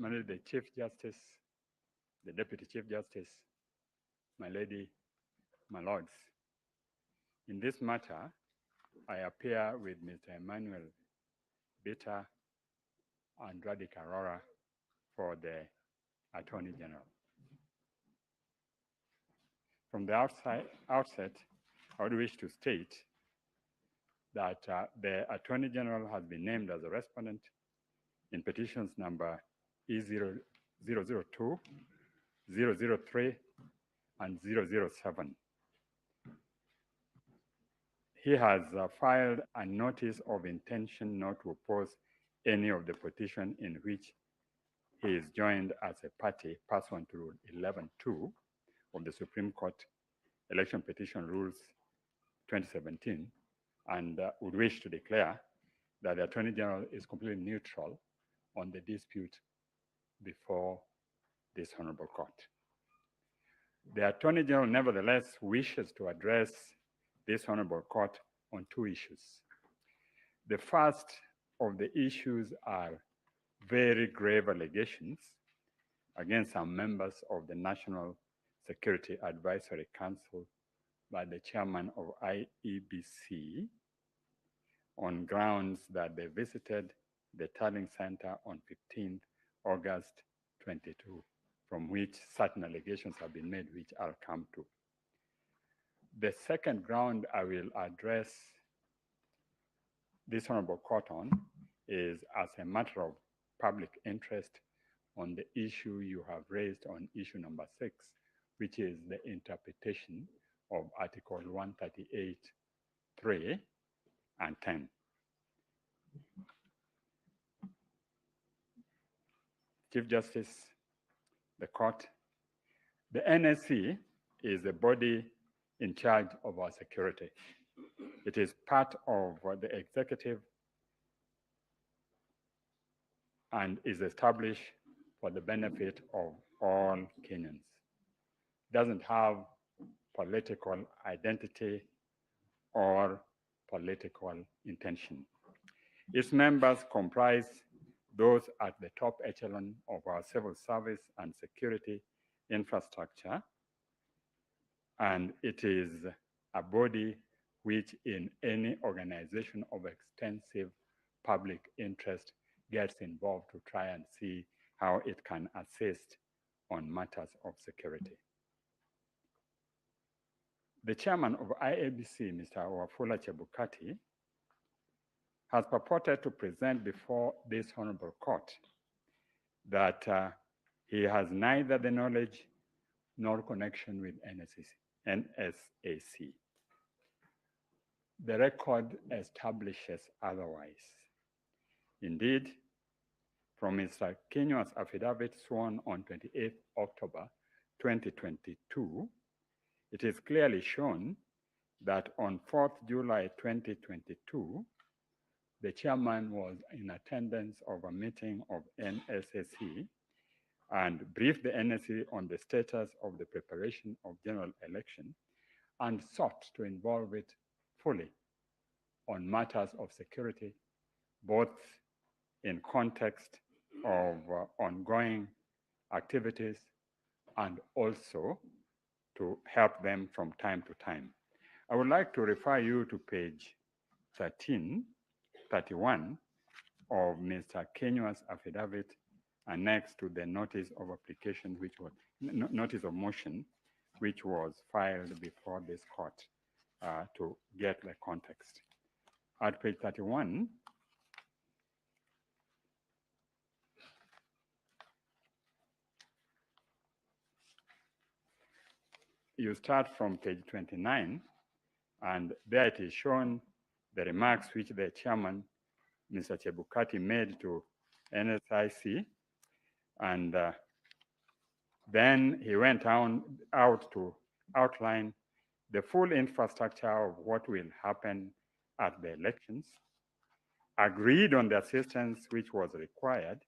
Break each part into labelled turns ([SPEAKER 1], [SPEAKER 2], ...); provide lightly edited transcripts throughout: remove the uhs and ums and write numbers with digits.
[SPEAKER 1] mainly the Chief Justice, the Deputy Chief Justice, my lady, my lords. In this matter, I appear with Mr. Emmanuel Bitter and Radi Karora for the Attorney General. From the outset, I would wish to state that the Attorney General has been named as a respondent in petitions number E002, 003, and 007. He has filed a notice of intention not to oppose any of the petition in which he is joined as a party pursuant to Rule 11.2 of the Supreme Court Election Petition Rules 2017, and would wish to declare that the Attorney General is completely neutral on the dispute before this Honorable Court. The Attorney General nevertheless wishes to address this Honorable Court on two issues. The first of the issues are very grave allegations against some members of the National Security Advisory Council by the chairman of IEBC on grounds that they visited the Tallying Center on 15th August 22, from which certain allegations have been made, which I'll come to. The second ground I will address this Honorable Court on is as a matter of public interest on the issue you have raised on issue number 6, which is the interpretation of Article 138(3) and 10. Chief Justice, the court, the NSC is the body in charge of our security. It is part of the executive and is established for the benefit of all Kenyans. It doesn't have political identity or political intention. Its members comprise those at the top echelon of our civil service and security infrastructure, and it is a body which in any organization of extensive public interest gets involved to try and see how it can assist on matters of security. The chairman of IEBC, Mr. Wafula Chebukati, has purported to present before this Honorable Court that he has neither the knowledge nor connection with NSAC. The record establishes otherwise. Indeed, from Mr. Kenywa's affidavit sworn on 28 October 2022, it is clearly shown that on 4th July 2022, the chairman was in attendance of a meeting of NSAC and briefed the NSC on the status of the preparation of general election and sought to involve it fully on matters of security, both in context of ongoing activities and also to help them from time to time. I would like to refer you to page 31 of Mr. Kenywa's affidavit annexed to the notice of application, which was notice of motion, which was filed before this court to get the context. At page 31, you start from page 29, and there it is shown the remarks which the chairman, Mr. Chebukati, made to NSIC, and then he went out to outline the full infrastructure of what will happen at the elections, agreed on the assistance which was required,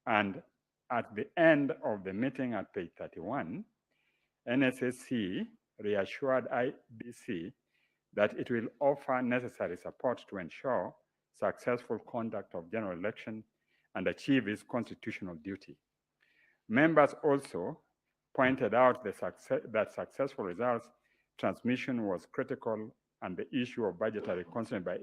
[SPEAKER 1] and at the end of the meeting at page 31, NSSC reassured IEBC that it will offer necessary support to ensure successful conduct of general election and achieve its constitutional duty. Members also pointed out that successful results transmission was critical and the issue of budgetary constraint by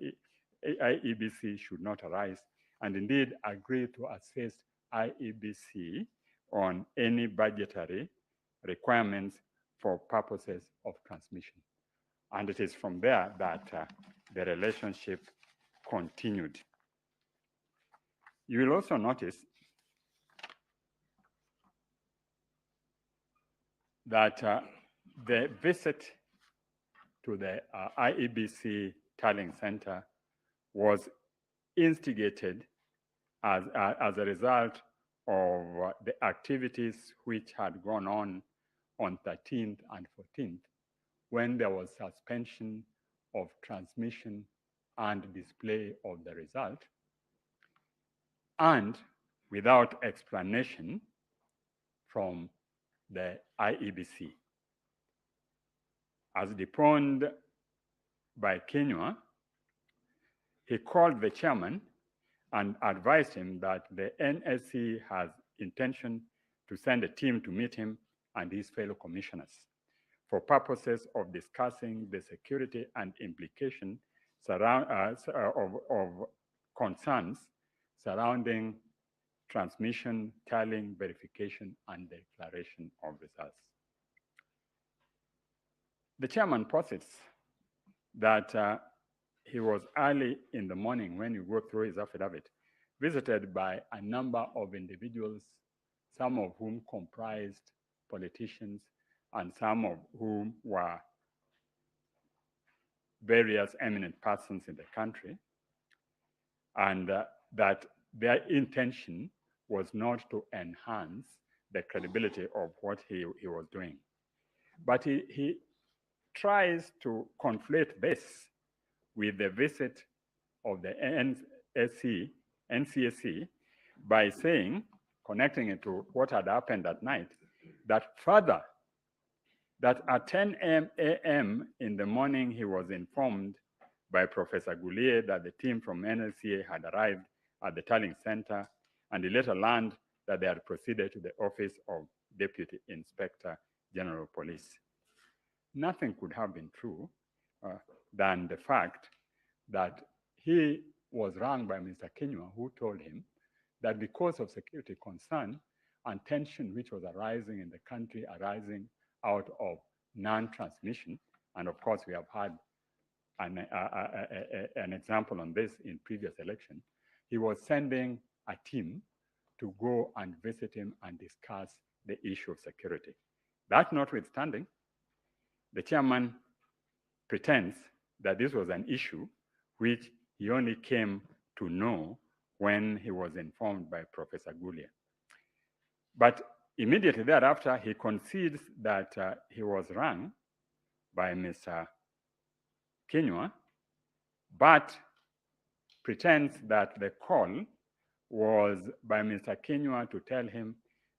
[SPEAKER 1] IEBC should not arise, and indeed agreed to assist IEBC on any budgetary requirements for purposes of transmission. And it is from there that the relationship continued. You will also notice that the visit to the IEBC tallying center was instigated as a result of the activities which had gone on 13th and 14th, when there was suspension of transmission and display of the result, and without explanation from the IEBC. As deponed by Kenya, he called the chairman and advised him that the NSC has intention to send a team to meet him and his fellow commissioners for purposes of discussing the security and implication of concerns surrounding transmission, tallying, verification, and declaration of results. The chairman posits that he was early in the morning when you go through his affidavit, visited by a number of individuals, some of whom comprised politicians and some of whom were various eminent persons in the country, and that their intention was not to enhance the credibility of what he was doing. But he tries to conflate this with the visit of the NCSC by saying, connecting it to what had happened that night, that further, that at 10 a.m. in the morning, he was informed by Professor Goulier that the team from NLCA had arrived at the tallying center, and he later learned that they had proceeded to the office of Deputy Inspector General of Police. Nothing could have been true than the fact that he was rang by Mr. Kenywa, who told him that because of security concern and tension which was arising in the country, arising out of non-transmission, and of course we have had an example on this in previous election, he was sending a team to go and visit him and discuss the issue of security. That notwithstanding, the chairman pretends that this was an issue which he only came to know when he was informed by Professor Goulier. But immediately thereafter, he concedes that he was rang by Mr. Kenywa, but pretends that the call was by Mr. Kenywa to tell him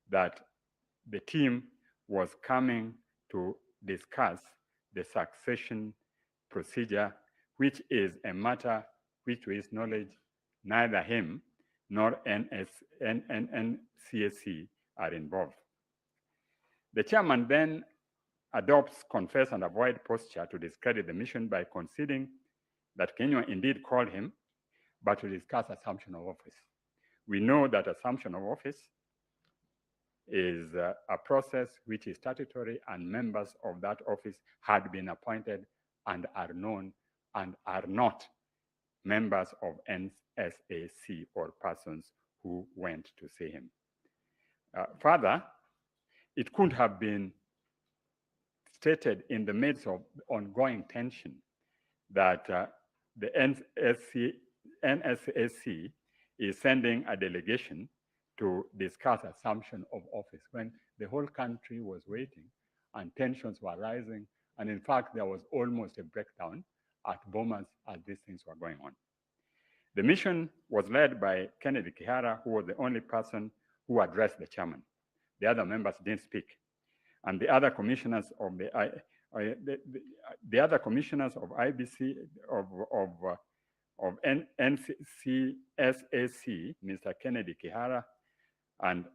[SPEAKER 1] that the team was coming to discuss the succession procedure, which is a matter which, to his knowledge, neither him nor NCSC are involved. The chairman then adopts confess and avoid posture to discredit the mission by conceding that Kenywa indeed called him, but to discuss assumption of office. We know that assumption of office is a process which is statutory, and members of that office had been appointed and are known and are not members of NSAC or persons who went to see him. Further, it could have been stated in the midst of ongoing tension that the NSAC is sending a delegation to discuss assumption of office when the whole country was waiting and tensions were rising. And in fact, there was almost a breakdown at Bomas as these things were going on. The mission was led by Kennedy Kihara, who was the only person who addressed the chairman. The other members didn't speak. And the other commissioners of the other commissioners of IBC, of of NCSAC, Mr. Kennedy Kihara, and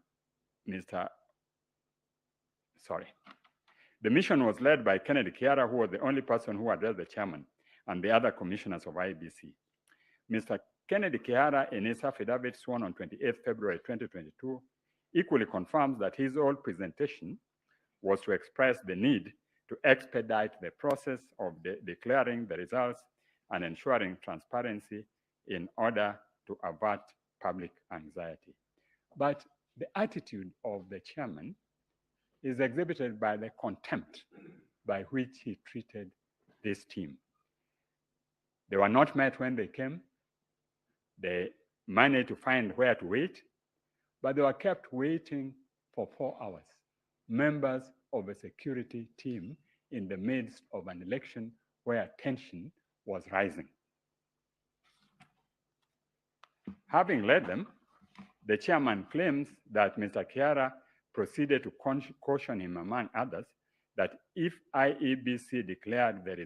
[SPEAKER 1] the mission was led by Kennedy Kihara, who was the only person who addressed the chairman and the other commissioners of IEBC. Mr. Kennedy Kihara, in his affidavit sworn on 28 February 2022, equally confirms that his whole presentation was to express the need to expedite the process of declaring the results and ensuring transparency in order to avert public anxiety. But the attitude of the chairman is exhibited by the contempt by which he treated this team. They were not met when they came. They managed to find where to wait, but they were kept waiting for 4 hours. Members of a security team in the midst of an election where tension was rising. Having led them, the chairman claims that Mr. Kihara proceeded to caution him, among others, that if IEBC declared the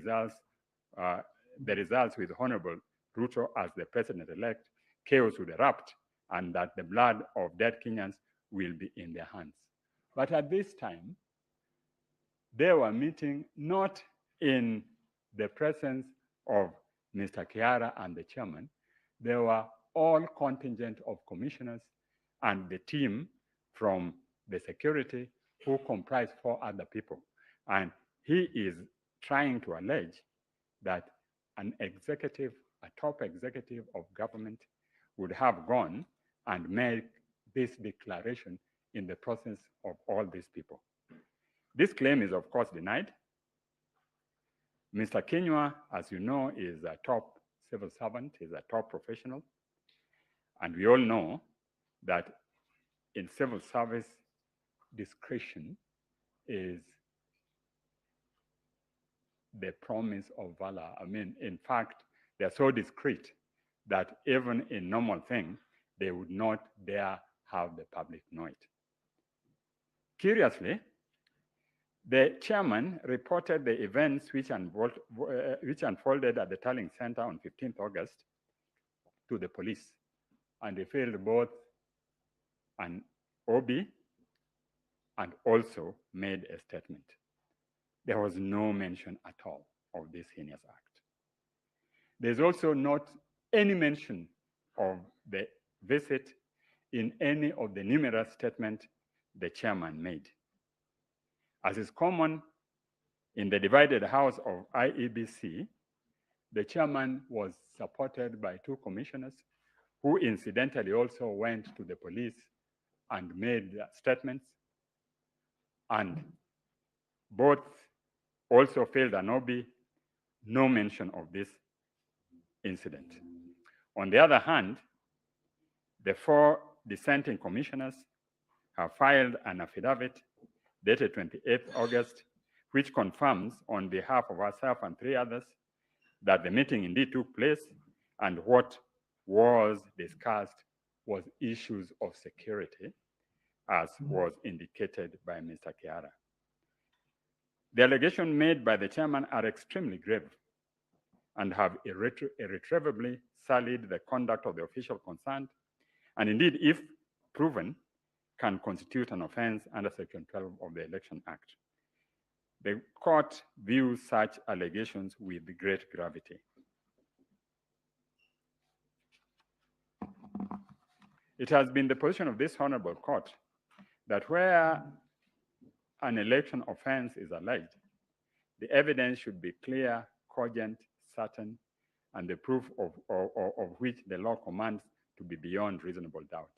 [SPEAKER 1] results with Honorable Ruto as the president-elect, chaos would erupt, and that the blood of dead Kenyans will be in their hands. But at this time, they were meeting not in the presence of Mr. Kihara and the chairman. They were all contingent of commissioners and the team from the security who comprised 4 other people. And he is trying to allege that an executive, a top executive of government would have gone and made this declaration in the presence of all these people. This claim is, of course, denied. Mr. Kinyua, as you know, is a top civil servant, is a top professional. And we all know that in civil service, discretion is the promise of valor. I mean, in fact, they're so discreet that even in normal things, they would not dare have the public know it. Curiously, the chairman reported the events which unfolded at the Tallying Center on 15th August to the police, and they filed both an OB and also made a statement. There was no mention at all of this heinous act. There's also not any mention of the visit in any of the numerous statements the chairman made. As is common in the divided house of IEBC, the chairman was supported by 2 commissioners who incidentally also went to the police and made statements, and both also filed an OB, no mention of this incident. On the other hand, the 4 dissenting commissioners have filed an affidavit dated 28th August, which confirms on behalf of ourselves and 3 others that the meeting indeed took place, and what was discussed was issues of security, as was indicated by Mr. Kihara. The allegations made by the chairman are extremely grave and have irretrievably sullied the conduct of the official concerned, and indeed, if proven, can constitute an offense under Section 12 of the Election Act. The court views such allegations with great gravity. It has been the position of this honorable court that where an election offense is alleged, the evidence should be clear, cogent, certain, and the proof of which the law commands to be beyond reasonable doubt.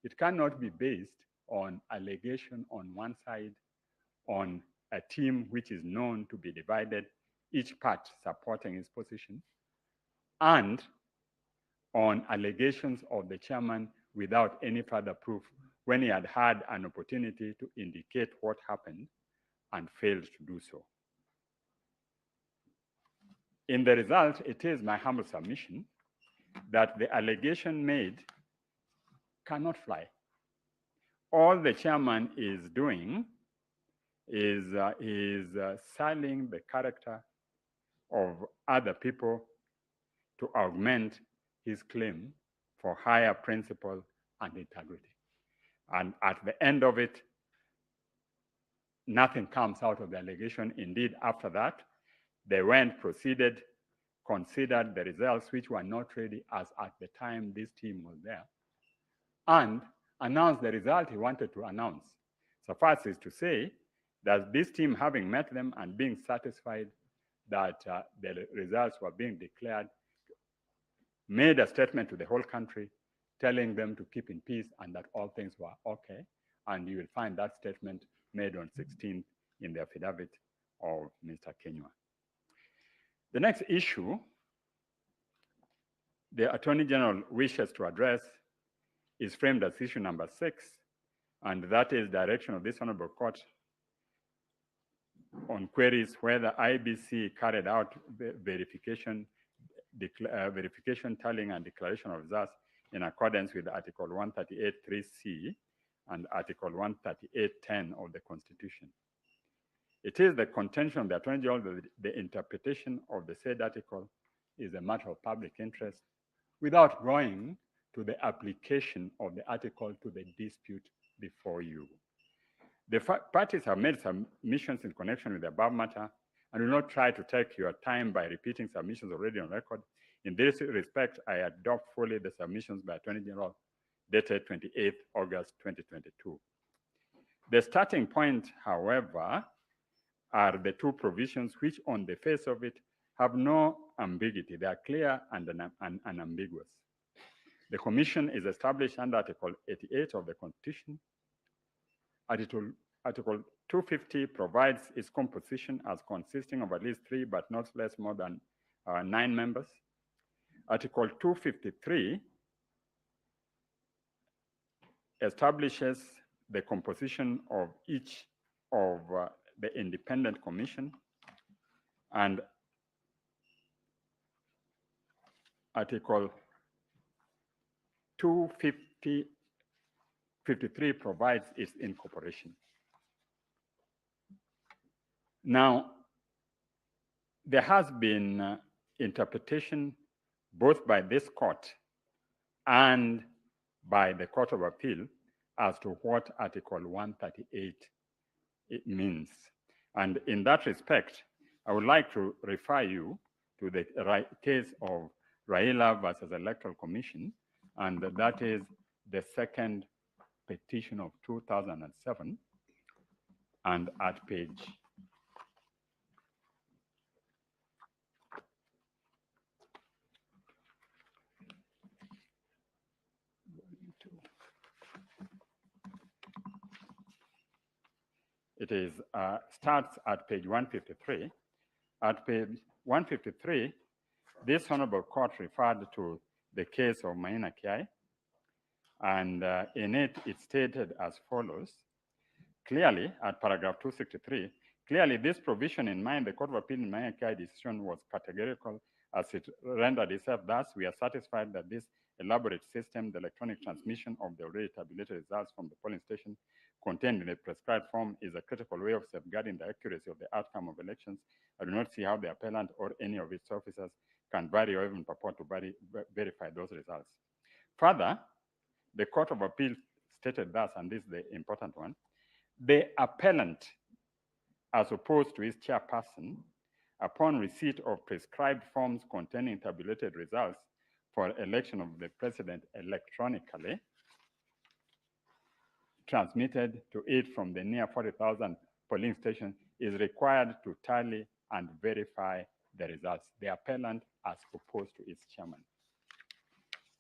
[SPEAKER 1] It cannot be based on allegation on one side, on a team which is known to be divided, each part supporting its position, and on allegations of the chairman without any further proof when he had had an opportunity to indicate what happened and failed to do so. In the result, it is my humble submission that the allegation made cannot fly. All the chairman is doing is sullying the character of other people to augment his claim for higher principle and integrity. And at the end of it, nothing comes out of the allegation. Indeed, after that, they proceeded, considered the results which were not ready as at the time this team was there, and announced the result he wanted to announce. Suffice is to say that this team, having met them and being satisfied that the results were being declared, made a statement to the whole country telling them to keep in peace and that all things were okay. And you will find that statement made on 16th in the affidavit of Mr. Kenywa. The next issue the Attorney General wishes to address is framed as issue number 6, and that is direction of this Honorable Court on queries whether IEBC carried out verification, tallying, and declaration of results in accordance with Article 138(3)(c) and Article 138(10) of the Constitution. It is the contention of the Attorney General that the interpretation of the said article is a matter of public interest without going to the application of the article to the dispute before you. The parties have made submissions in connection with the above matter and will not try to take your time by repeating submissions already on record. In this respect, I adopt fully the submissions by Attorney General dated 28th August 2022. The starting point, however, are the two provisions which on the face of it have no ambiguity. They are clear and unambiguous. The Commission is established under Article 88 of the Constitution. Article 250 provides its composition as consisting of at least 3 but not more than 9 members. Article 253 establishes the composition of each of the independent commission, and Article 253 provides its incorporation. Now, there has been interpretation both by this court and by the Court of Appeal as to what Article 138 it means. And in that respect, I would like to refer you to the case of Raila versus Electoral Commission, and that is the second petition of 2007, and at page it is starts at page 153. At page 153, this Honorable Court referred to the case of Maina Kiai, and in it, it stated as follows. Clearly, at paragraph 263, clearly this provision in mind, the Court of Appeal in Maina Kiai decision was categorical as it rendered itself. Thus, we are satisfied that this elaborate system, the electronic transmission of the already tabulated results from the polling station contained in the prescribed form, is a critical way of safeguarding the accuracy of the outcome of elections. I do not see how the appellant or any of its officers can vary or even purport to verify those results. Further, the Court of Appeal stated thus, and this is the important one: the appellant, as opposed to his chairperson, upon receipt of prescribed forms containing tabulated results for election of the president electronically, transmitted to it from the near 40,000 polling stations, is required to tally and verify the results. The appellant as opposed to its chairman.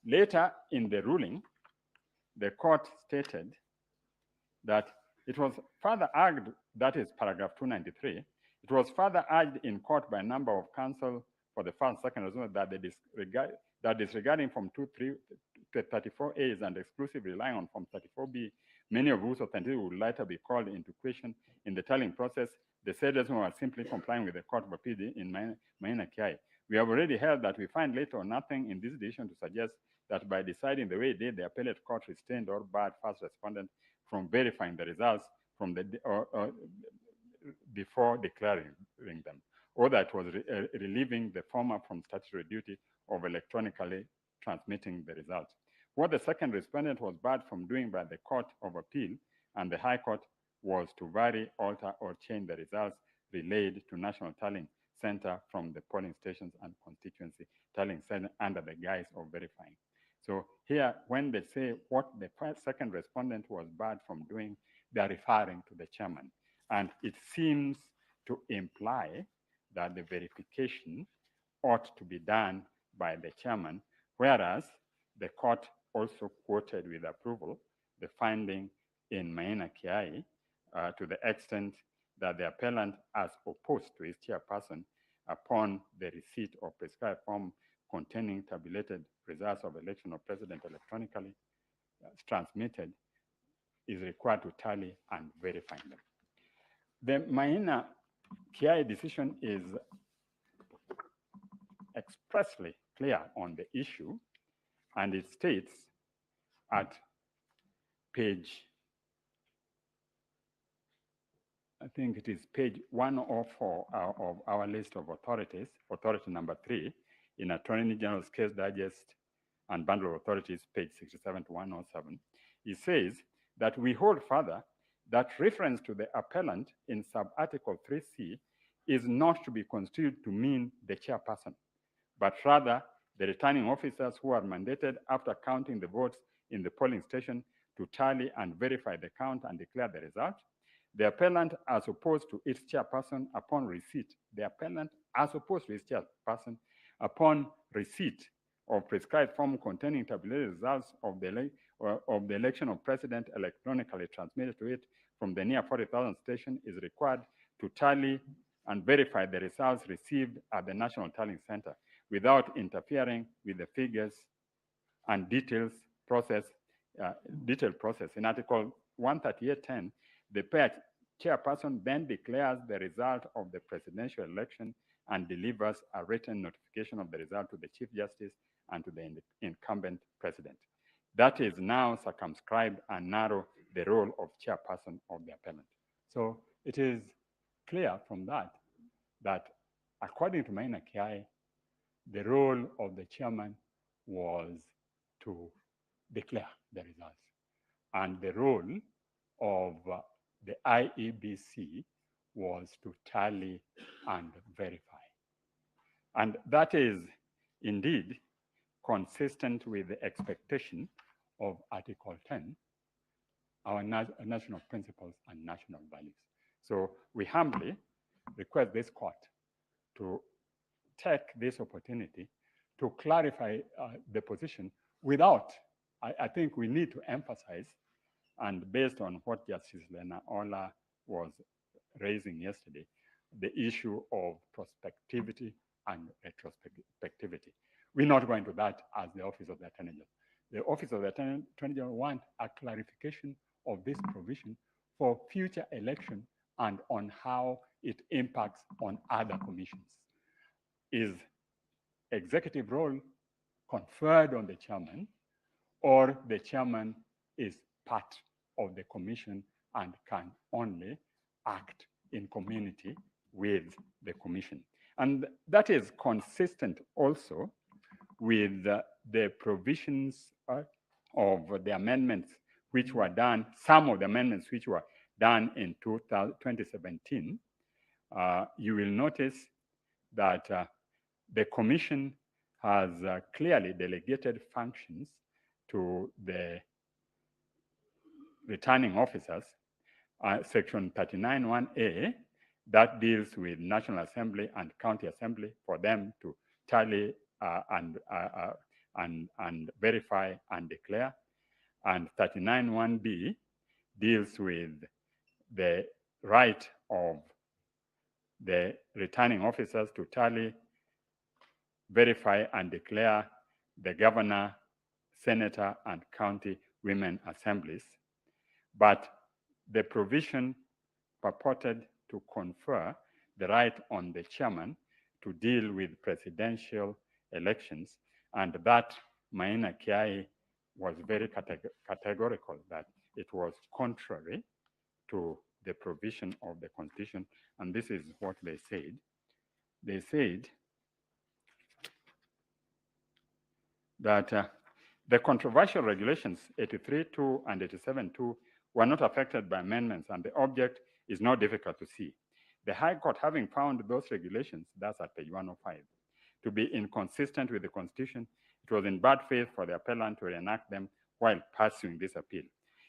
[SPEAKER 1] Later in the ruling, the court stated that it was further argued, that is paragraph 293, it was further urged in court by a number of counsel for the first, second, that disregarding Form 34As and exclusively relying on Form 34B, many of whose authenticity would later be called into question in the tallying process, the said are simply complying with the Court of Appeal in Maina Kiai. We have already held that we find later nothing in this decision to suggest that by deciding the way it did, the appellate court restrained or barred first respondent from verifying the results from the before declaring them, or that was relieving the former from statutory duty of electronically transmitting the results. What the second respondent was barred from doing by the Court of Appeal and the High Court was to vary, alter, or change the results relayed to National Tallying Center from the polling stations and constituency tallying center under the guise of verifying. So here, when they say what the second respondent was barred from doing, they are referring to the chairman. And it seems to imply that the verification ought to be done by the chairman, whereas the court also quoted with approval the finding in Maina Kiai to the extent that the appellant, as opposed to his chairperson, upon the receipt of prescribed form containing tabulated results of election of president electronically transmitted, is required to tally and verify them. The Maina Kiai decision is expressly clear on the issue, and it states at page, I think it is page 104 of our list of authorities, authority number 3, in Attorney General's Case Digest and Bundle of Authorities, page 67 to 107. It says that we hold further that reference to the appellant in sub-article 3C is not to be construed to mean the chairperson, but rather the returning officers who are mandated after counting the votes in the polling station to tally and verify the count and declare the result. The appellant, as opposed to its chairperson upon receipt, upon receipt of prescribed form containing tabulated results of the election of president electronically transmitted to it from the near 40,000 station, is required to tally and verify the results received at the National Tallying Center without interfering with the figures and detailed process. In Article 138.10, the chairperson then declares the result of the presidential election and delivers a written notification of the result to the Chief Justice and to the incumbent president. That is now circumscribed and narrow the role of chairperson of the appellant. So it is clear from that according to Maina Kiai, the role of the chairman was to declare the results, and the role of the IEBC was to tally and verify. And that is indeed consistent with the expectation of Article 10, our national principles and national values. So we humbly request this court to take this opportunity to clarify the position without, I think we need to emphasize, and based on what Justice Lena Ola was raising yesterday, the issue of prospectivity and retrospectivity. We're not going to that as the Office of the Attorney General. The Office of the Attorney General wants a clarification of this provision for future election and on how it impacts on other commissions. Is executive role conferred on the chairman, or the chairman is part of the commission and can only act in community with the commission? And that is consistent also with the provisions of the amendments which were done, some of the amendments which were done in 2017. You will notice that the commission has clearly delegated functions to the returning officers. Section 39(1)(a) that deals with National Assembly and County Assembly for them to tally and verify and declare. And 39(1)(b) deals with the right of the returning officers to tally, verify, and declare the governor, senator, and county women assemblies. But the provision purported to confer the right on the chairman to deal with presidential elections, and that Maina Kiai was very categorical that it was contrary to the provision of the Constitution, and this is what they said. They said that the controversial regulations 83.2 and 87.2 were not affected by amendments, and the object is not difficult to see. The High Court, having found those regulations, that's at page 105, to be inconsistent with the Constitution, it was in bad faith for the appellant to reenact them while pursuing this appeal.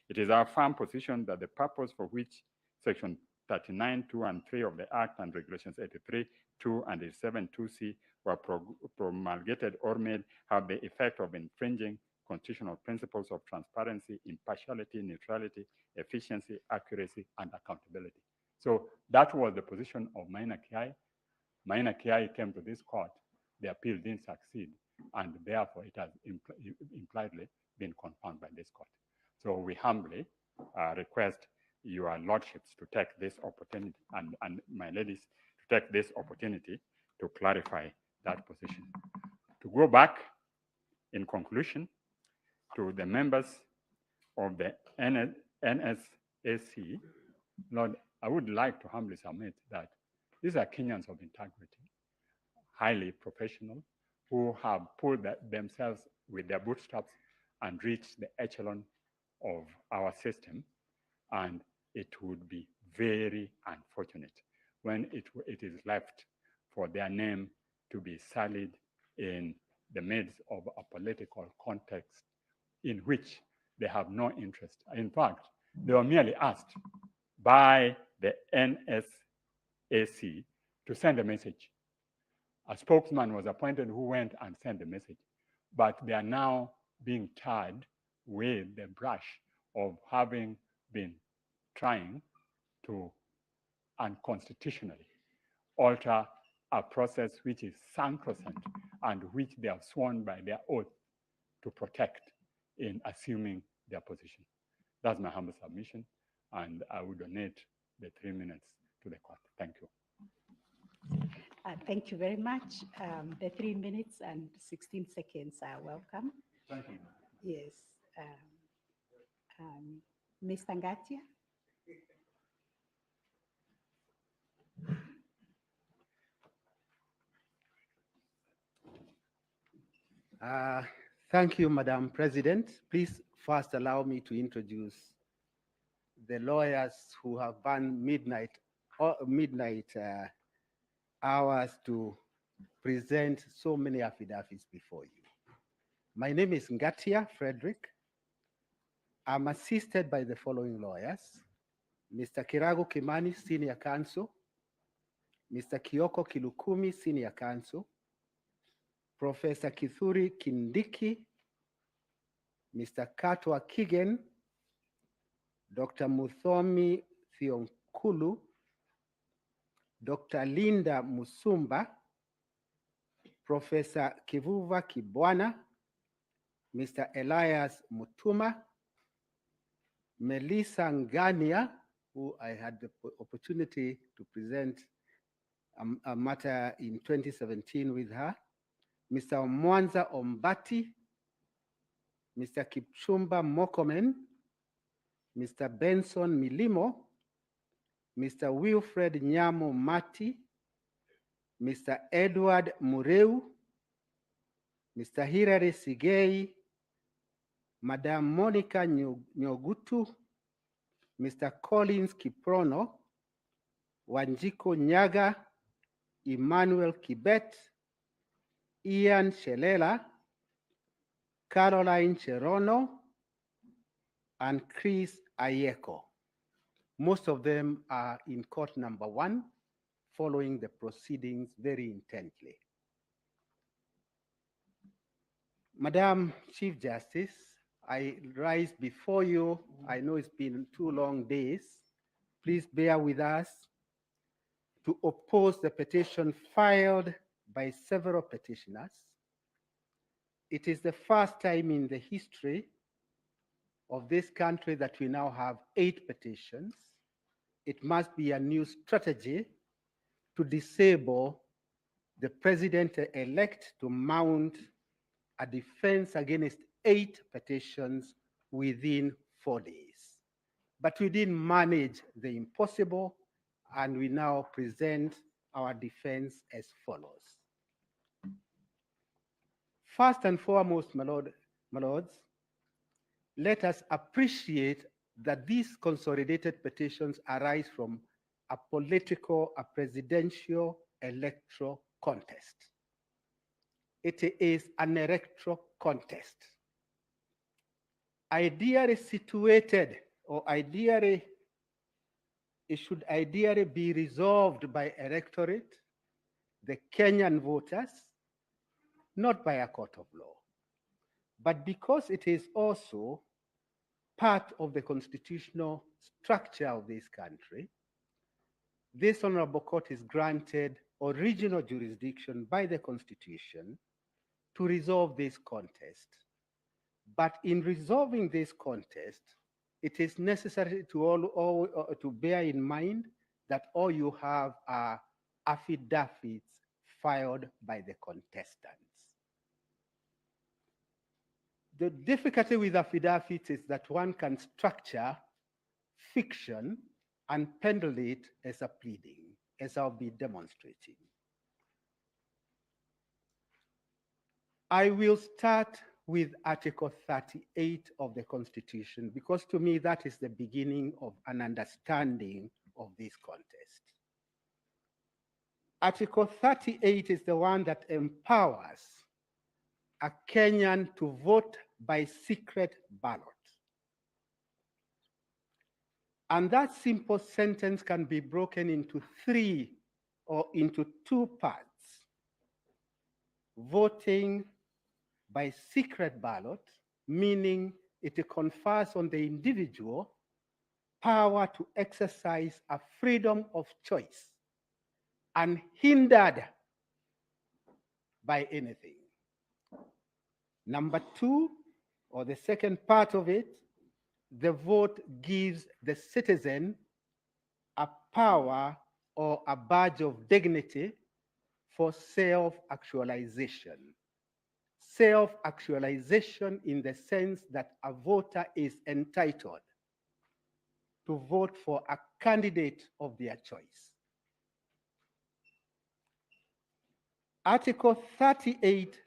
[SPEAKER 1] It is our firm position that the purpose for which Section 39.2 and 3 of the Act and Regulations 83.2 and 87.2c were promulgated or made have the effect of infringing constitutional principles of transparency, impartiality, neutrality, efficiency, accuracy, and accountability. So that was the position of Maina Kiai. Maina Kiai came to this court. The appeal didn't succeed, and therefore it has impliedly been confirmed by this court. So we humbly request your lordships to take this opportunity, and my ladies, to take this opportunity to clarify that position. To go back, in conclusion, to the members of the NSAC, Lord, I would like to humbly submit that these are Kenyans of integrity, highly professional, who have pulled themselves with their bootstraps and reached the echelon of our system. And it would be very unfortunate when it is left for their name to be sullied in the midst of a political context in which they have no interest. In fact, they were merely asked by the NSAC to send a message. A spokesman was appointed who went and sent the message, but they are now being tarred with the brush of having been trying to unconstitutionally alter a process which is sacrosanct and which they have sworn by their oath to protect in assuming their position. That's my humble submission, and I will donate the 3 minutes to the court. Thank you.
[SPEAKER 2] Thank you very much. The 3 minutes and 16 seconds are welcome.
[SPEAKER 1] Thank you.
[SPEAKER 2] Yes. Mr. Ngatia?
[SPEAKER 3] Thank you, Madam President. Please first allow me to introduce the lawyers who have burned midnight hours to present so many affidavits before you. My name is Ngatia Frederick. I'm assisted by the following lawyers: Mr. Kirago Kimani, Senior Counsel; Mr. Kioko Kilukumi, Senior Counsel; Professor Kithuri Kindiki; Mr. Katwa Kigen; Dr. Muthomi Thionkulu; Dr. Linda Musumba; Professor Kivuva Kibwana; Mr. Elias Mutuma; Melissa Ngania, who I had the opportunity to present a matter in 2017 with her; Mr. Mwanza Ombati; Mr. Kipchumba Mokomen; Mr. Benson Milimo; Mr. Wilfred Nyamo Mati; Mr. Edward Mureu; Mr. Hilary Sigei; Madam Monica Nyogutu; Mr. Collins Kiprono; Wanjiko Nyaga; Emmanuel Kibet; Ian Shelela; Caroline Cherono; and Chris Ayeko. Most of them are in court number 1, following the proceedings very intently. Madam Chief Justice, I rise before you. I know it's been 2 long days. Please bear with us to oppose the petition filed by several petitioners. It is the first time in the history of this country that we now have 8 petitions. It must be a new strategy to disable the president-elect to mount a defense against 8 petitions within 4 days. But we didn't manage the impossible, and we now present our defense as follows. First and foremost, my lords, let us appreciate that these consolidated petitions arise from a presidential electoral contest. It is an electoral contest. Ideally situated, or it should ideally be resolved by electorate, the Kenyan voters, not by a court of law. But because it is also part of the constitutional structure of this country, this honorable court is granted original jurisdiction by the Constitution to resolve this contest. But in resolving this contest, it is necessary to bear in mind that all you have are affidavits filed by the contestants. The difficulty with affidavits is that one can structure fiction and peddle it as a pleading, as I'll be demonstrating. I will start with Article 38 of the Constitution, because to me that is the beginning of an understanding of this contest. Article 38 is the one that empowers a Kenyan to vote by secret ballot. And that simple sentence can be broken into two parts. Voting by secret ballot, meaning it confers on the individual power to exercise a freedom of choice, unhindered by anything. Number two, or the second part of it, the vote gives the citizen a power or a badge of dignity for self-actualization. Self-actualization in the sense that a voter is entitled to vote for a candidate of their choice. Article 38,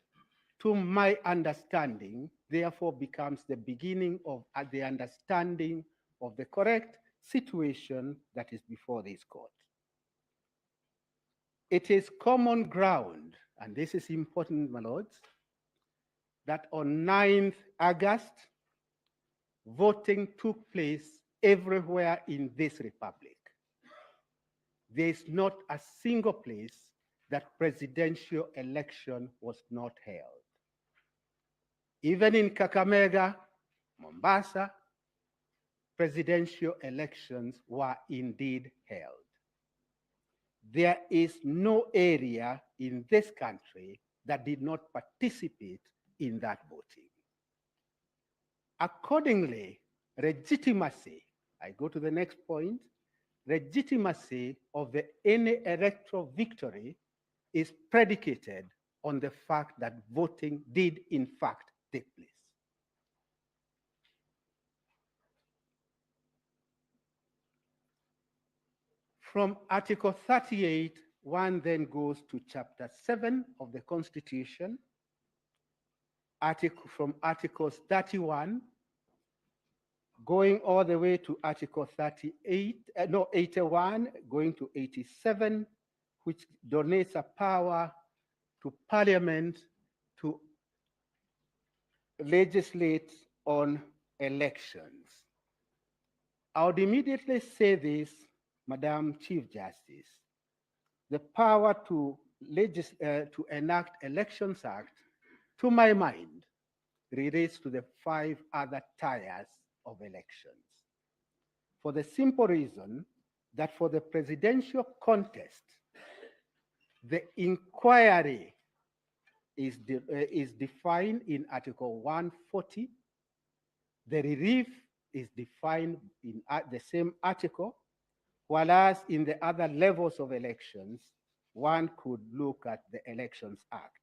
[SPEAKER 3] to my understanding, therefore becomes the beginning of the understanding of the correct situation that is before this court. It is common ground, and this is important, my lords, that on 9th August, voting took place everywhere in this republic. There is not a single place that presidential election was not held. Even in Kakamega, Mombasa, presidential elections were indeed held. There is no area in this country that did not participate in that voting. Accordingly, legitimacy, I go to the next point, legitimacy of any electoral victory is predicated on the fact that voting did in fact take place. From Article 38, one then goes to Chapter 7 of the Constitution, from Articles 31, going all the way to Article 81, going to 87, which donates a power to Parliament to legislate on elections. I would immediately say this, Madam Chief Justice. The power to enact Elections Act, to my mind, relates to the 5 other tiers of elections. For the simple reason that for the presidential contest, the inquiry is defined in Article 140. The relief is defined in the same article, whereas in the other levels of elections, one could look at the Elections Act.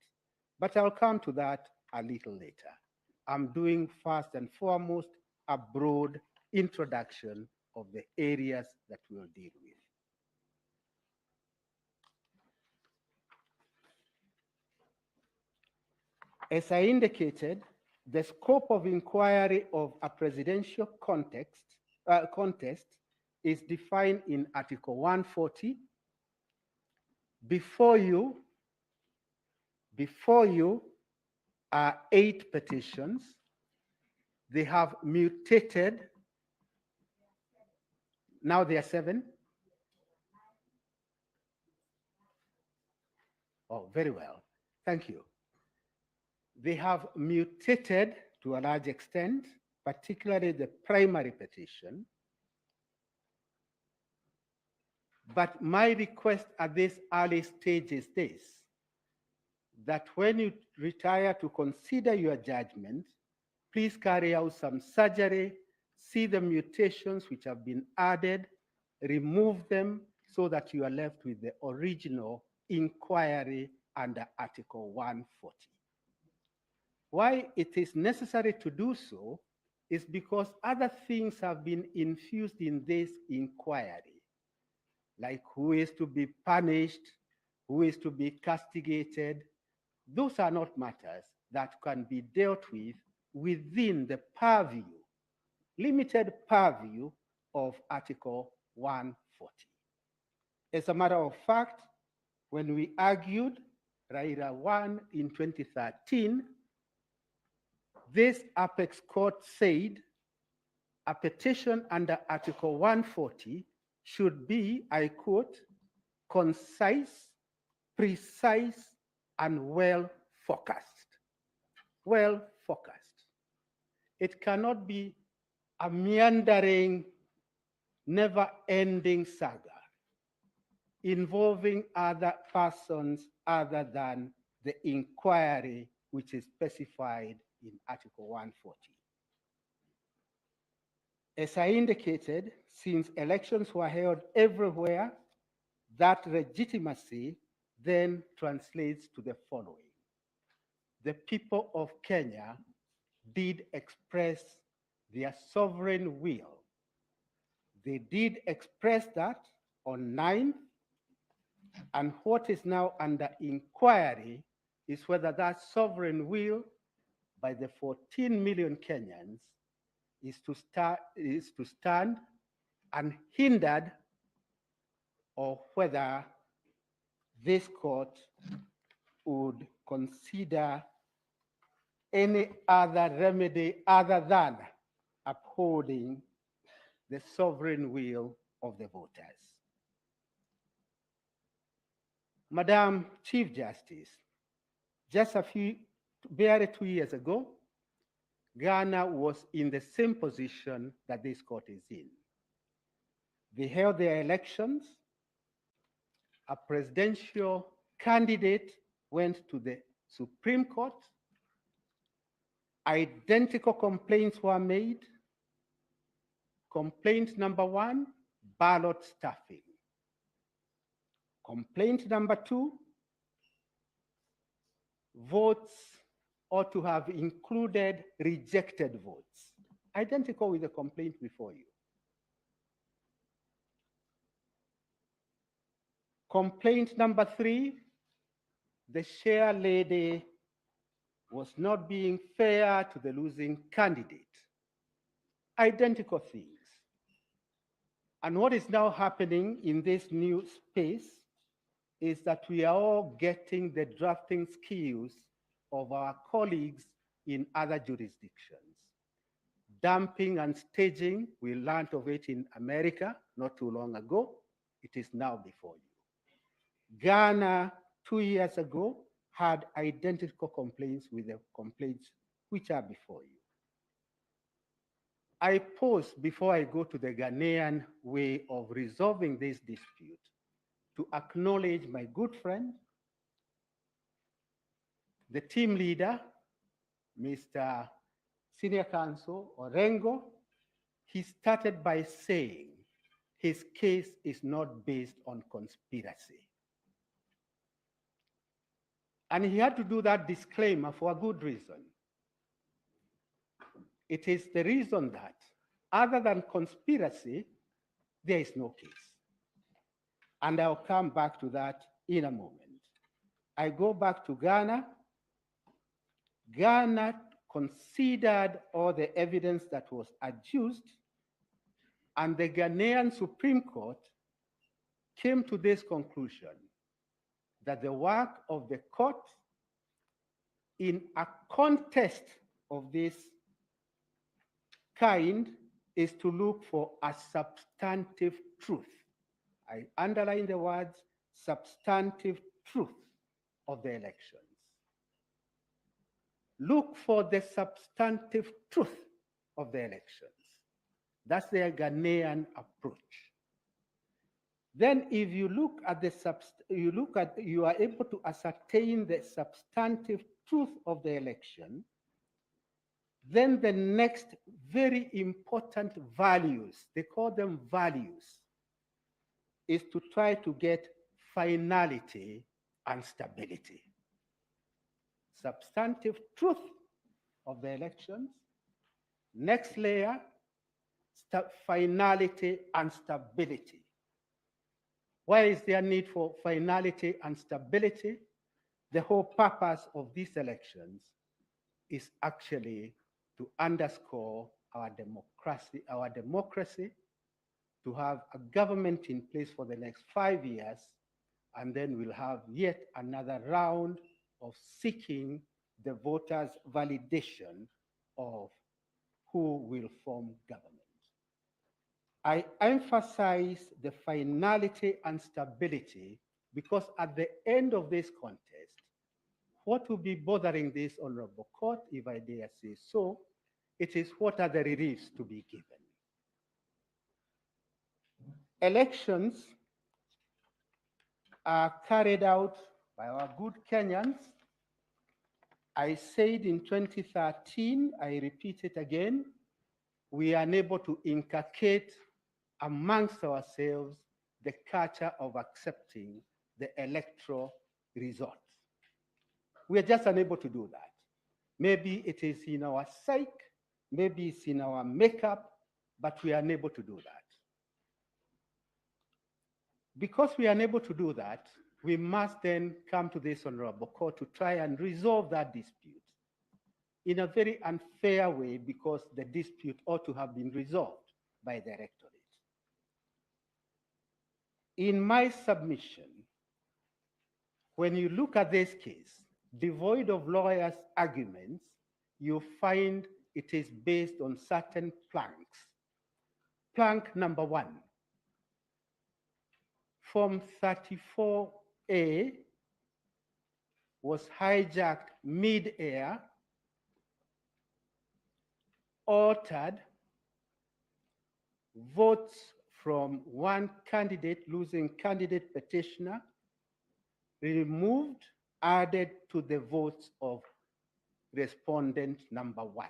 [SPEAKER 3] But I'll come to that a little later. I'm doing first and foremost a broad introduction of the areas that we'll deal with. As I indicated, the scope of inquiry of a presidential contest is defined in Article 140. Before you are 8 petitions. They have mutated. Now there are 7. Oh, very well. Thank you. They have mutated to a large extent, particularly the primary petition. But my request at this early stage is this, that when you retire to consider your judgment, please carry out some surgery, see the mutations which have been added, remove them so that you are left with the original inquiry under Article 140. Why it is necessary to do so is because other things have been infused in this inquiry, like who is to be punished, who is to be castigated. Those are not matters that can be dealt with within the purview, limited purview of Article 140. As a matter of fact, when we argued Raila 1 in 2013, this apex court said a petition under Article 140 should be, I quote, concise, precise, and well-focused. Well-focused. It cannot be a meandering, never-ending saga involving other persons other than the inquiry which is specified in Article 140. As I indicated, since elections were held everywhere, that legitimacy then translates to the following. The people of Kenya did express their sovereign will. They did express that on 9th, and what is now under inquiry is whether that sovereign will by the 14 million Kenyans is to stand unhindered, or whether this court would consider any other remedy other than upholding the sovereign will of the voters. Madam Chief Justice, just barely 2 years ago, Ghana was in the same position that this court is in. They held their elections. A presidential candidate went to the Supreme Court. Identical complaints were made. Complaint number 1, ballot stuffing. Complaint number 2, votes ought to have included rejected votes. Identical with the complaint before you. Complaint number 3, the chair lady was not being fair to the losing candidate. Identical things. And what is now happening in this new space is that we are all getting the drafting skills of our colleagues in other jurisdictions. Dumping and staging, we learned of it in America not too long ago. It is now before you. Ghana, 2 years ago, had identical complaints with the complaints which are before you. I pause before I go to the Ghanaian way of resolving this dispute to acknowledge my good friend, the team leader, Mr. Senior Counsel Orengo. He started by saying his case is not based on conspiracy. And he had to do that disclaimer for a good reason. It is the reason that, other than conspiracy, there is no case. And I'll come back to that in a moment. I go back to Ghana. Ghana considered all the evidence that was adduced, and the Ghanaian Supreme Court came to this conclusion that the work of the court in a contest of this kind is to look for a substantive truth. I underline the words substantive truth of the elections. Look for the substantive truth of the elections. That's their Ghanaian approach. Then if you look at you are able to ascertain the substantive truth of the election, then the next very important values, they call them values, is to try to get finality and stability. Substantive truth of the elections. Next layer, finality and stability. Why is there need for finality and stability? The whole purpose of these elections is actually to underscore our democracy, to have a government in place for the next 5 years, and then we'll have yet another round of seeking the voters' validation of who will form government. I emphasize the finality and stability because at the end of this contest, what will be bothering this honorable court, if I dare say so, it is what are the reliefs to be given. Elections are carried out by our good Kenyans. I said in 2013, I repeat it again, we are unable to inculcate amongst ourselves the culture of accepting the electoral results. We are just unable to do that. Maybe it is in our psyche, maybe it's in our makeup, but we are unable to do that. Because we are unable to do that, we must then come to this honorable court to try and resolve that dispute in a very unfair way, because the dispute ought to have been resolved by the electorate. In my submission, when you look at this case, devoid of lawyers' arguments, you find it is based on certain planks. Plank number 1, Form 34A was hijacked mid-air, altered, votes from one candidate, losing candidate petitioner, removed, added to the votes of respondent number 1.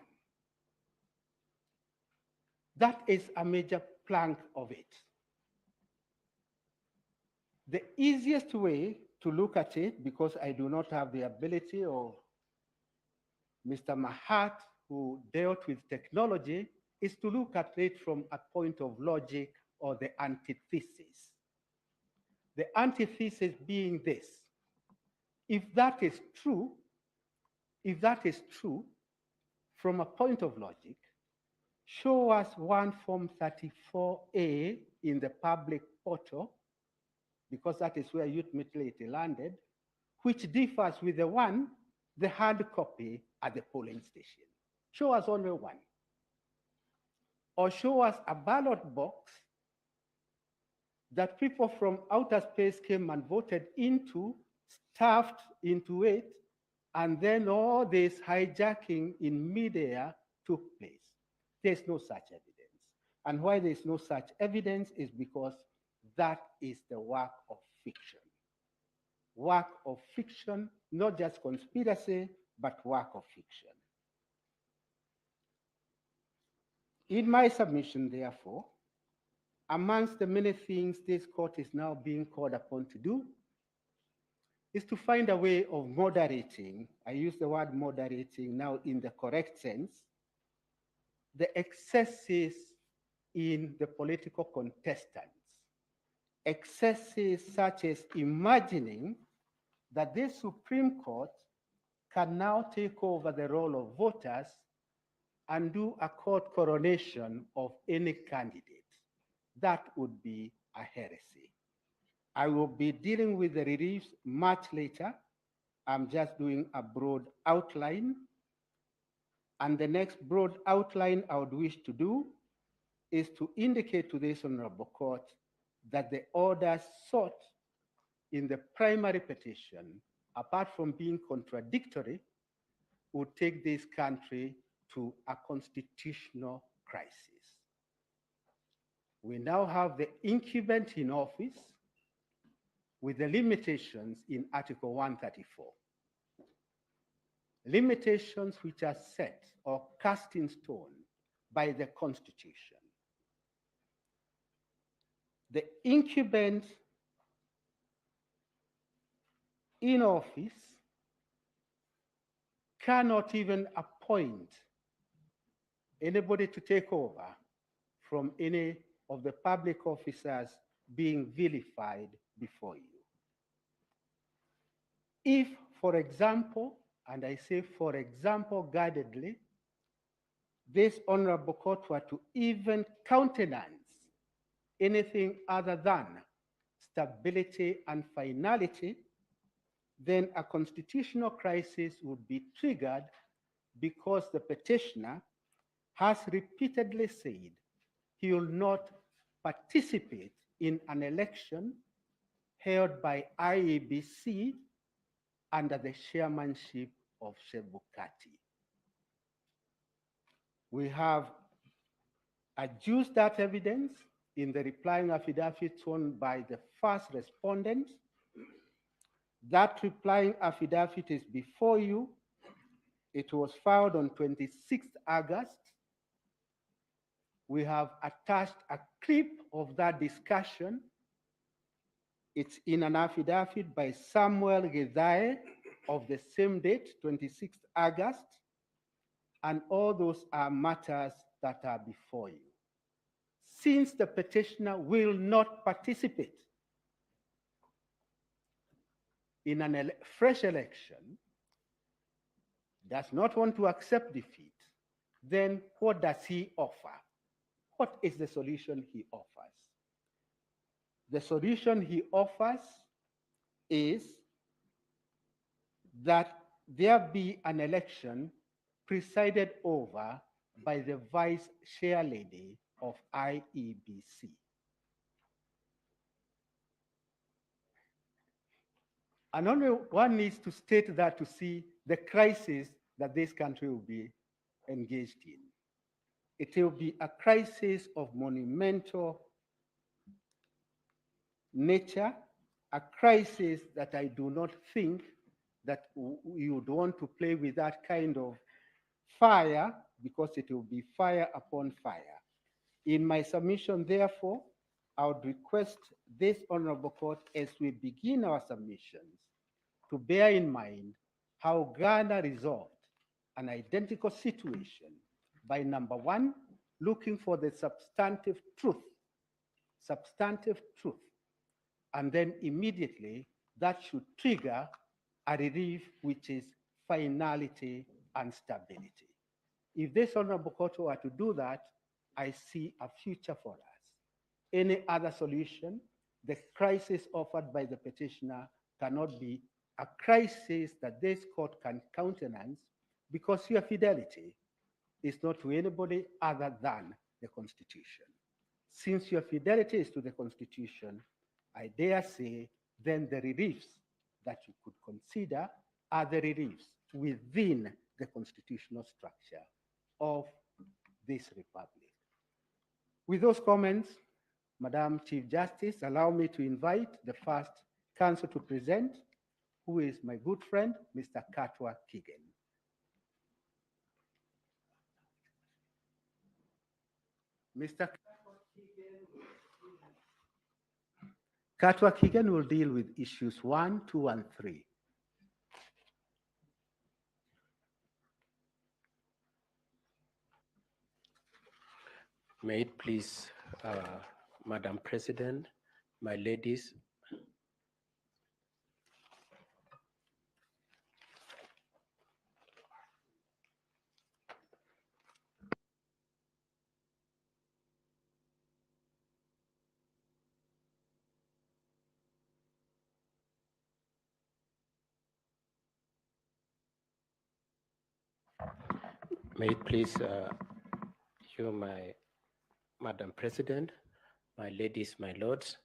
[SPEAKER 3] That is a major plank of it. The easiest way to look at it, because I do not have the ability of Mr. Mahat, who dealt with technology, is to look at it from a point of logic or the antithesis. The antithesis being this: if that is true, from a point of logic, show us one Form 34A in the public portal, because that is where ultimately it landed, which differs with the hard copy at the polling station. Show us only one. Or show us a ballot box that people from outer space came and voted into, stuffed into it, and then all this hijacking in midair took place. There's no such evidence. And why there's no such evidence is because that is the work of fiction. Work of fiction, not just conspiracy, but work of fiction. In my submission, therefore, amongst the many things this court is now being called upon to do, is to find a way of moderating, I use the word moderating now in the correct sense, the excesses in the political contestants. Excesses such as imagining that this Supreme Court can now take over the role of voters and do a court coronation of any candidate. That would be a heresy. I will be dealing with the reliefs much later. I'm just doing a broad outline. And the next broad outline I would wish to do is to indicate to this Honorable Court that the orders sought in the primary petition, apart from being contradictory, would take this country to a constitutional crisis. We now have the incumbent in office with the limitations in Article 134. Limitations which are set or cast in stone by the Constitution. The incumbent in office cannot even appoint anybody to take over from any of the public officers being vilified before you. If, for example, and I say for example guardedly, this Honorable Court were to even countenance anything other than stability and finality, then a constitutional crisis would be triggered because the petitioner has repeatedly said he will not participate in an election held by IEBC under the chairmanship of Chebukati. We have adduced that evidence in the replying affidavit sworn by the first respondent. That replying affidavit is before you. It was filed on 26th August. We have attached a clip of that discussion. It's in an affidavit by Samuel Gezae of the same date, 26th August, and all those are matters that are before you. Since the petitioner will not participate in a fresh election, does not want to accept defeat, then what does he offer? What is the solution he offers? The solution he offers is that there be an election presided over by the vice chair lady of IEBC. And only one needs to state that to see the crisis that this country will be engaged in. It will be a crisis of monumental nature, a crisis that I do not think that you would want to play with that kind of fire, because it will be fire upon fire. In my submission, therefore, I would request this Honorable Court, as we begin our submissions, to bear in mind how Ghana resolved an identical situation by, number one, looking for the substantive truth, and then immediately that should trigger a relief which is finality and stability. If this Honorable Court were to do that, I see a future for us. Any other solution, the crisis offered by the petitioner cannot be a crisis that this court can countenance, because your fidelity is not to anybody other than the Constitution. Since your fidelity is to the Constitution, I dare say, then the reliefs that you could consider are the reliefs within the constitutional structure of this republic. With those comments, Madam Chief Justice, allow me to invite the first counsel to present, who is my good friend, Mr. Katwa Kigen. Mr. Katwa Kigen will deal with issues 1, 2, and 3.
[SPEAKER 4] May it please, Madam President, my ladies, May it please you, Madam President, my ladies, my lords.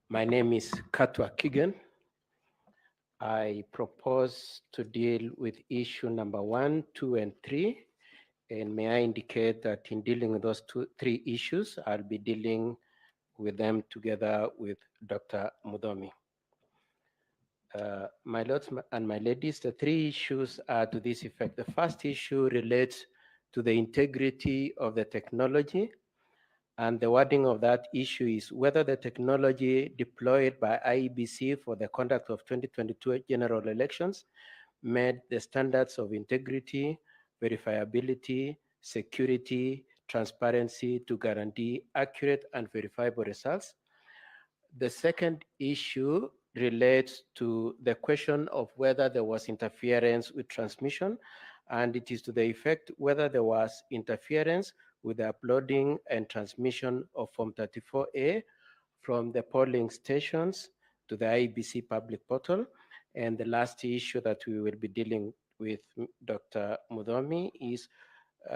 [SPEAKER 4] My name is Katwa Kigen. I propose to deal with issue number 1, 2, and 3. And may I indicate that in dealing with those three issues, I'll be dealing with them together with Dr. Mudomi. My lords and my ladies, the three issues are to this effect. The first issue relates to the integrity of the technology, and the wording of that issue is whether the technology deployed by IEBC for the conduct of 2022 general elections met the standards of integrity, verifiability, security, transparency to guarantee accurate and verifiable results. The second issue relates to the question of whether there was interference with transmission, and it is to the effect whether there was interference with the uploading and transmission of Form 34A from the polling stations to the IEBC public portal. And the last issue that we will be dealing with Dr. Mudomi is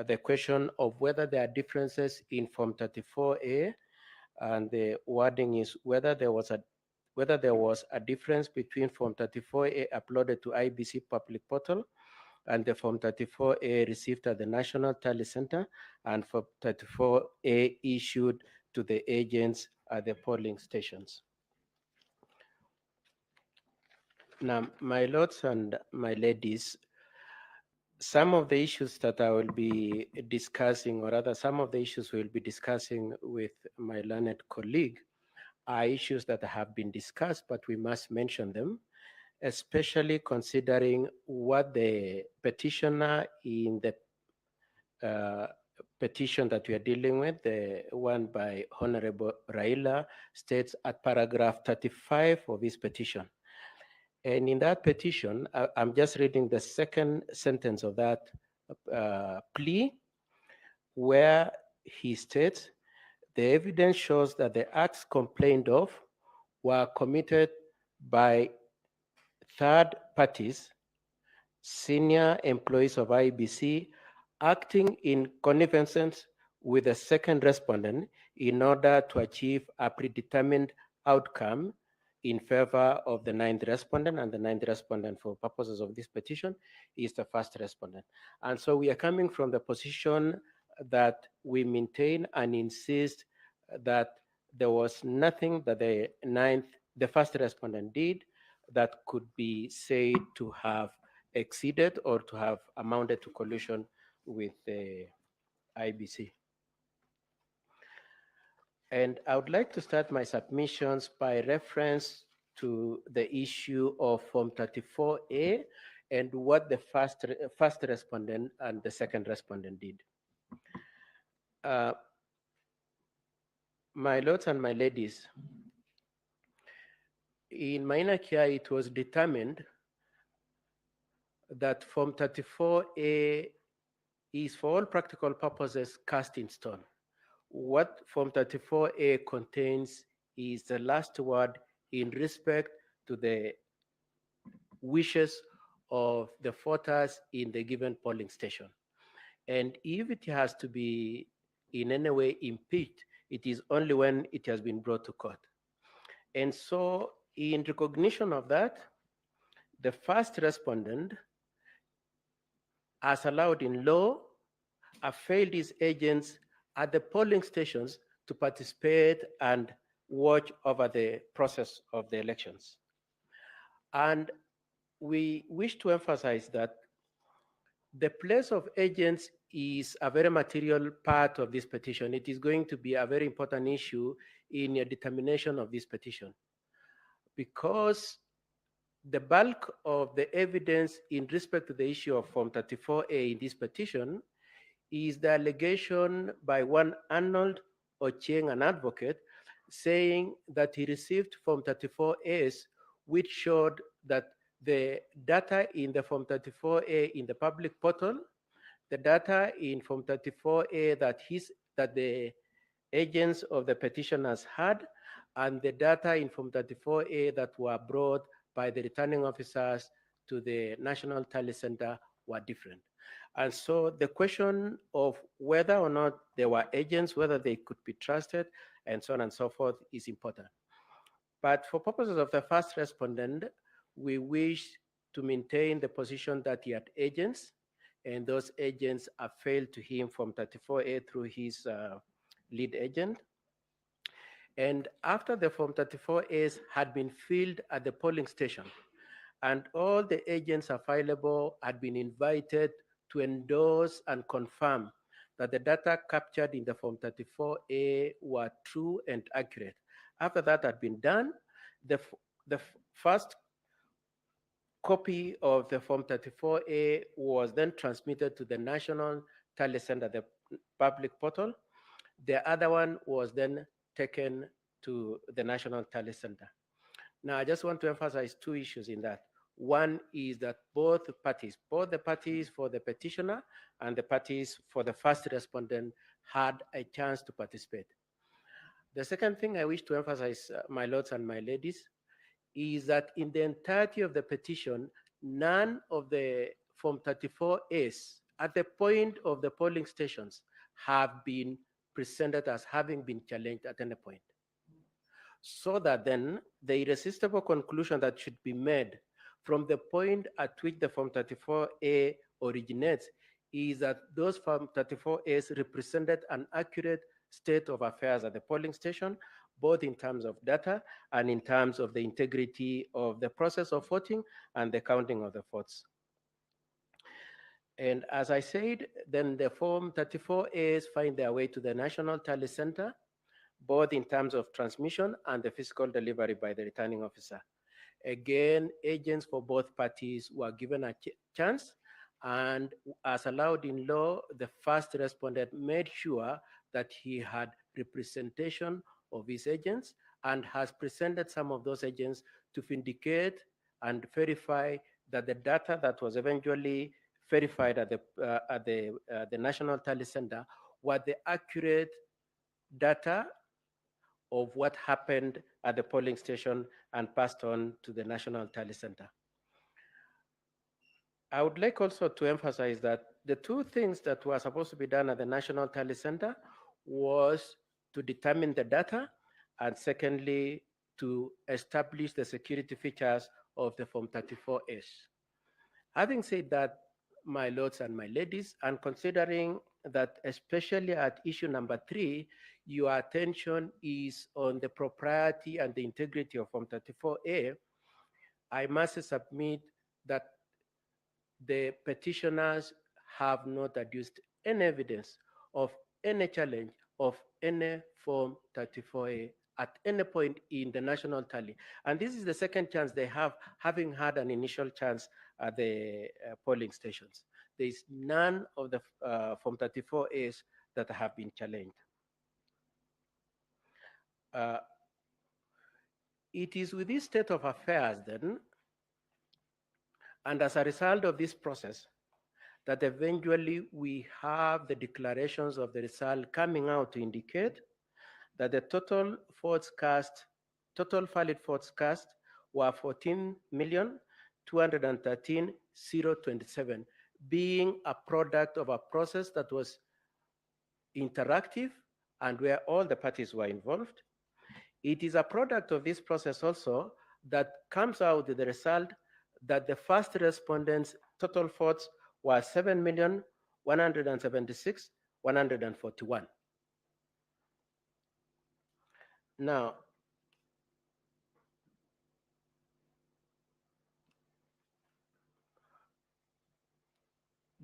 [SPEAKER 4] the question of whether there are differences in Form 34A, and the wording is whether there was a difference between Form 34A uploaded to IEBC public portal and the Form 34A received at the National Tally Center and Form 34A issued to the agents at the polling stations. Now, my lords and my ladies, some of the issues that I will be discussing, or rather some of the issues we'll be discussing with my learned colleague, are issues that have been discussed, but we must mention them, especially considering what the petitioner in the petition that we are dealing with, the one by Honorable Raila, states at paragraph 35 of his petition. And in that petition, I'm just reading the second sentence of that plea, where he states, the evidence shows that the acts complained of were committed by third parties, senior employees of IEBC, acting in connivance with the second respondent in order to achieve a predetermined outcome in favor of the ninth respondent, and the ninth respondent for purposes of this petition is the first respondent. And so we are coming from the position that we maintain and insist that there was nothing that the first respondent did that could be said to have exceeded or to have amounted to collusion with the IEBC. And I would like to start my submissions by reference to the issue of Form 34A and what the first respondent and the second respondent did. My lords and my ladies, in Maina Kia, it was determined that Form 34A is for all practical purposes cast in stone. What Form 34A contains is the last word in respect to the wishes of the voters in the given polling station. And if it has to be in any way impeached, it is only when it has been brought to court. And so in recognition of that, the first respondent, as allowed in law, availed his agents at the polling stations to participate and watch over the process of the elections. And we wish to emphasize that the place of agents is a very material part of this petition. It is going to be a very important issue in your determination of this petition, because the bulk of the evidence in respect to the issue of Form 34A in this petition is the allegation by one Arnold Ochieng, an advocate, saying that he received Form 34As, which showed that the data in the Form 34A in the public portal, the data in Form 34A that the agents of the petitioners had, and the data in Form 34A that were brought by the returning officers to the National Tally Center were different. And so the question of whether or not they were agents, whether they could be trusted, and so on and so forth is important. But for purposes of the first respondent, we wish to maintain the position that he had agents, and those agents are failed to him from 34A through his lead agent. And after the Form 34As had been filled at the polling station, and all the agents available had been invited to endorse and confirm that the data captured in the Form 34A were true and accurate. After that had been done, the first copy of the Form 34A was then transmitted to the National Tally Center, the public portal. The other one was then taken to the National Tally Center. Now, I just want to emphasize two issues in that. One is that both the parties for the petitioner and the parties for the first respondent had a chance to participate. The second thing I wish to emphasize, my lords and my ladies, is that in the entirety of the petition, none of the Form 34As at the point of the polling stations have been presented as having been challenged at any point. So that then the irresistible conclusion that should be made from the point at which the Form 34A originates is that those Form 34As represented an accurate state of affairs at the polling station, both in terms of data and in terms of the integrity of the process of voting and the counting of the votes. And as I said, then the Form 34As find their way to the National Tally Center, both in terms of transmission and the physical delivery by the returning officer. Again, agents for both parties were given a chance, and as allowed in law, the first respondent made sure that he had representation of his agents and has presented some of those agents to vindicate and verify that the data that was eventually verified at the National Tally Center were the accurate data of what happened at the polling station and passed on to the National Tally Center. I would like also to emphasize that the two things that were supposed to be done at the National Tally Center was to determine the data, and secondly, to establish the security features of the Form 34S. Having said that, my lords and my ladies, and considering that especially at issue number 3, your attention is on the propriety and the integrity of Form 34A, I must submit that the petitioners have not adduced any evidence of any challenge of any Form 34A at any point in the national tally. And this is the second chance they have, having had an initial chance at the polling stations. There is none of the Form 34As that have been challenged. It is with this state of affairs then, and as a result of this process, that eventually we have the declarations of the result coming out to indicate that the total votes cast, total valid votes cast were 14,213,027, being a product of a process that was interactive and where all the parties were involved. It is a product of this process also that comes out with the result that the first respondents' total votes were 7,176,141. Now,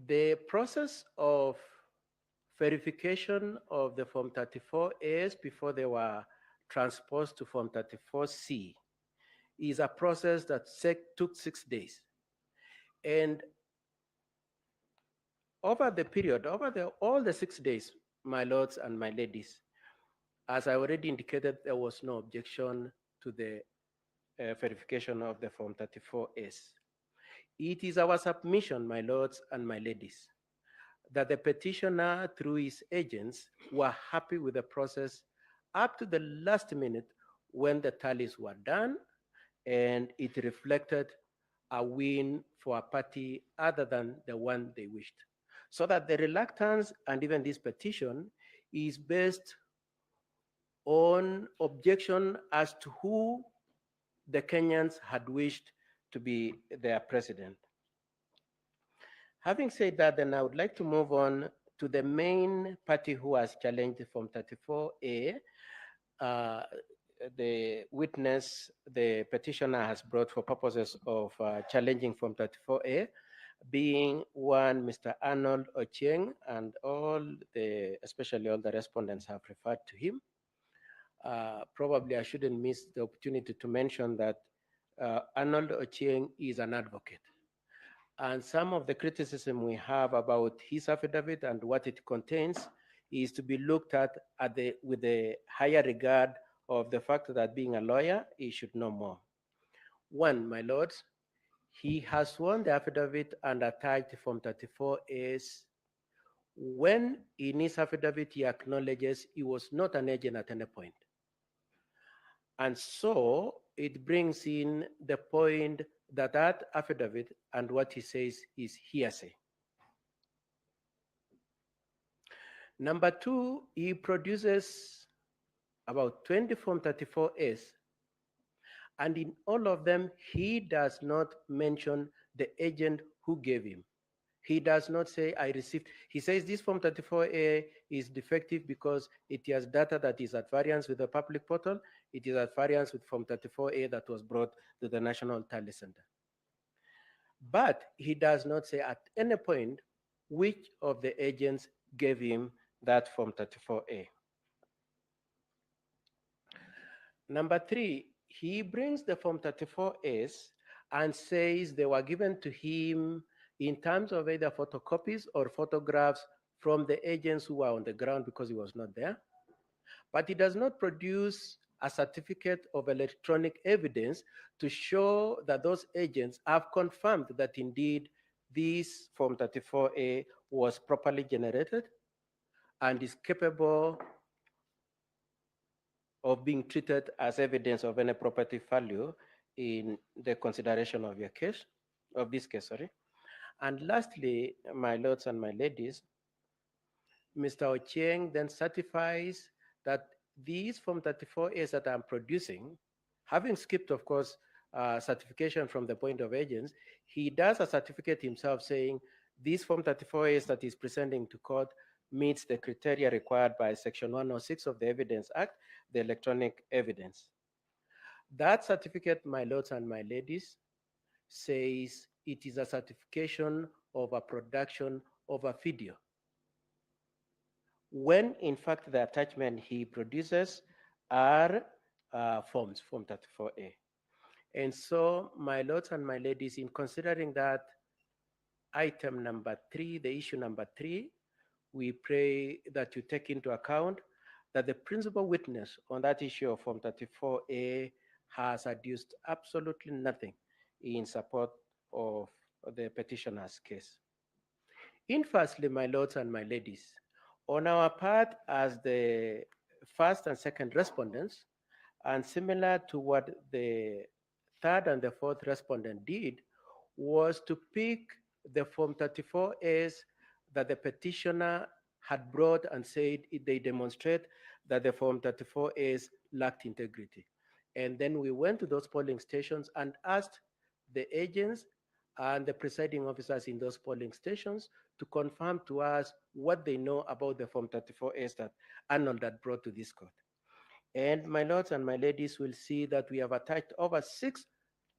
[SPEAKER 4] the process of verification of the Form 34As before they were transposed to Form 34C is a process that took 6 days. And over the period, all the 6 days, my lords and my ladies, as I already indicated, there was no objection to the verification of the Form 34S. It is our submission, my lords and my ladies, that the petitioner, through his agents, were happy with the process up to the last minute when the tallies were done, and it reflected a win for a party other than the one they wished. So that the reluctance and even this petition is based on objection as to who the Kenyans had wished to be their president. Having said that, then I would like to move on to the main party who has challenged Form 34A. The witness the petitioner has brought for purposes of challenging Form 34A, being one Mr. Arnold Ochieng, and especially all the respondents have referred to him. Probably I shouldn't miss the opportunity to mention that Arnold Ochieng is an advocate. And some of the criticism we have about his affidavit and what it contains is to be looked at with the higher regard of the fact that being a lawyer, he should know more. One, my lords, he has sworn the affidavit and attached Form 34As when in his affidavit he acknowledges he was not an agent at any point. And so it brings in the point that that affidavit and what he says is hearsay. Number two, he produces about 20 Form 34As, and in all of them, he does not mention the agent who gave him. He does not say, I received. He says this Form 34A is defective because it has data that is at variance with the public portal. It is at variance with Form 34A that was brought to the National Tally Center. But he does not say at any point which of the agents gave him that Form 34A. Number three, he brings the Form 34As and says they were given to him in terms of either photocopies or photographs from the agents who were on the ground because he was not there. But he does not produce a certificate of electronic evidence to show that those agents have confirmed that indeed this Form 34A was properly generated and is capable of being treated as evidence of any property value in the consideration of your case, of this case, sorry. And lastly, my lords and my ladies, Mr. Ochieng then certifies that these Form 34As that I'm producing, having skipped, of course, certification from the point of agents, he does a certificate himself saying this Form 34As that he's presenting to court meets the criteria required by Section 106 of the Evidence Act, the electronic evidence. That certificate, my lords and my ladies, says it is a certification of a production of a video, when in fact the attachment he produces are Form 34A. And so, my lords and my ladies, in considering that item number 3, the issue number 3, we pray that you take into account that the principal witness on that issue of Form 34A has adduced absolutely nothing in support of the petitioner's case. In firstly, my lords and my ladies, on our part as the first and second respondents, and similar to what the third and the fourth respondent did, was to pick the Form 34As that the petitioner had brought and said they demonstrate that the Form 34As lacked integrity. And then we went to those polling stations and asked the agents and the presiding officers in those polling stations to confirm to us what they know about the Form 34As that Arnold had brought to this court. And my lords and my ladies will see that we have attached over 6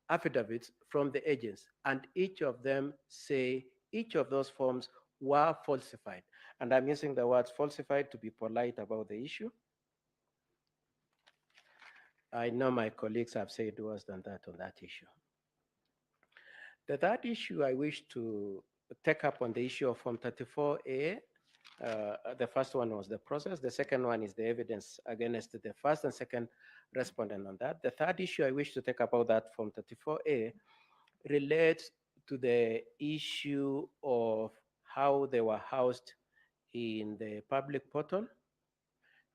[SPEAKER 4] affidavits from the agents, and each of them say each of those forms were falsified. And I'm using the words falsified to be polite about the issue. I know my colleagues have said worse than that on that issue. The third issue I wish to take up on the issue of Form 34A, the first one was the process. The second one is the evidence against the first and second respondent on that. The third issue I wish to take up about that Form 34A relates to the issue of how they were housed in the public portal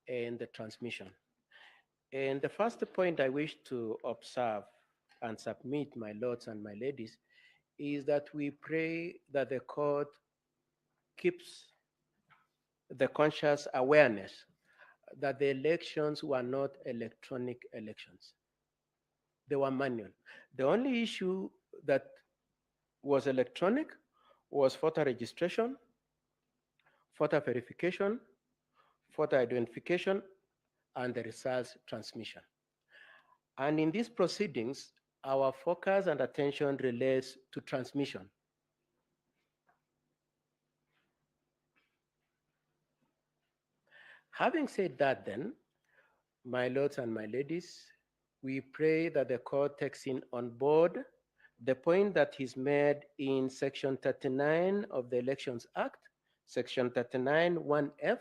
[SPEAKER 4] and the transmission. And the first point I wish to observe and submit, my lords and my ladies, is that we pray that the court keeps the conscious awareness that the elections were not electronic elections. They were manual. The only issue that was electronic was voter registration, voter verification, voter identification, and the results transmission. And in these proceedings, our focus and attention relates to transmission. Having said that then, my lords and my ladies, we pray that the court takes in on board the point that is made in Section 39 of the Elections Act, Section 39 1F,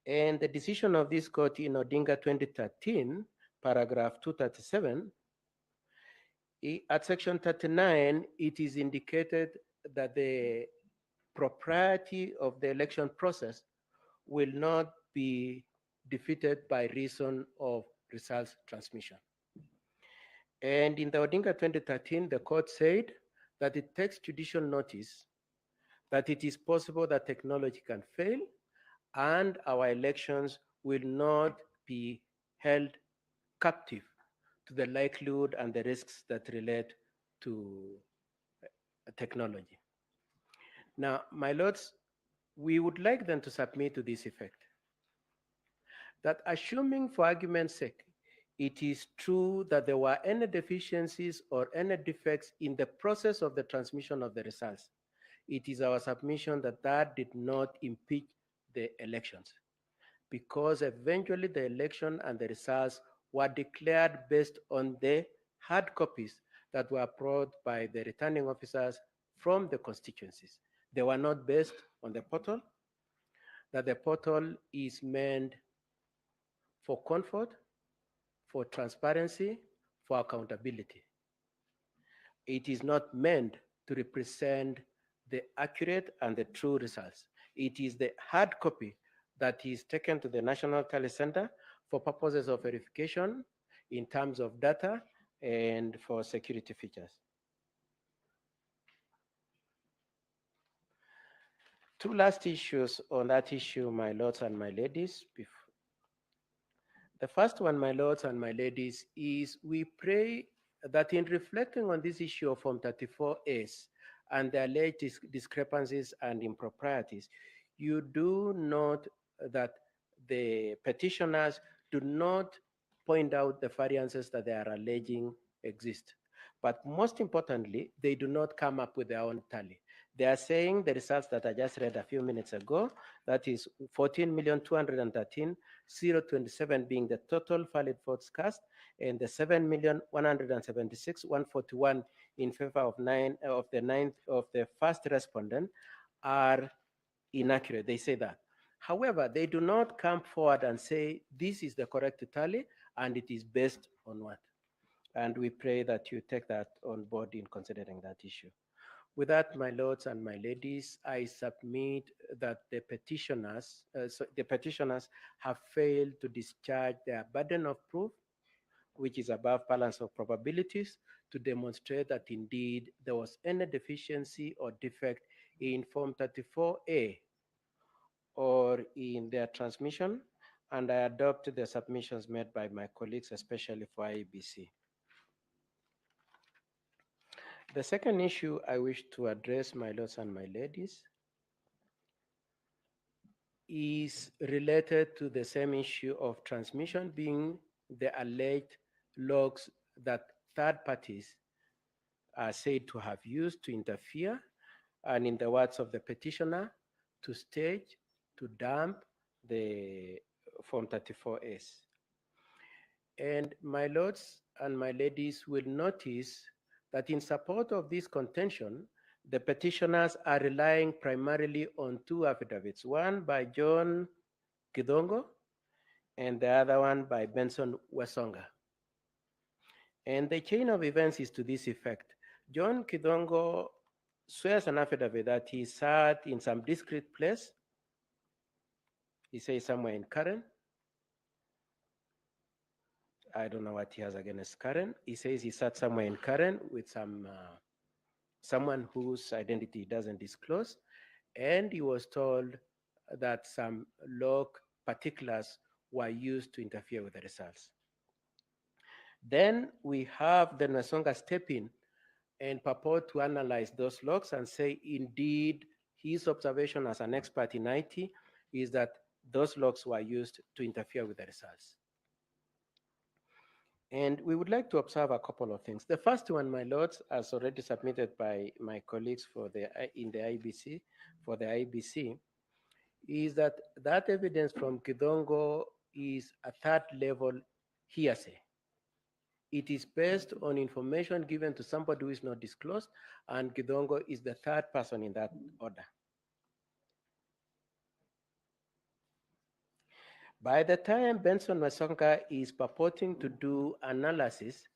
[SPEAKER 4] and the decision of this court in Odinga 2013, paragraph 237. At Section 39, it is indicated that the propriety of the election process will not be defeated by reason of results transmission. And in the Odinga 2013, the court said that it takes judicial notice that it is possible that technology can fail and our elections will not be held captive to the likelihood and the risks that relate to technology. Now, my lords, we would like them to submit to this effect that assuming for argument's sake, it is true that there were any deficiencies or any defects in the process of the transmission of the results, it is our submission that that did not impeach the elections, because eventually the election and the results were declared based on the hard copies that were brought by the returning officers from the constituencies. They were not based on the portal, that the portal is meant for comfort, for transparency, for accountability. It is not meant to represent the accurate and the true results. It is the hard copy that is taken to the National Tally Center for purposes of verification in terms of data and for security features. Two last issues on that issue, my lords and my ladies. The first one, my lords and my ladies, is we pray that in reflecting on this issue of Form 34As and the alleged discrepancies and improprieties, you do note that the petitioners do not point out the variances that they are alleging exist. But most importantly, they do not come up with their own tally. They are saying the results that I just read a few minutes ago, that is 14,213,027 being the total valid votes cast, and the 7,176,141 in favor of the first respondent are inaccurate. They say that. However, they do not come forward and say this is the correct tally and it is based on what. And we pray that you take that on board in considering that issue. With that, my lords and my ladies, I submit that the petitioners have failed to discharge their burden of proof, which is above balance of probabilities, to demonstrate that indeed there was any deficiency or defect in Form 34A or in their transmission, and I adopt the submissions made by my colleagues, especially for IEBC. The second issue I wish to address, my lords and my ladies, is related to the same issue of transmission, being the alleged logs that third parties are said to have used to interfere, and in the words of the petitioner, to stage, to dump the Form 34As. And my lords and my ladies will notice that in support of this contention, the petitioners are relying primarily on two affidavits, one by John Kidongo and the other one by Benson Wesonga. And the chain of events is to this effect. John Kidongo swears an affidavit that he sat in some discrete place. He says somewhere in Karen. I don't know what he has against Karen. He says he sat somewhere in Karen with someone whose identity he doesn't disclose. and he was told that some log particulars were used to interfere with the results. Then we have the Nasonga step in and purport to analyze those logs and say, indeed, his observation as an expert in IT is that those logs were used to interfere with the results. And we would like to observe a couple of things. The first one, my lords, as already submitted by my colleagues in the IEBC, for the IEBC, is that evidence from Kidongo is a third level hearsay. It is based on information given to somebody who is not disclosed, and Kidongo is the third person in that order. By the time Benson Masonga is purporting to do analysis,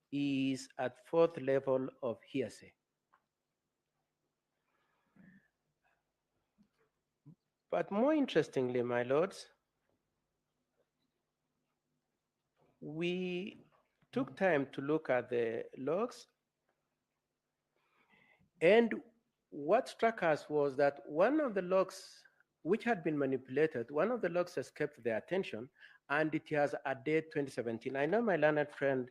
[SPEAKER 4] he is at fourth level of hearsay. But more interestingly, my lords, we took time to look at the logs, and what struck us was that one of the logs which had been manipulated, one of the logs escaped their attention, and it has a date 2017. I know my learned friend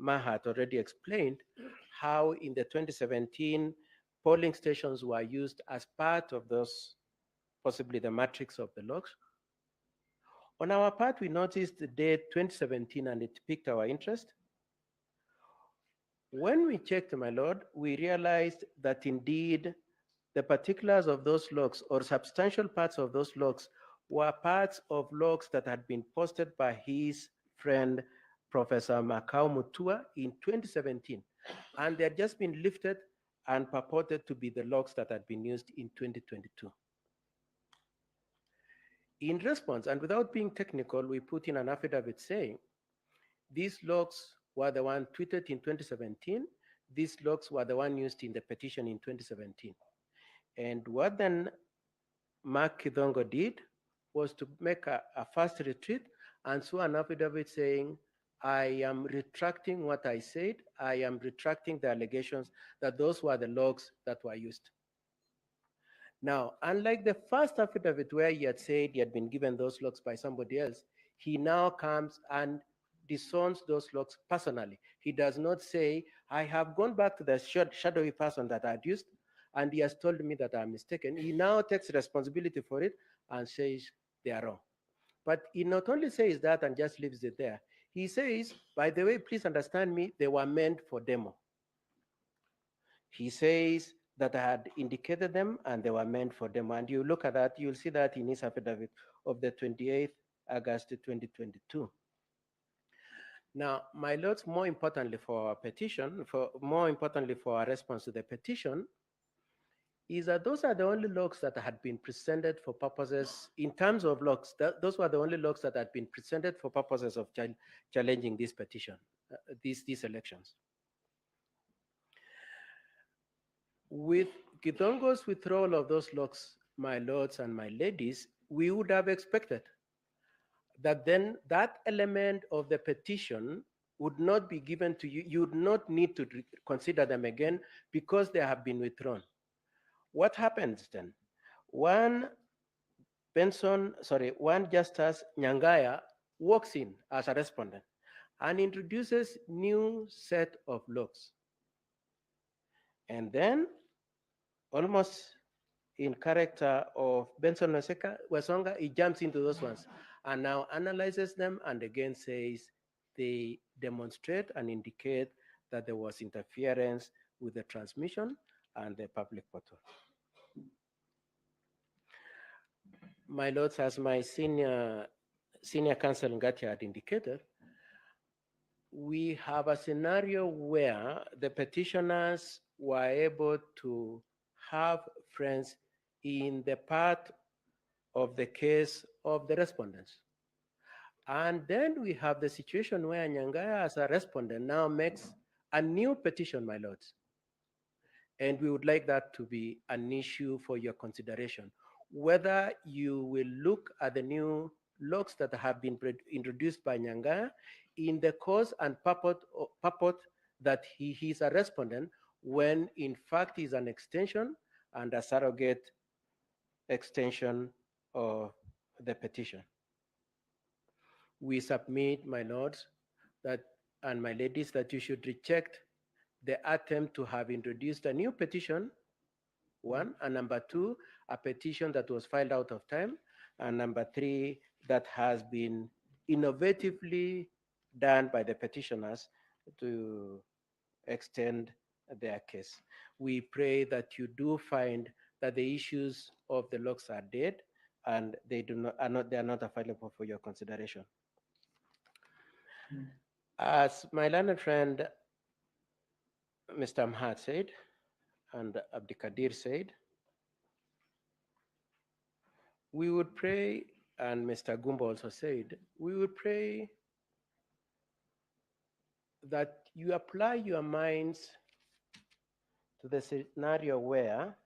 [SPEAKER 4] Mahat already explained how in the 2017 polling stations were used as part of those, possibly the matrix of the logs. On our part, we noticed the date 2017 and it piqued our interest. When we checked, my lord, we realized that indeed the particulars of those logs or substantial parts of those logs were parts of logs that had been posted by his friend, Professor Makau Mutua, in 2017. And they had just been lifted and purported to be the logs that had been used in 2022. In response, and without being technical, we put in an affidavit saying, these logs were the one tweeted in 2017. These logs were the one used in the petition in 2017. And what then Mark Kidongo did was to make a fast retreat and so an affidavit saying, I am retracting what I said. I am retracting the allegations that those were the logs that were used. Now, unlike the first affidavit where he had said he had been given those logs by somebody else, he now comes and disowns those logs personally. He does not say, I have gone back to the shadowy person that I had used, and he has told me that I'm mistaken. He now takes responsibility for it and says they are wrong. But he not only says that and just leaves it there. He says, by the way, please understand me, they were meant for demo. He says that I had indicated them and they were meant for demo. And you look at that, you'll see that in his affidavit of the 28th August 2022. Now, my lords, more importantly for our petition, more importantly for our response to the petition, is that those are the only logs that had been presented for purposes, in terms of logs, those were the only logs that had been presented for purposes of challenging this petition, these elections. With Kidongo's withdrawal of those logs, my lords and my ladies, we would have expected that then that element of the petition would not be given to you. You would not need to consider them again because they have been withdrawn. What happens then? One Justice Nyangaya walks in as a respondent and introduces new set of logs. And then, almost in character of Benson Wasonga, he jumps into those ones and now analyzes them and again says they demonstrate and indicate that there was interference with the transmission and the public portal. My lords, as my senior counsel Ngati had indicated, we have a scenario where the petitioners were able to have friends in the part of the case of the respondents. And then we have the situation where Nyangaya as a respondent now makes a new petition, my lords. And we would like that to be an issue for your consideration. Whether you will look at the new logs that have been introduced by Nyangaya in the cause and purport that he is a respondent when in fact he's an extension and a surrogate extension of the petition. We submit, my lords, that and my ladies, that you should reject the attempt to have introduced a new petition, one, and number two, a petition that was filed out of time, and number three, that has been innovatively done by the petitioners to extend their case. We pray that you do find that the issues of the locks are dead and they are not available for your consideration. As my learned friend Mr. Amhat said, and Abdikadir said, we would pray, and Mr. Gumba also said, we would pray that you apply your minds to the scenario where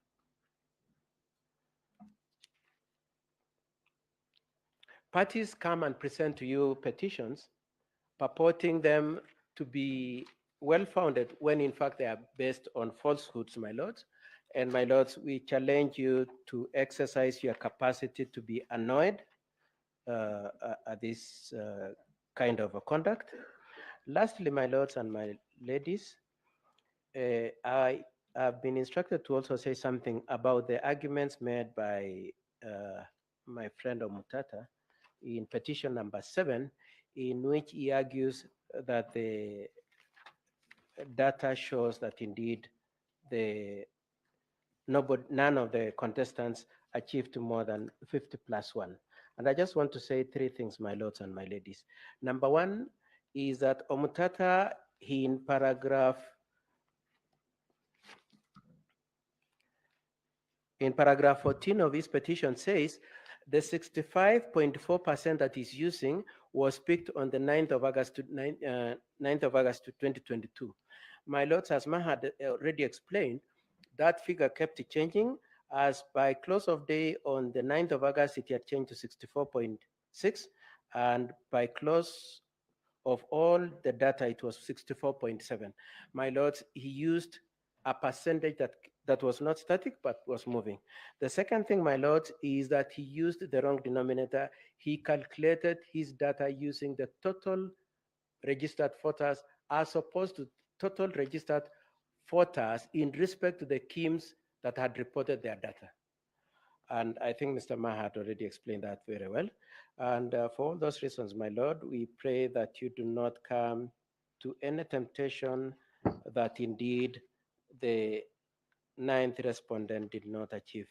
[SPEAKER 4] parties come and present to you petitions purporting them to be well-founded when in fact they are based on falsehoods, my lords. And my lords, we challenge you to exercise your capacity to be annoyed at this kind of a conduct. Lastly, my lords and my ladies, I have been instructed to also say something about the arguments made by my friend Omutata in petition number 7, in which he argues that the data shows that indeed none of the contestants achieved more than 50+1. And I just want to say three things, my lords and my ladies. Number one is that Omutata, in paragraph 14 of his petition says the 65.4% that he's using was picked on the 9th of August 2022. My lords, as Maha had already explained, that figure kept changing, as by close of day on the 9th of August, it had changed to 64.6, and by close of all the data, it was 64.7. My lords, he used a percentage that was not static, but was moving. The second thing, my lords, is that he used the wrong denominator. He calculated his data using the total registered voters as opposed to total registered voters in respect to the KIMs that had reported their data. And I think Mr. Maha had already explained that very well. And for all those reasons, my Lord, we pray that you do not come to any temptation that indeed the 9th respondent did not achieve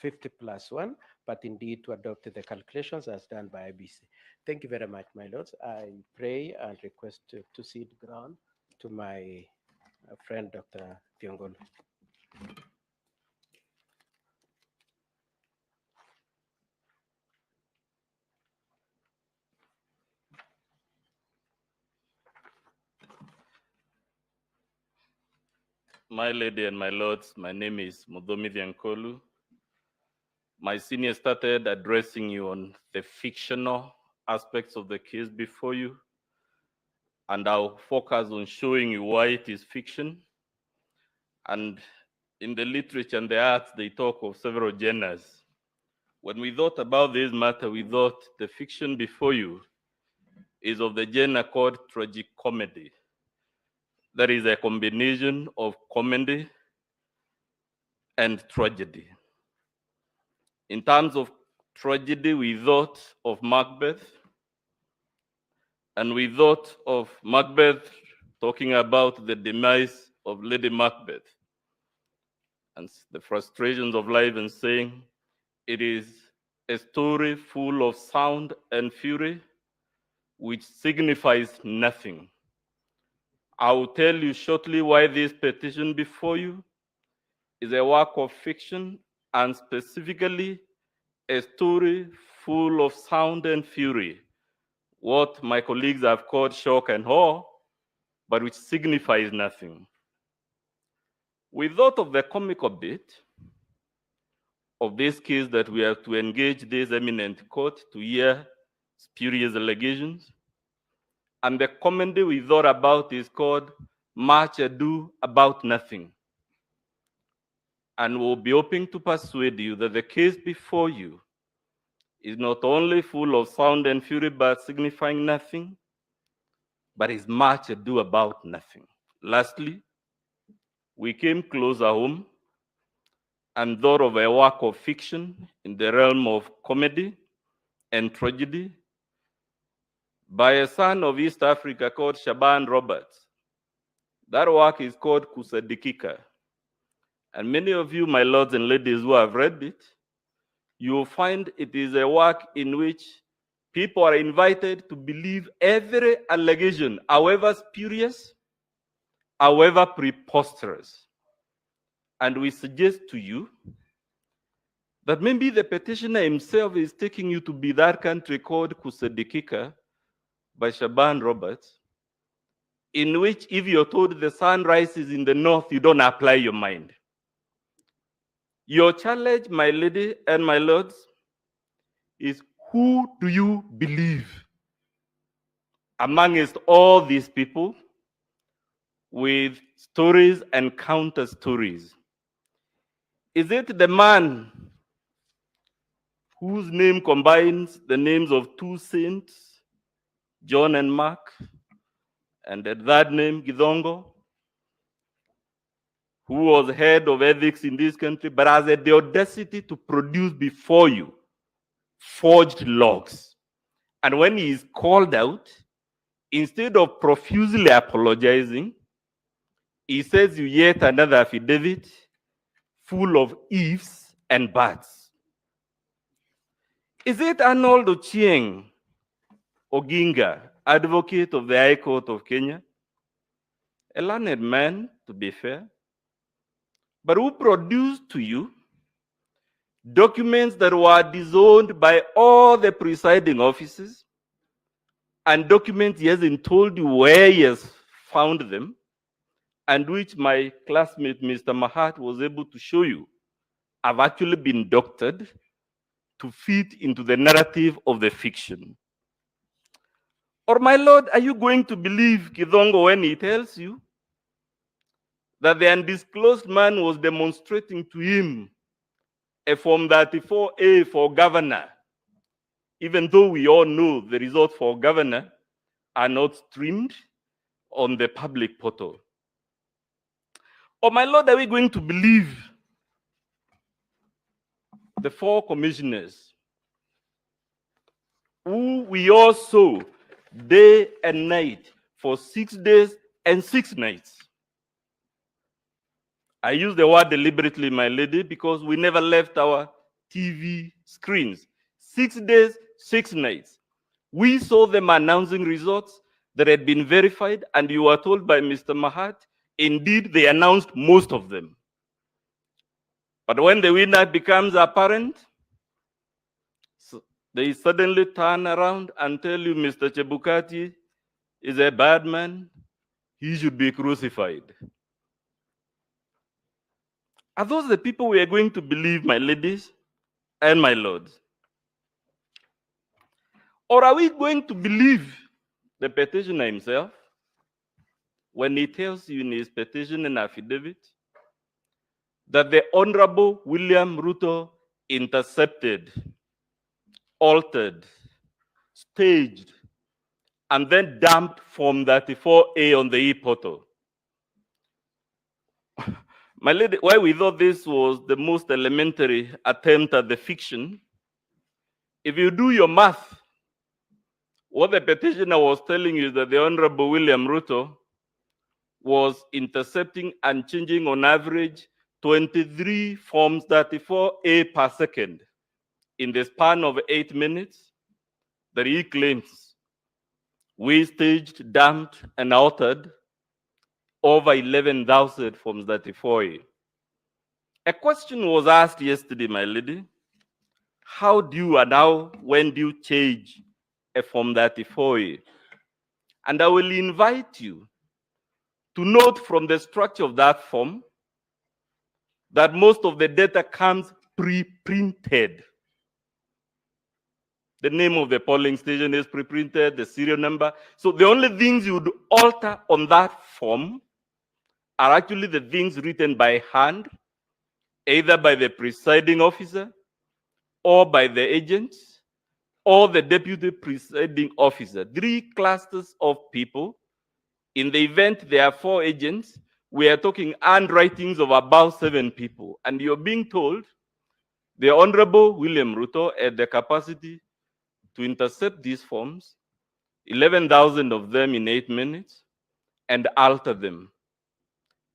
[SPEAKER 4] 50+1, but indeed to adopt the calculations as done by IEBC. Thank you very much, my lords. I pray and request to cede ground to my friend, Dr. Thiongolo.
[SPEAKER 5] My lady and my lords, my name is Mudomi Thiankolu. My senior started addressing you on the fictional aspects of the case before you, and I'll focus on showing you why it is fiction. And in the literature and the arts, they talk of several genres. When we thought about this matter, we thought the fiction before you is of the genre called tragic comedy. That is a combination of comedy and tragedy. In terms of tragedy, we thought of Macbeth, and we thought of Macbeth talking about the demise of Lady Macbeth and the frustrations of life, and saying it is a story full of sound and fury, which signifies nothing. I will tell you shortly why this petition before you is a work of fiction, and specifically a story full of sound and fury, what my colleagues have called shock and awe, but which signifies nothing. We thought of the comical bit of this case that we have to engage this eminent court to hear spurious allegations. And the comedy we thought about is called Much Ado About Nothing. and will be hoping to persuade you that the case before you is not only full of sound and fury but signifying nothing, but is much ado about nothing. Lastly, we came closer home and thought of a work of fiction in the realm of comedy and tragedy by a son of East Africa called Shaban Roberts. That work is called Kusadikika. And many of you, my lords and ladies who have read it, you will find it is a work in which people are invited to believe every allegation, however spurious, however preposterous. And we suggest to you that maybe the petitioner himself is taking you to be that country called Kusadikika by Shaban Roberts, in which if you're told the sun rises in the north, you don't apply your mind. Your challenge, my lady and my lords, is who do you believe amongst all these people with stories and counter stories? Is it the man whose name combines the names of two saints, John and Mark, and the third name, Githongo, who was head of ethics in this country, but has the audacity to produce before you forged logs? And when he is called out, instead of profusely apologizing, he says you yet another affidavit full of ifs and buts. Is it Arnold Ochieng Oginga, advocate of the High Court of Kenya? A learned man, to be fair, but who produced to you documents that were disowned by all the presiding officers, and documents he hasn't told you where he has found them, and which my classmate Mr. Mahat was able to show you have actually been doctored to fit into the narrative of the fiction? Or, my lord, are you going to believe Githongo when he tells you that the undisclosed man was demonstrating to him a Form 34A for governor, even though we all know the results for governor are not streamed on the public portal? Or, my lord, are we going to believe the four commissioners who we all saw day and night for 6 days and 6 nights? I use the word deliberately, my lady, because we never left our TV screens. 6 days, 6 nights. We saw them announcing results that had been verified, and you were told by Mr. Mahat, indeed, they announced most of them. But when the winner becomes apparent, they suddenly turn around and tell you Mr. Chebukati is a bad man, he should be crucified. Are those the people we are going to believe, my ladies and my lords? Or are we going to believe the petitioner himself when he tells you in his petition and affidavit that the Honorable William Ruto intercepted, altered, staged, and then dumped Form 34A on the e-portal? My lady, why we thought this was the most elementary attempt at the fiction, if you do your math, what the petitioner was telling you is that the Honorable William Ruto was intercepting and changing on average 23 Forms 34A per second in the span of 8 minutes that he claims we staged, dumped, and altered over 11,000 Forms 34A. A question was asked yesterday, my lady. How do you and how, when do you change a Form 34A? And I will invite you to note from the structure of that form that most of the data comes pre-printed. The name of the polling station is pre-printed, the serial number. So the only things you would alter on that form are actually the things written by hand either by the presiding officer or by the agents or the deputy presiding officer. 3 clusters of people. In the event there are 4 agents, we are talking handwritings of about 7 people. And you're being told the Honorable William Ruto had the capacity to intercept these forms, 11,000 of them in 8 minutes, and alter them.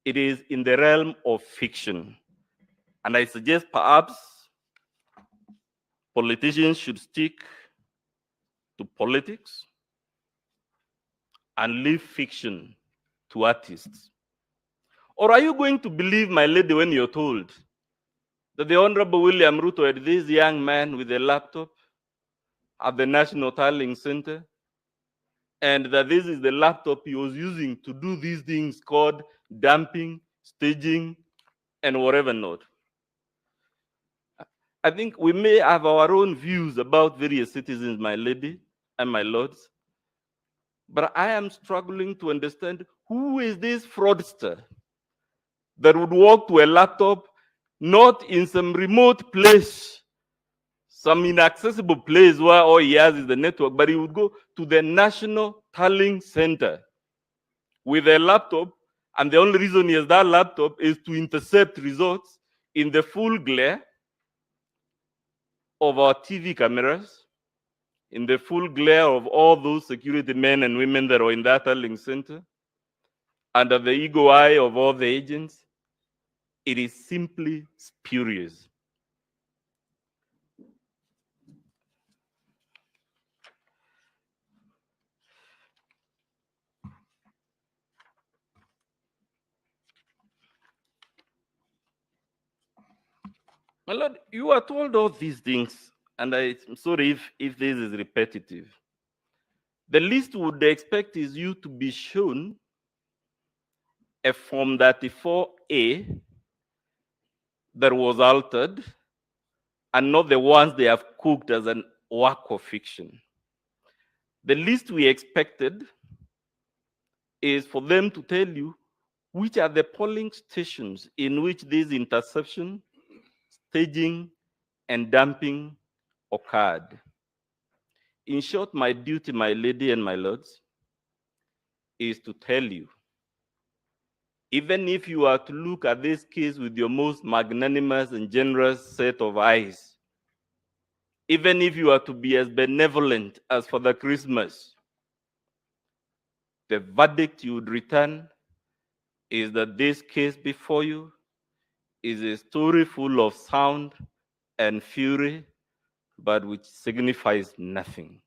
[SPEAKER 5] It is in the realm of fiction. And I suggest perhaps politicians should stick to politics and leave fiction to artists. Or are you going to believe, my lady, when you're told that the Honorable William Ruto had this young man with a laptop at the National Tallying Center, and that this is the laptop he was using to do these things called dumping, staging, and whatever not? I think we may have our own views about various citizens, my lady and my lords, but I am struggling to understand who is this fraudster that would walk to a laptop not in some remote place, some inaccessible place where all he has is the network, but he would go to the National Tallying Center with a laptop, and the only reason he has that laptop is to intercept results in the full glare of our TV cameras, in the full glare of all those security men and women that are in that tallying center, under the eagle eye of all the agents. It is simply spurious. My Lord, you are told all these things, and I'm sorry if this is repetitive. The least we would expect is you to be shown a Form 34A that was altered, and not the ones they have cooked as a work of fiction. The least we expected is for them to tell you which are the polling stations in which this interception, staging, and dumping occurred. In short, my duty, my lady and my lords, is to tell you, even if you are to look at this case with your most magnanimous and generous set of eyes, even if you are to be as benevolent as Father Christmas, the verdict you would return is that this case before you is a story full of sound and fury, but which signifies nothing.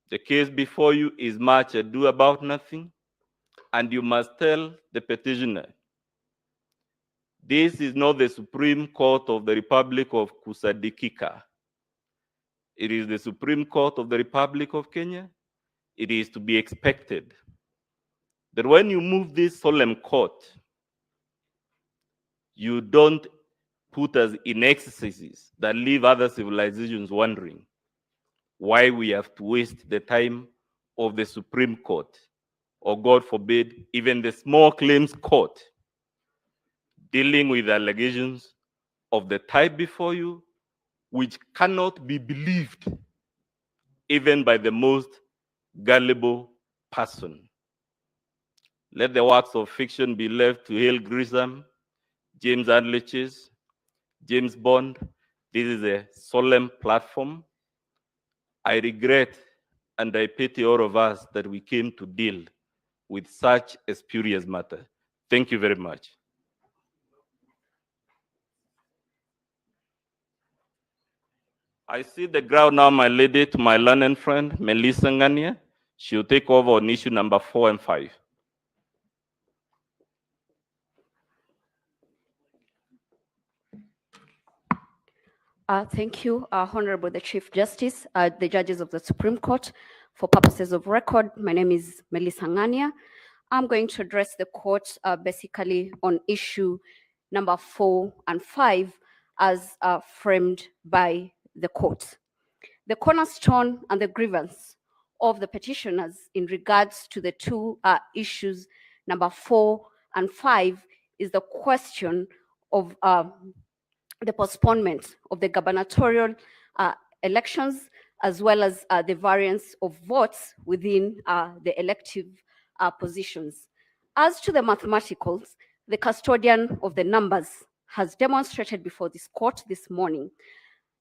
[SPEAKER 5] The case before you is much ado about nothing, and you must tell the petitioner, this is not the Supreme Court of the Republic of Kusadikika. It is the Supreme Court of the Republic of Kenya. It is to be expected that when you move this solemn court, you don't put us in exercises that leave other civilizations wondering why we have to waste the time of the Supreme Court, or God forbid, even the small claims court, dealing with allegations of the type before you, which cannot be believed even by the most gullible person. Let the works of fiction be left to Hale Grissom, James Adliches, James Bond. This is a solemn platform. I regret and I pity all of us that we came to deal with such a spurious matter. Thank you very much. I see the ground now, my lady, to my learned friend, Melissa Ngania. She'll take over on issue number 4 and 5.
[SPEAKER 6] Thank you, Honorable the Chief Justice, the judges of the Supreme Court. For purposes of record, my name is Melissa Ngania. I'm going to address the court basically on issue number 4 and 5 as framed by the court. The cornerstone and the grievance of the petitioners in regards to the two issues, number 4 and 5, is the question of the postponement of the gubernatorial elections, as well as the variance of votes within the elective positions. As to the mathematicals, the custodian of the numbers has demonstrated before this court this morning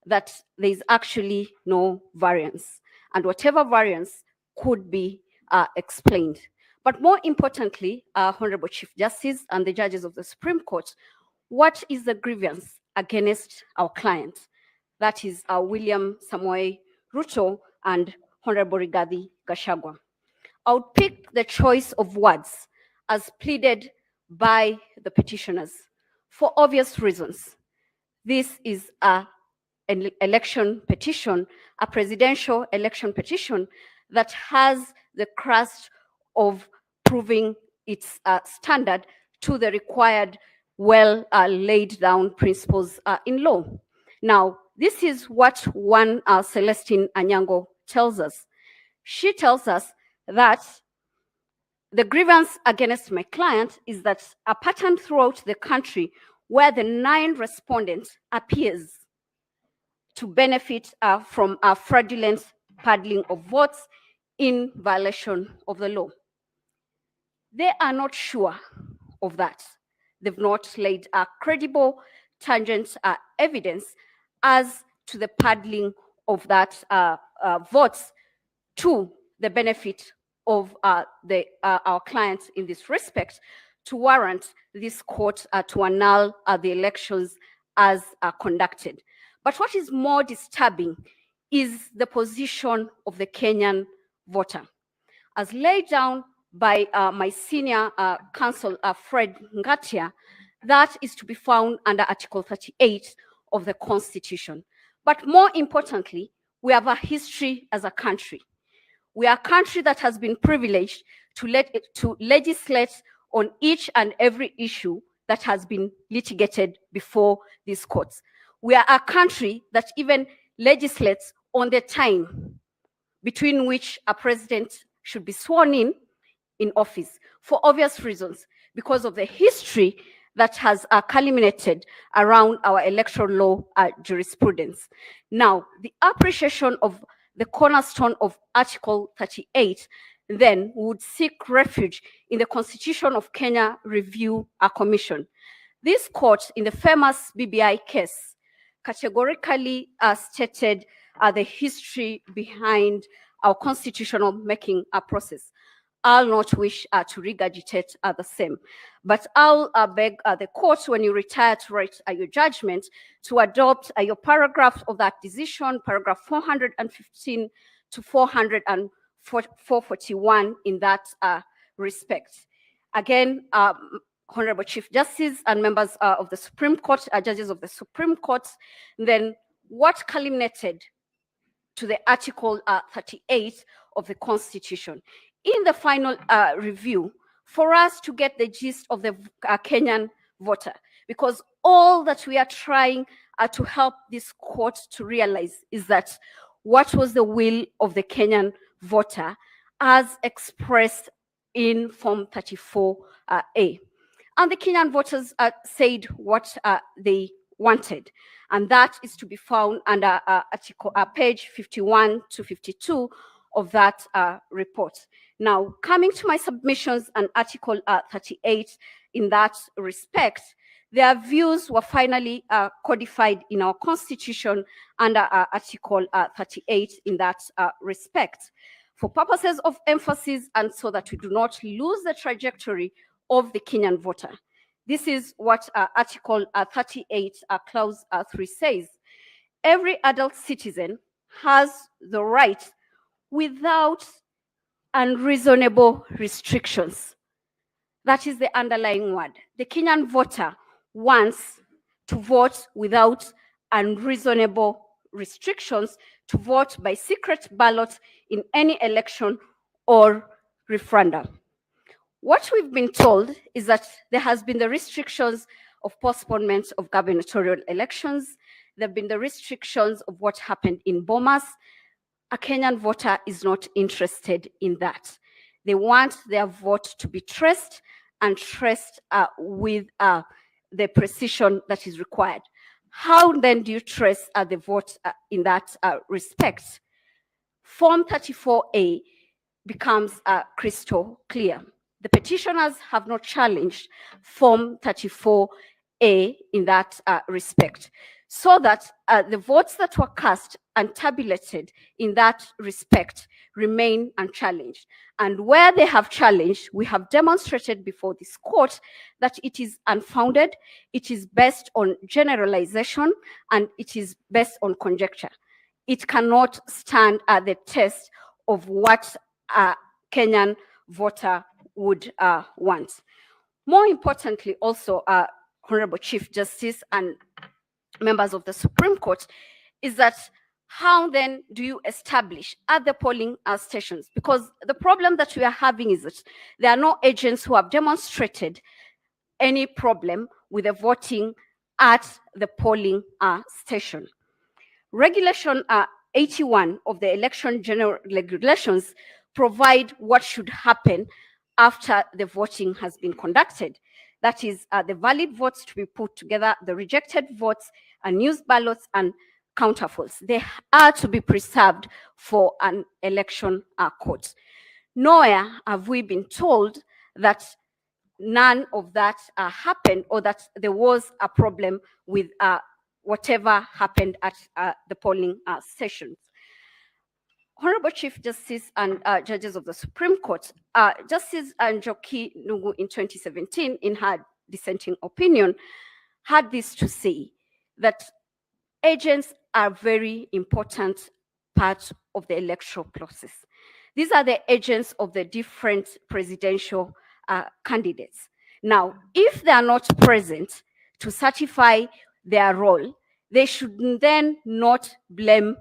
[SPEAKER 6] that there is actually no variance, and whatever variance could be explained. But more importantly, Honorable Chief Justice and the judges of the Supreme Court, what is the grievance against our client? That is William Samoei Ruto and Honorable Rigathi Gachagua. I would pick the choice of words as pleaded by the petitioners for obvious reasons. This is an election petition, a presidential election petition that has the crust of proving its standard to the required well laid down principles in law. Now, this is what one Celestine Anyango tells us. She tells us that the grievance against my client is that a pattern throughout the country where the 9 respondents appears to benefit from a fraudulent paddling of votes in violation of the law. They are not sure of that. They've not laid a credible tangent evidence as to the paddling of that votes to the benefit of our clients in this respect to warrant this court to annul the elections as conducted. But what is more disturbing is the position of the Kenyan voter. As laid down by my senior counsel, Fred Ngatia, that is to be found under Article 38 of the Constitution. But more importantly, we have a history as a country. We are a country that has been privileged to legislate on each and every issue that has been litigated before these courts. We are a country that even legislates on the time between which a president should be sworn in office, for obvious reasons, because of the history that has culminated around our electoral law jurisprudence. Now, the appreciation of the cornerstone of Article 38 then would seek refuge in the Constitution of Kenya Review Commission. This court, in the famous BBI case, categorically stated the history behind our constitutional making process. I'll not wish to regurgitate the same, but I'll beg the court, when you retire to write your judgment, to adopt your paragraph of that decision, paragraph 415 to 441 in that respect. Again, Honorable Chief Justice and members of the Supreme Court, judges of the Supreme Court, then what culminated to the Article 38 of the Constitution? In the final review, for us to get the gist of the Kenyan voter, because all that we are trying to help this court to realize is that what was the will of the Kenyan voter as expressed in Form 34A. And the Kenyan voters said what they wanted, and that is to be found under page 51 to 52 of that report. Now, coming to my submissions and Article 38 in that respect, their views were finally codified in our Constitution under Article 38 in that respect. For purposes of emphasis and so that we do not lose the trajectory of the Kenyan voter, this is what Article 38, Clause 3 says. Every adult citizen has the right without unreasonable restrictions. That is the underlying word. The Kenyan voter wants to vote without unreasonable restrictions, to vote by secret ballot in any election or referendum. What we've been told is that there has been the restrictions of postponement of gubernatorial elections. There have been the restrictions of what happened in Bomas. A Kenyan voter is not interested in that. They want their vote to be traced and traced with the precision that is required. How then do you trace the vote in that respect? Form 34A becomes crystal clear. The petitioners have not challenged Form 34A in that respect, so that the votes that were cast and tabulated in that respect remain unchallenged. And where they have challenged, we have demonstrated before this court that it is unfounded, it is based on generalization, and it is based on conjecture. It cannot stand the test of what a Kenyan voter would want. More importantly, also, Honorable Chief Justice and members of the Supreme Court, is that how then do you establish at the polling stations? Because the problem that we are having is that there are no agents who have demonstrated any problem with the voting at the polling station. Regulation 81 of the Election General Regulations provide what should happen after the voting has been conducted. That is, the valid votes to be put together, the rejected votes, unused ballots, and counterfolds. They are to be preserved for an election court. Nowhere have we been told that none of that happened, or that there was a problem with whatever happened at the polling sessions. Honorable Chief Justice and judges of the Supreme Court, Justice Njoki Nugu in 2017, in her dissenting opinion, had this to say, that agents are very important part of the electoral process. These are the agents of the different presidential candidates. Now, if they are not present to certify their role, they should then not blame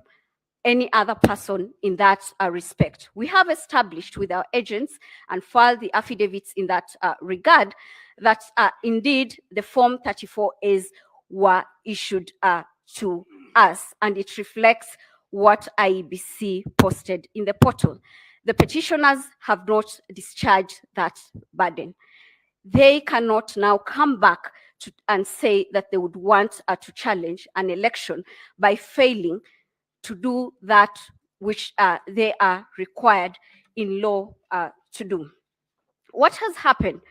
[SPEAKER 6] any other person in that respect. We have established with our agents and filed the affidavits in that regard that indeed the Form 34As were issued to us, and it reflects what IEBC posted in the portal. The petitioners have not discharged that burden. They cannot now come back and say that they would want to challenge an election by failing to do that which they are required in law to do. What has happened?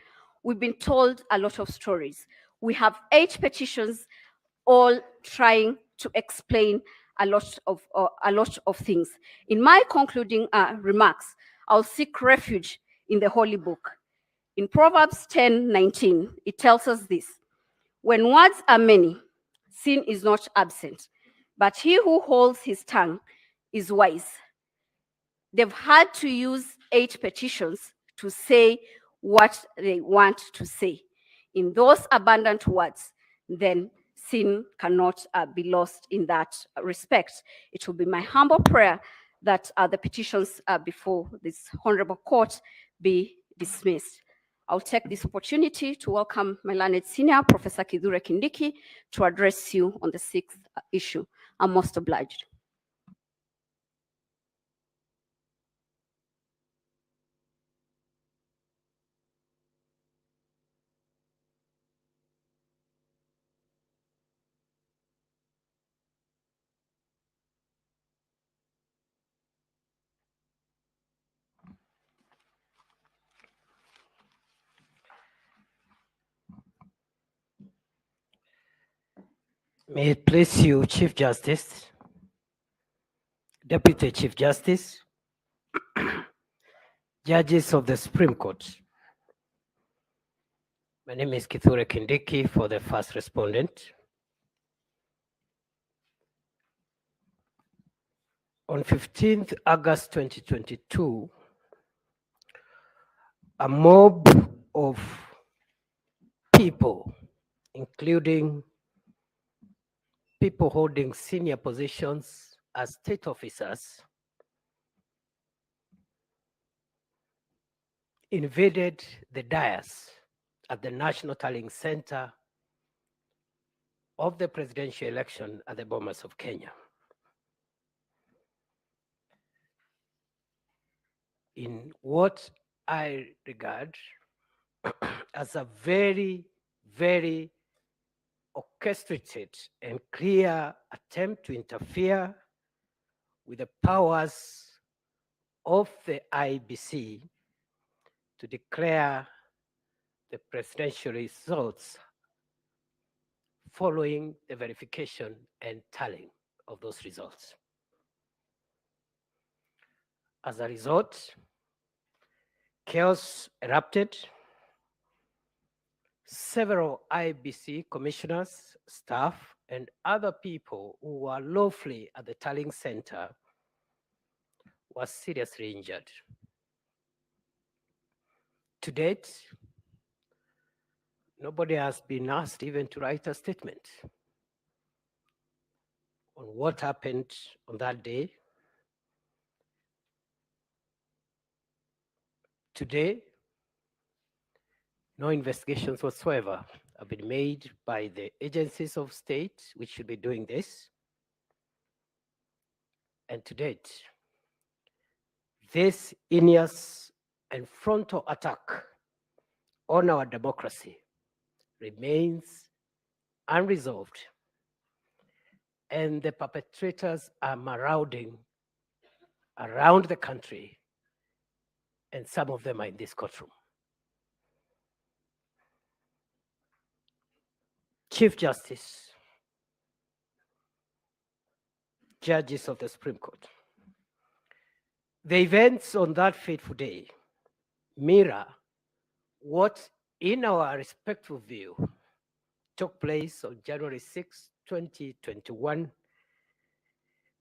[SPEAKER 6] We've been told a lot of stories. We have 8 petitions, all trying to explain a lot of things. In my concluding remarks, I'll seek refuge in the Holy Book. In Proverbs 10:19, it tells us this: when words are many, sin is not absent, but he who holds his tongue is wise. They've had to use 8 petitions to say what they want to say. In those abundant words, then sin cannot be lost in that respect. It will be my humble prayer that the petitions before this honorable court be dismissed. I'll take this opportunity to welcome my learned senior, Professor Kithure Kindiki, to address you on the 6th issue. I'm most obliged.
[SPEAKER 4] May it please you, Chief Justice, Deputy Chief Justice, judges of the Supreme Court. My name is Kithure Kindiki for the first respondent. On 15th August 2022, a mob of people, including people holding senior positions as state officers, invaded the dais at the National Tallying Center of the presidential election at the Bomas of Kenya. In what I regard as a very, very orchestrated and clear attempt to interfere with the powers of the IEBC to declare the presidential results following the verification and tallying of those results. As a result, chaos erupted. Several IEBC commissioners, staff, and other people who were lawfully at the tallying center were seriously injured. To date, nobody has been asked even to write a statement on what happened on that day. Today, no investigations whatsoever have been made by the agencies of state which should be doing this. And to date, this heinous and frontal attack on our democracy remains unresolved, and the perpetrators are marauding around the country, and some of them are in this courtroom. Chief Justice, judges of the Supreme Court, the events on that fateful day mirror what, in our respectful view, took place on January 6, 2021,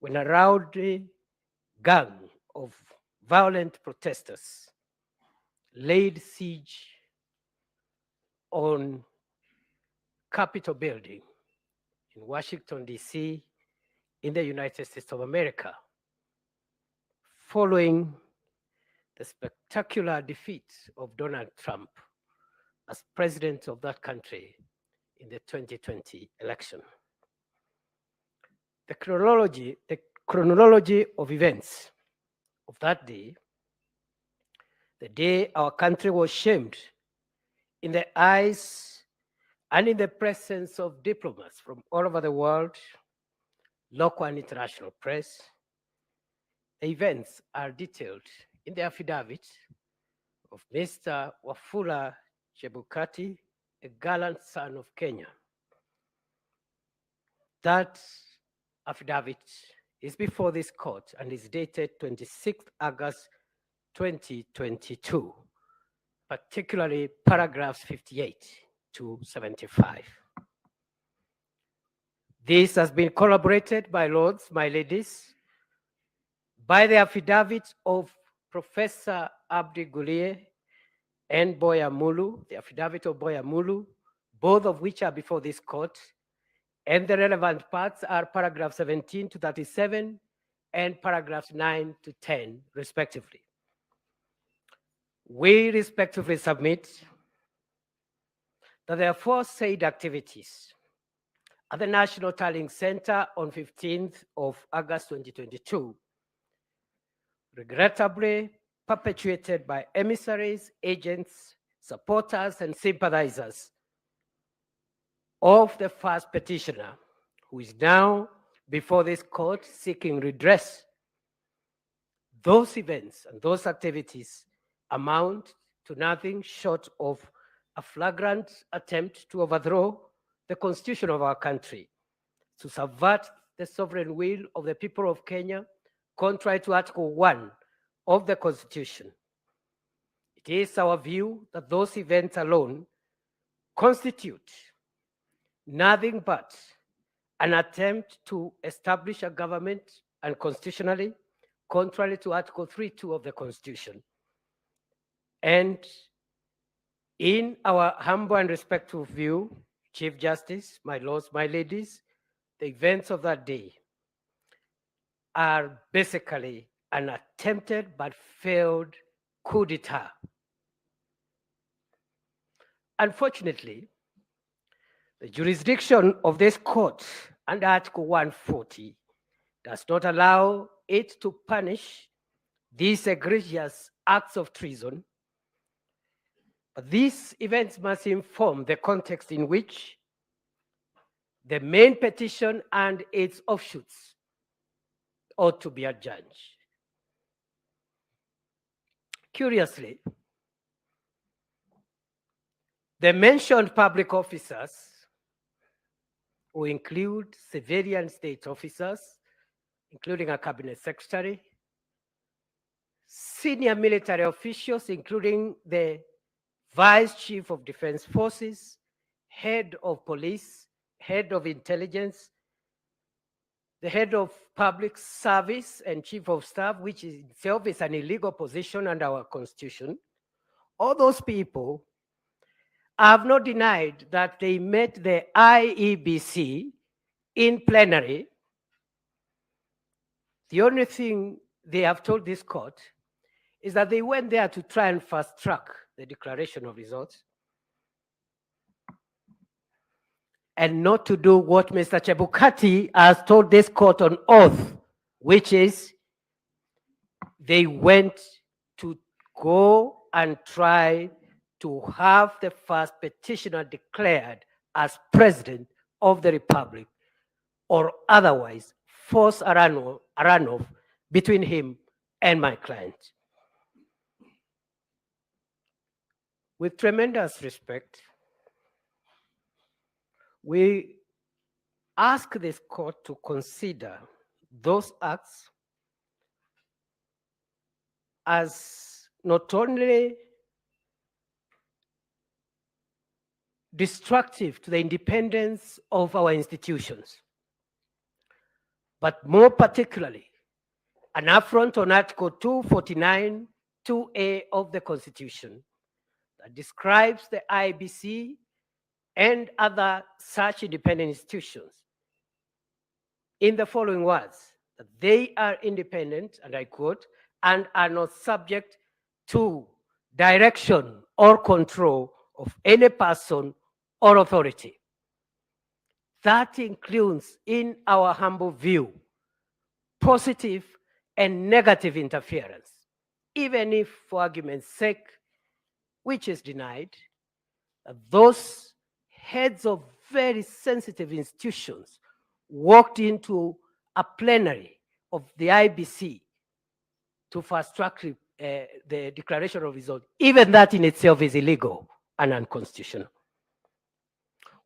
[SPEAKER 4] when a rowdy gang of violent protesters laid siege on Capitol building in Washington, D.C., in the United States of America, following the spectacular defeat of Donald Trump as president of that country in the 2020 election. The chronology of events of that day, the day our country was shamed in the eyes and in the presence of diplomats from all over the world, local and international press. The events are detailed in the affidavit of Mr. Wafula Chebukati, a gallant son of Kenya. That affidavit is before this court and is dated 26th August 2022, particularly paragraphs 58 to 75. This has been corroborated, my lords, my ladies, by the affidavit of Professor Abdi Gulie and Boya Mulu, the affidavit of Boya Mulu, both of which are before this court, and the relevant parts are paragraph 17 to 37 and paragraphs 9 to 10, respectively. We respectively submit that the aforesaid activities at the National Tallying Center on 15th of August 2022, regrettably perpetuated by emissaries, agents, supporters, and sympathizers of the first petitioner, who is now before this court seeking redress. Those events and those activities amount to nothing short of a flagrant attempt to overthrow the constitution of our country, to subvert the sovereign will of the people of Kenya, contrary to Article 1 of the Constitution. It is our view that those events alone constitute nothing but an attempt to establish a government unconstitutionally, contrary to Article 3(2) of the Constitution. And in our humble and respectful view, Chief Justice, my lords, my ladies, the events of that day are basically an attempted but failed coup d'etat. Unfortunately, the jurisdiction of this court under Article 140 does not allow it to punish these egregious acts of treason. But these events must inform the context in which the main petition and its offshoots ought to be adjudged. Curiously, the mentioned public officers, who include civilian state officers, including a cabinet secretary, senior military officials, including the Vice Chief of Defense Forces, head of police, head of intelligence, the head of public service and chief of staff, which itself is an illegal position under our constitution. All those people have not denied that they met the IEBC in plenary. The only thing they have told this court is that they went there to try and fast track the declaration of results and not to do what Mr. Chebukati has told this court on oath, which is they went to go and try to have the first petitioner declared as president of the republic, or otherwise force a runoff between him and my client. With tremendous respect, we ask this court to consider those acts as not only destructive to the independence of our institutions, but more particularly an affront on Article 249, 2A of the Constitution that describes the IEBC and other such independent institutions in the following words, that they are independent, and I quote, and are not subject to direction or control of any person or authority. That includes, in our humble view, positive and negative interference, even if, for argument's sake, which is denied, those heads of very sensitive institutions walked into a plenary of the IEBC to fast track the declaration of results. Even that in itself is illegal and unconstitutional.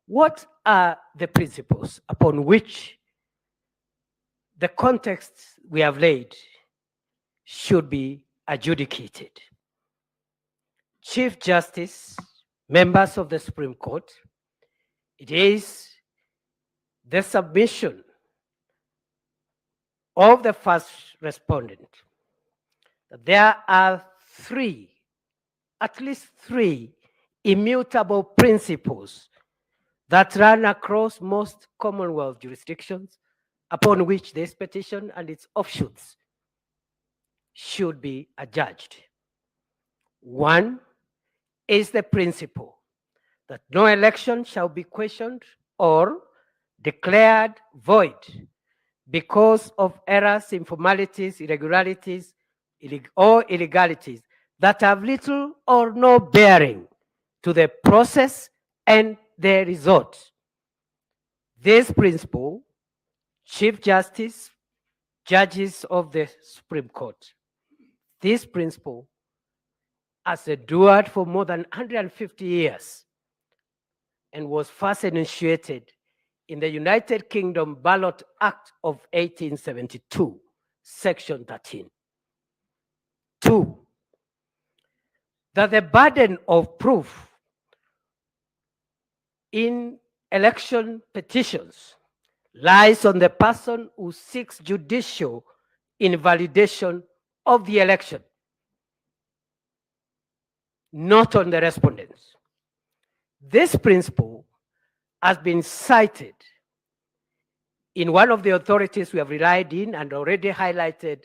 [SPEAKER 4] What are the principles upon which the context we have laid should be adjudicated? Chief Justice, members of the Supreme Court, it is the submission of the first respondent that there are at least three immutable principles that run across most Commonwealth jurisdictions upon which this petition and its offshoots should be adjudged. One is the principle that no election shall be questioned or declared void because of errors, informalities, irregularities, or illegalities that have little or no bearing to the process and the result. This principle, Chief Justice, judges of the Supreme Court, this principle has endured for more than 150 years and was first initiated in the United Kingdom Ballot Act of 1872, Section 13. 2, that the burden of proof in election petitions lies on the person who seeks judicial invalidation of the election, not on the respondents. This principle has been cited in one of the authorities we have relied in and already highlighted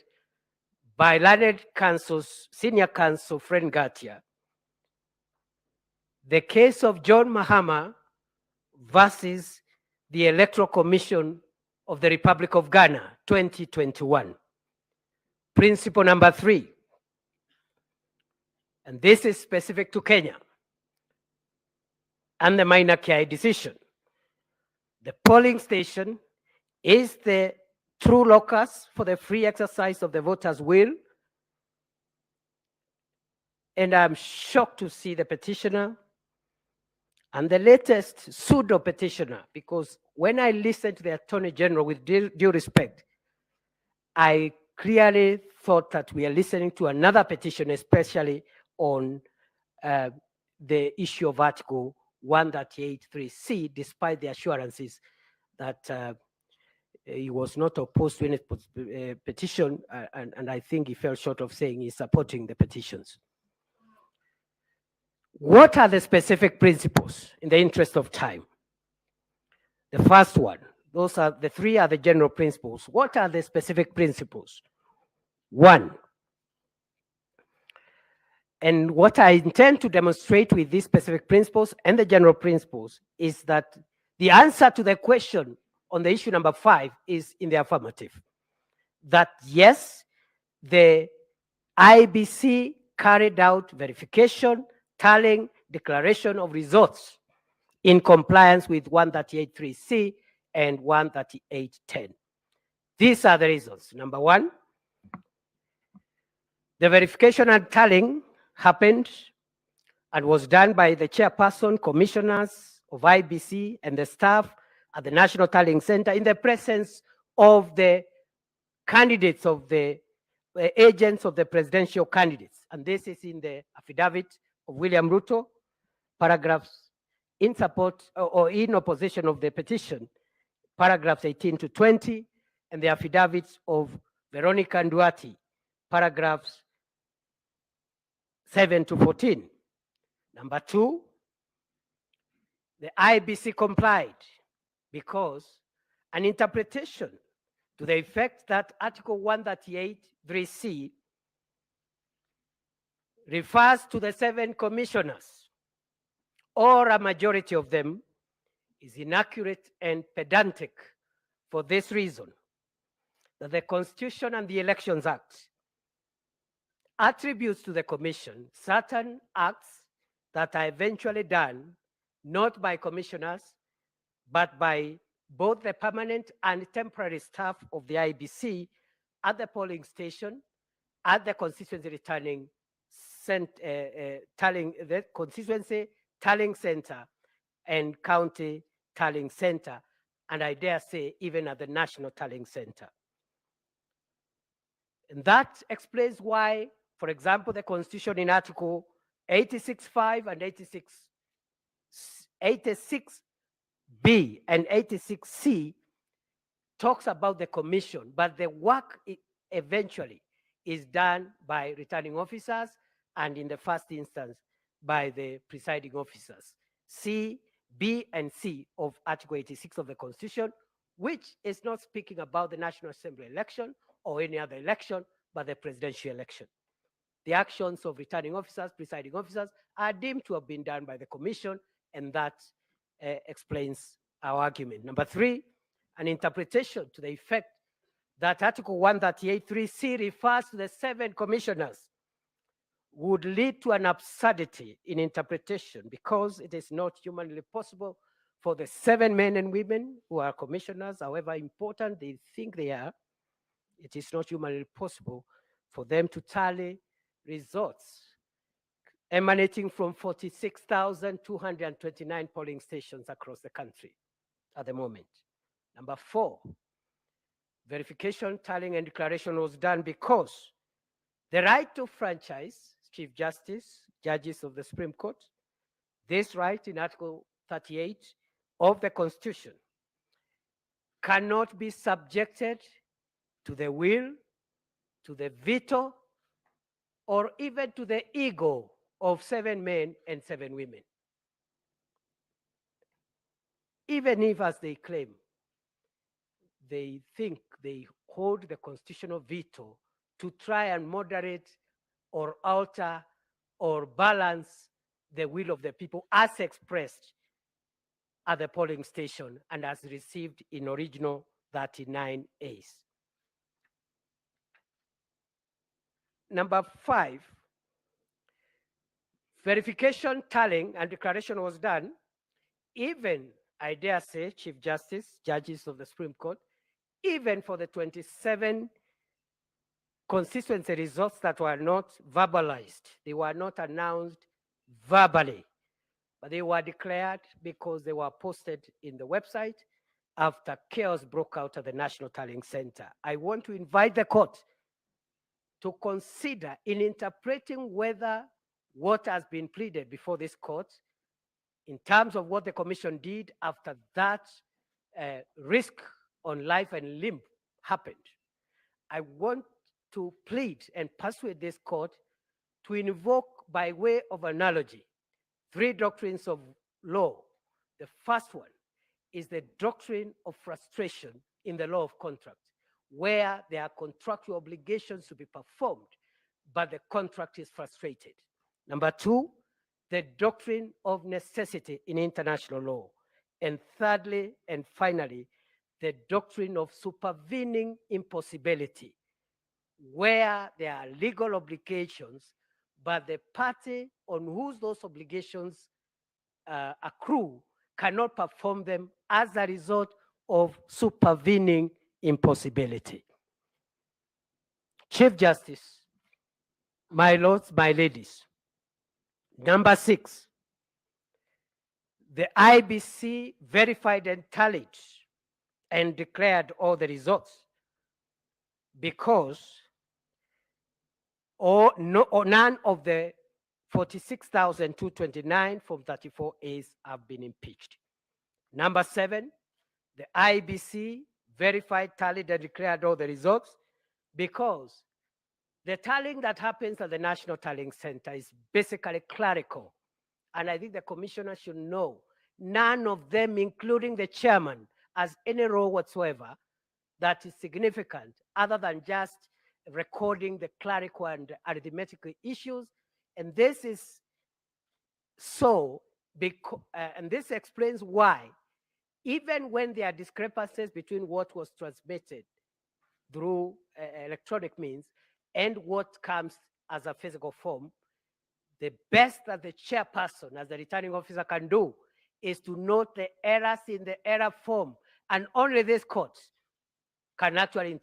[SPEAKER 4] by learned counsel's senior counsel, Fred Ngatia, the case of John Mahama versus the Electoral Commission of the Republic of Ghana, 2021. Principle number 3, and this is specific to Kenya and the minor KI decision. The polling station is the true locus for the free exercise of the voters' will. And I'm shocked to see the petitioner and the latest pseudo petitioner, because when I listened to the Attorney General with due respect, I clearly thought that we are listening to another petition, especially on the issue of Article 138.3c, despite the assurances that he was not opposed to any petition, and I think he fell short of saying he's supporting the petitions. What are the specific principles in the interest of time? The first one, those are the three are the general principles. What are the specific principles? One, and what I intend to demonstrate with these specific principles and the general principles is that the answer to the question on the issue number 5 is in the affirmative. That yes, the IEBC carried out verification, tallying, declaration of results in compliance with 138.3c and 138.10. These are the reasons. Number one, the verification and tallying happened and was done by the chairperson, commissioners of IEBC and the staff at the National Tallying Center in the presence of the candidates of the agents of the presidential candidates. And this is in the affidavit of William Ruto, paragraphs in support or in opposition of the petition, paragraphs 18 to 20, and the affidavits of Veronica Nduati, paragraphs 7 to 14. Number two, the IEBC complied because an interpretation to the effect that Article 138.3c refers to the 7 commissioners, or a majority of them, is inaccurate and pedantic for this reason, that the Constitution and the Elections Act attributes to the Commission certain acts that are eventually done not by commissioners, but by both the permanent and temporary staff of the IEBC at the polling station, at the constituency tallying center and county tallying center, and I dare say even at the national tallying center. And that explains why, for example, the Constitution in Article 86.5 and 86B and 86C talks about the commission, but the work eventually is done by returning officers and in the first instance by the presiding officers. C, B, and C of Article 86 of the Constitution, which is not speaking about the National Assembly election or any other election, but the presidential election. The actions of returning officers, presiding officers, are deemed to have been done by the Commission, and that explains our argument. Number three, an interpretation to the effect that Article 138.3c refers to the 7 commissioners would lead to an absurdity in interpretation, because it is not humanly possible for the 7 men and women who are commissioners, however important they think they are, it is not humanly possible for them to tally results emanating from 46,229 polling stations across the country at the moment. Number 4, verification, tallying, and declaration was done because the right to franchise, Chief Justice, judges of the Supreme Court, this right in Article 38 of the Constitution cannot be subjected to the will, to the veto, or even to the ego of 7 men and 7 women. Even if, as they claim, they think they hold the constitutional veto to try and moderate or alter or balance the will of the people as expressed at the polling station and as received in original 39As. Number 5, verification, tallying, and declaration was done even I dare say, Chief Justice, judges of the Supreme Court, even for the 27 constituency results that were not verbalized, they were not announced verbally, but they were declared because they were posted in the website after chaos broke out at the National Tallying Center. I want to invite the court to consider in interpreting whether what has been pleaded before this court in terms of what the commission did after that risk on life and limb happened. I want to plead and persuade this court to invoke, by way of analogy, 3 doctrines of law. The first one is the doctrine of frustration in the law of contract, where there are contractual obligations to be performed, but the contract is frustrated. Number 2, the doctrine of necessity in international law. And thirdly, and finally, the doctrine of supervening impossibility, where there are legal obligations, but the party on whose those obligations accrue cannot perform them as a result of supervening impossibility. Chief Justice, my lords, my ladies, number 6, the IEBC verified and tallied and declared all the results because none of the 46,229 from 34 A's have been impeached. Number 7, the IEBC verified, tallied, and declared all the results because the tallying that happens at the National Tallying Center is basically clerical. And I think the commissioner should know none of them, including the chairman, has any role whatsoever that is significant other than just recording the clerical and arithmetical issues. And this is so, and this explains why, even when there are discrepancies between what was transmitted through electronic means and what comes as a physical form, the best that the chairperson, as the returning officer, can do is to note the errors in the error form. And only this court can actually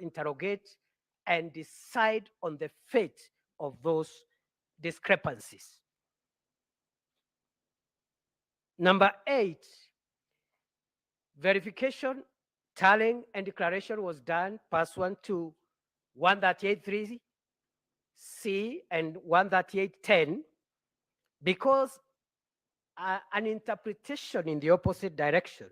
[SPEAKER 4] interrogate and decide on the fate of those discrepancies. Number 8, verification, tallying, and declaration was done pursuant to 138.3C and 138.10 because an interpretation in the opposite direction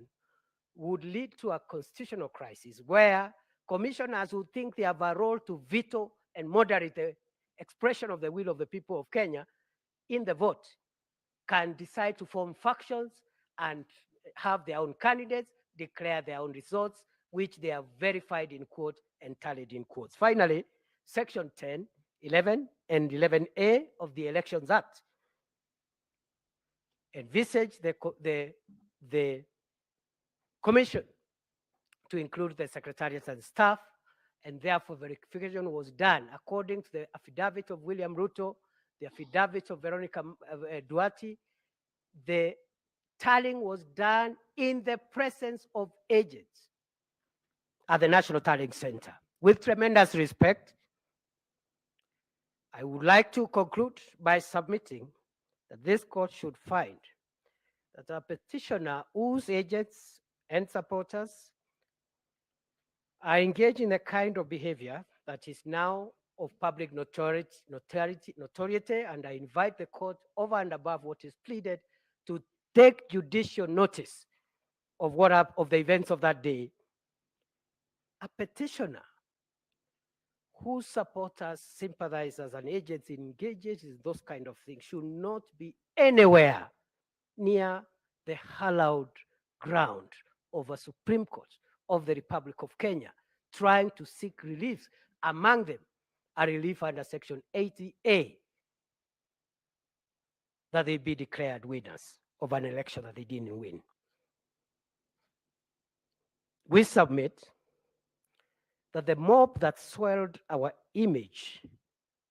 [SPEAKER 4] would lead to a constitutional crisis where commissioners who think they have a role to veto and moderate the expression of the will of the people of Kenya in the vote can decide to form factions and have their own candidates, declare their own results, which they have verified in quote and tallied in quotes. Finally, Section 10, 11, and 11A of the Elections Act envisage the commission to include the secretariats and staff, and therefore verification was done according to the affidavit of William Ruto, the affidavit of Veronica Duarte. The tallying was done in the presence of agents at the National Tallying Center. With tremendous respect, I would like to conclude by submitting that this court should find that a petitioner whose agents and supporters are engaged in a kind of behavior that is now of public notoriety, and I invite the court, over and above what is pleaded, to take judicial notice of of the events of that day. A petitioner whose supporters, sympathizers, and agents engaged in those kind of things should not be anywhere near the hallowed ground of a Supreme Court of the Republic of Kenya, trying to seek relief, among them a relief under Section 80A, that they be declared winners of an election that they didn't win. We submit that the mob that swelled our image,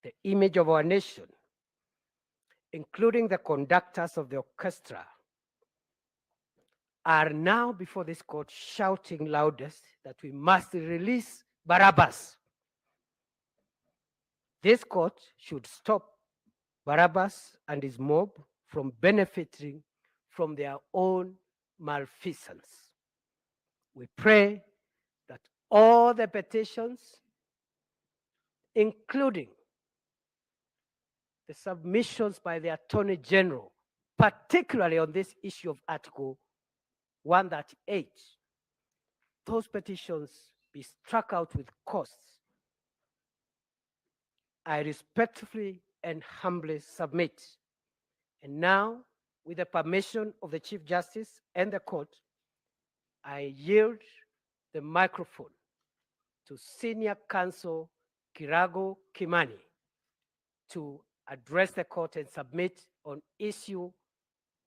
[SPEAKER 4] the image of our nation, including the conductors of the orchestra, are now before this court shouting loudest that we must release Barabbas. This court should stop Barabbas and his mob from benefiting from their own malfeasance. We pray that all the petitions, including the submissions by the Attorney General, particularly on this issue of Article 138, those petitions be struck out with costs. I respectfully and humbly submit. And now, with the permission of the Chief Justice and the court, I yield the microphone to Senior Counsel Kirago Kimani to address the court and submit on issue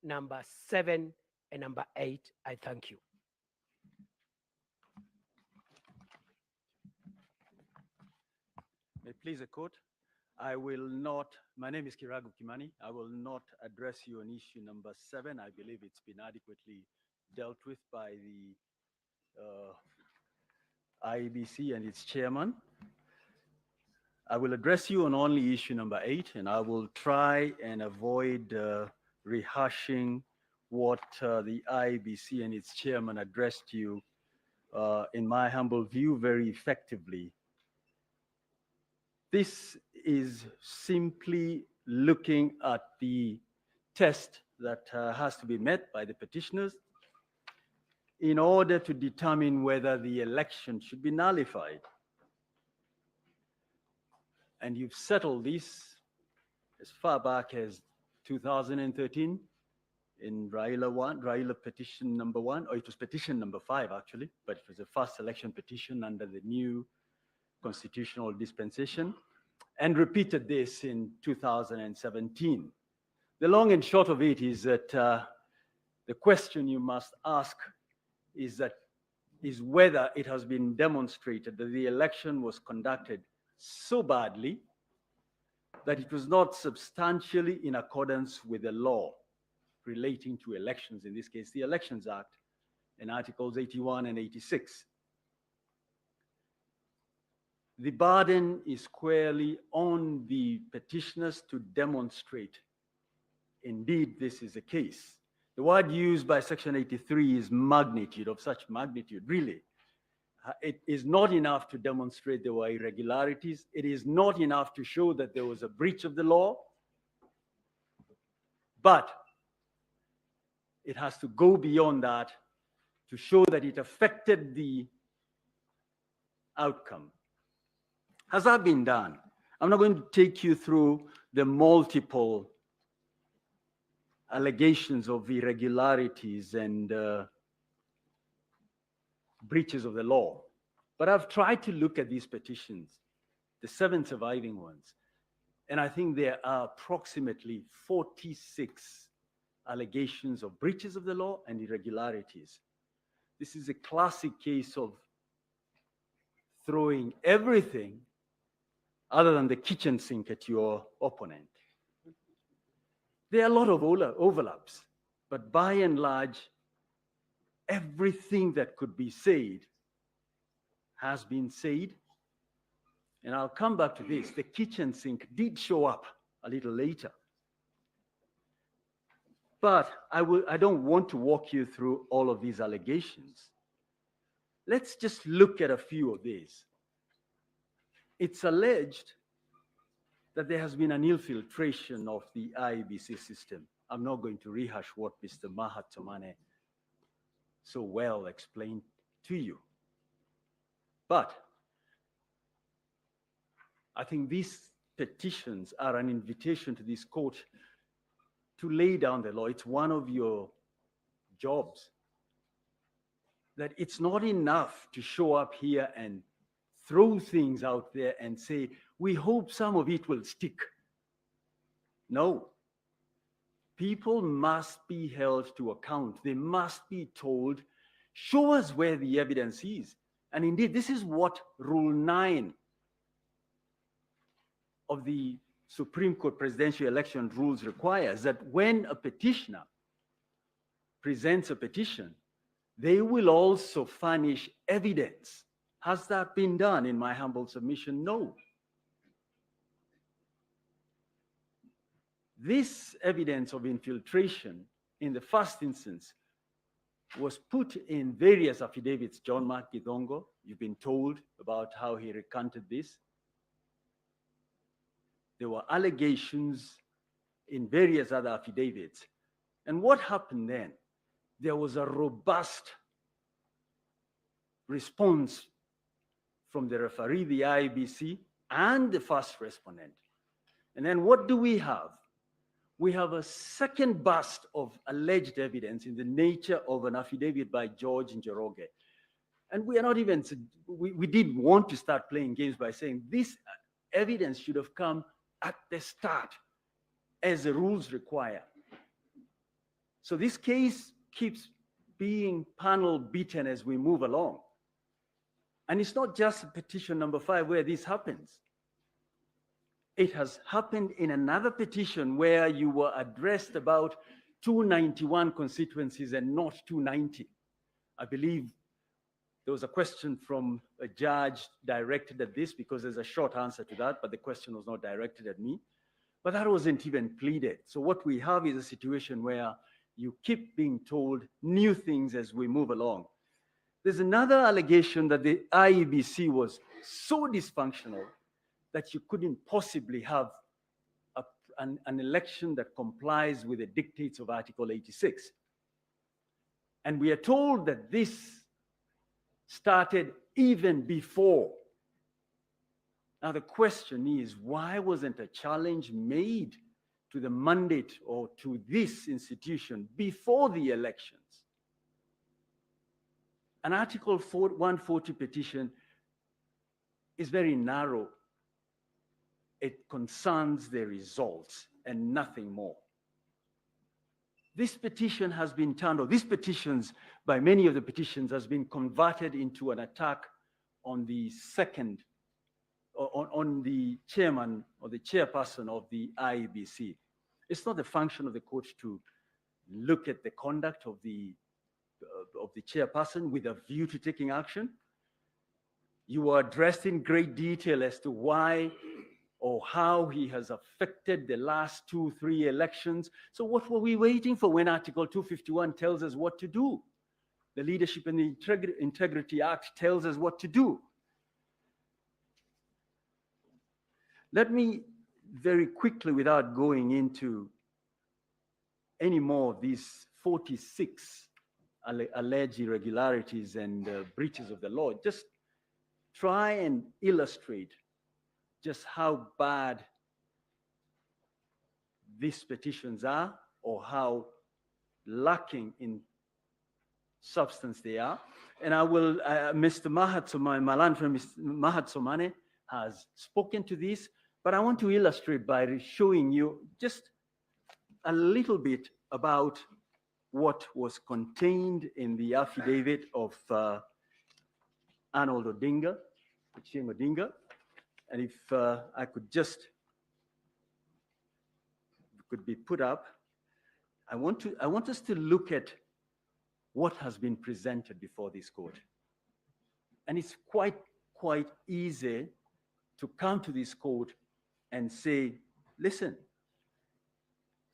[SPEAKER 4] number 7 and number 8. I thank you.
[SPEAKER 7] May it please the court, I will not, my name is Kirago Kimani. I will not address you on issue number 7. I believe it's been adequately dealt with by the IEBC and its chairman. I will address you on only issue number 8, and I will try and avoid rehashing what the IEBC and its chairman addressed you, in my humble view, very effectively. This is simply looking at the test that has to be met by the petitioners in order to determine whether the election should be nullified. And you've settled this as far back as 2013 in Raila petition number 1, or it was petition number 5 actually, but it was the first election petition under the new constitutional dispensation, and repeated this in 2017. The long and short of it is that the question you must ask is whether it has been demonstrated that the election was conducted so badly that it was not substantially in accordance with the law relating to elections, in this case, the Elections Act in Articles 81 and 86. The burden is squarely on the petitioners to demonstrate indeed this is the case. The word used by Section 83 is magnitude, of such magnitude, really. It is not enough to demonstrate there were irregularities. It is not enough to show that there was a breach of the law. But it has to go beyond that to show that it affected the outcome. Has that been done? I'm not going to take you through the multiple allegations of irregularities and breaches of the law. But I've tried to look at these petitions, the 7 surviving ones, and I think there are approximately 46 allegations of breaches of the law and irregularities. This is a classic case of throwing everything other than the kitchen sink at your opponent. There are a lot of overlaps, but by and large, everything that could be said has been said. And I'll come back to this. The kitchen sink did show up a little later. But I don't want to walk you through all of these allegations. Let's just look at a few of these. It's alleged that there has been an infiltration of the IEBC system. I'm not going to rehash what Mr. Mahatomane so well explained to you. But I think these petitions are an invitation to this court to lay down the law. It's one of your jobs. That it's not enough to show up here and throw things out there and say, we hope some of it will stick. No. People must be held to account. They must be told, show us where the evidence is. And indeed, this is what Rule 9 of the Supreme Court presidential election rules requires, that when a petitioner presents a petition, they will also furnish evidence. Has that been done in my humble submission? No. This evidence of infiltration in the first instance was put in various affidavits. John Mark Githongo, you've been told about how he recanted this. There were allegations in various other affidavits. And what happened then? There was a robust response from the referee, the IEBC, and the first respondent. And then what do we have? We have a second burst of alleged evidence in the nature of an affidavit by George Njoroge. And we are not even, we didn't want to start playing games by saying this evidence should have come at the start as the rules require. So this case keeps being panel beaten as we move along. And it's not just petition number 5 where this happens. It has happened in another petition where you were addressed about 291 constituencies and not 290. I believe there was a question from a judge directed at this because there's a short answer to that, but the question was not directed at me. But that wasn't even pleaded. So what we have is a situation where you keep being told new things as we move along. There's another allegation that the IEBC was so dysfunctional that you couldn't possibly have an election that complies with the dictates of Article 86. And we are told that this started even before. Now the question is, why wasn't a challenge made to the mandate or to this institution before the elections? An Article 140 petition is very narrow. It concerns the results and nothing more. This petition has been turned, or these petitions, by many of the petitions, has been converted into an attack on the second, on the chairman or the chairperson of the IEBC. It's not the function of the court to look at the conduct of the chairperson with a view to taking action. You were addressed in great detail as to why or how he has affected the last 2-3 elections. So what were we waiting for when Article 251 tells us what to do? The Leadership and the Integrity Act tells us what to do. Let me very quickly, without going into any more of these 46 alleged irregularities and breaches of the law, just try and illustrate just how bad these petitions are or how lacking in substance they are. And I will, Mr. Mahatsomane, my land friend, Mr. Mahatsomane has spoken to this, but I want to illustrate by showing you just a little bit about what was contained in the affidavit of Arnold Odinga, Ochieng Odinga. And if I could just, could be put up, I want us to look at what has been presented before this court. And it's quite easy to come to this court and say, listen,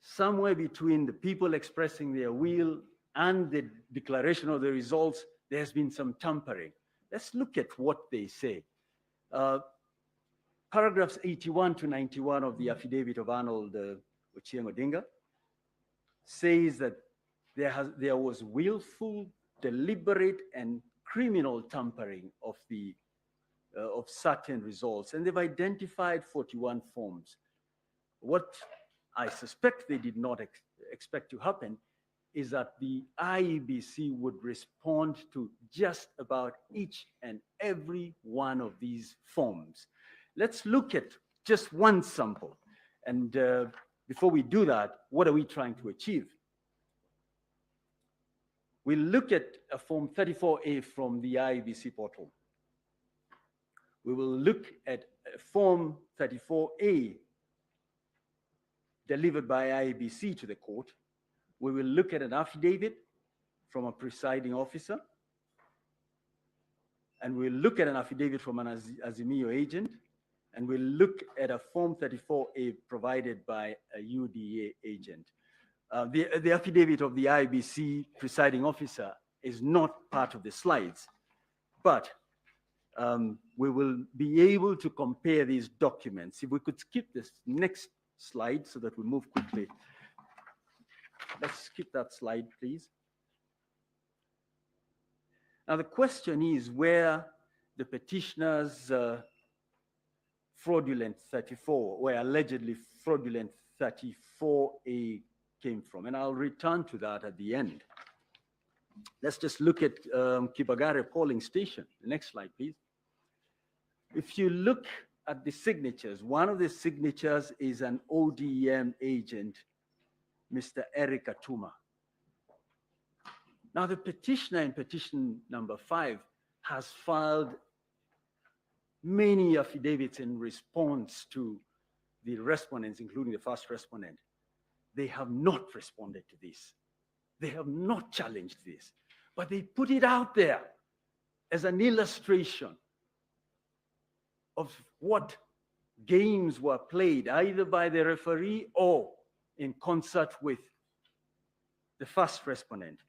[SPEAKER 7] somewhere between the people expressing their will and the declaration of the results, there's been some tampering. Let's look at what they say. Paragraphs 81 to 91 of the affidavit of Arnold Ochieng Odinga says that there was willful, deliberate, and criminal tampering of certain results, and they've identified 41 forms. What I suspect they did not expect to happen is that the IEBC would respond to just about each and every one of these forms. Let's look at just one sample. And before we do that, what are we trying to achieve? We'll look at a form 34A from the IEBC portal. We will look at form 34A delivered by IEBC to the court. We will look at an affidavit from a presiding officer, and we'll look at an affidavit from an Azimio agent, and we'll look at a Form 34A provided by a UDA agent. The affidavit of the IEBC presiding officer is not part of the slides, but we will be able to compare these documents. If we could skip this next slide so that we move quickly. Let's skip that slide, please. Now, the question is where the petitioner's fraudulent 34, where allegedly fraudulent 34A came from. And I'll return to that at the end. Let's just look at Kibagare polling station. The next slide, please. If you look at the signatures, one of the signatures is an ODM agent, Mr. Eric Atuma. Now, the petitioner in petition number 5 has filed many affidavits in response to the respondents, including the first respondent. They have not responded to this. They have not challenged this, but they put it out there as an illustration of what games were played either by the referee or in concert with the first respondent.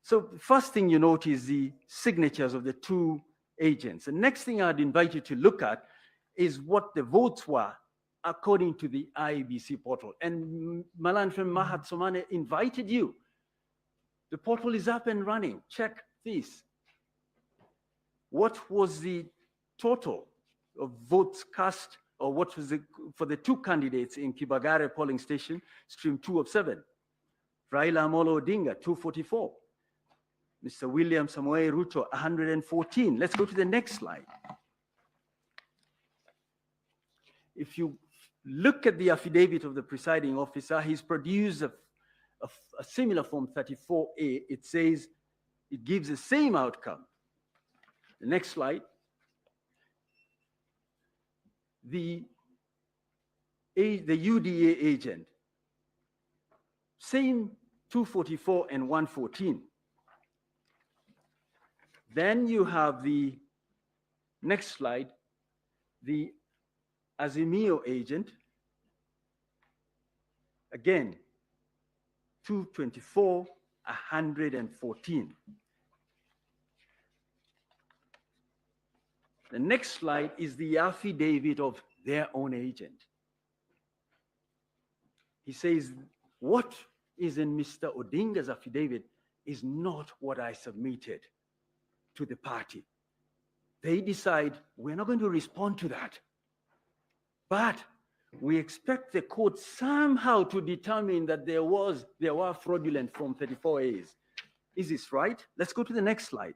[SPEAKER 7] So the first thing you note is the signatures of the two agents. The next thing I'd invite you to look at is what the votes were according to the IEBC portal. And Malanfem Mahat Somane invited you. The portal is up and running. Check this. What was the total of votes cast, or what was it for the two candidates in Kibagare polling station, stream 2 of 7? Raila Amolo Odinga, 244. Mr. William Samoei Ruto, 114. Let's go to the next slide. If you look at the affidavit of the presiding officer, he's produced a similar Form 34A. It says it gives the same outcome. The next slide. The UDA agent, same 244 and 114. Then you have the next slide, the Azimio agent, again, 224, 114. The next slide is the affidavit of their own agent. He says, what is in Mr. Odinga's affidavit is not what I submitted to the party. They decide, we're not going to respond to that. But we expect the court somehow to determine that there were fraudulent Form 34As. Is this right? Let's go to the next slide.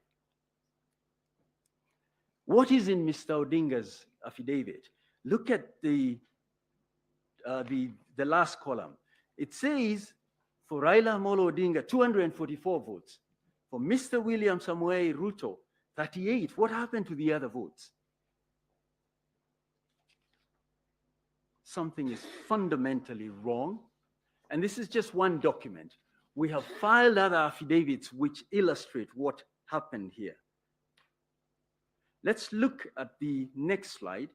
[SPEAKER 7] What is in Mr. Odinga's affidavit? Look at the last column. It says for Raila Amolo Odinga, 244 votes. For Mr. William Samoei Ruto, 38. What happened to the other votes? Something is fundamentally wrong. And this is just one document. We have filed other affidavits which illustrate what happened here. Let's look at the next slide.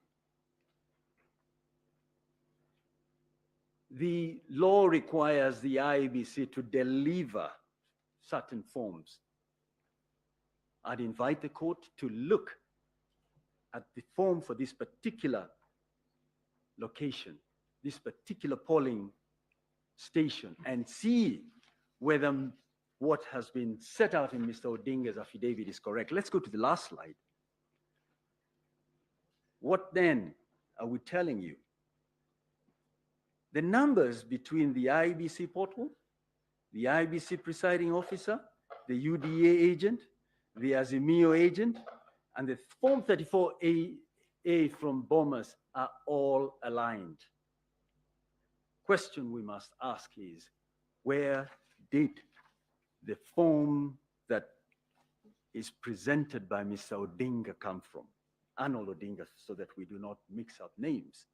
[SPEAKER 7] The law requires the IEBC to deliver certain forms. I'd invite the court to look at the form for this particular location, this particular polling station, and see whether what has been set out in Mr. Odinga's affidavit is correct. Let's go to the last slide. What then are we telling you? The numbers between the IEBC portal, the IEBC presiding officer, the UDA agent, the Azimio agent, and the Form 34A from Bomas are all aligned. Question we must ask is, where did the form that is presented by Mr. Odinga come from? Arnold Odinga, so that we do not mix up names.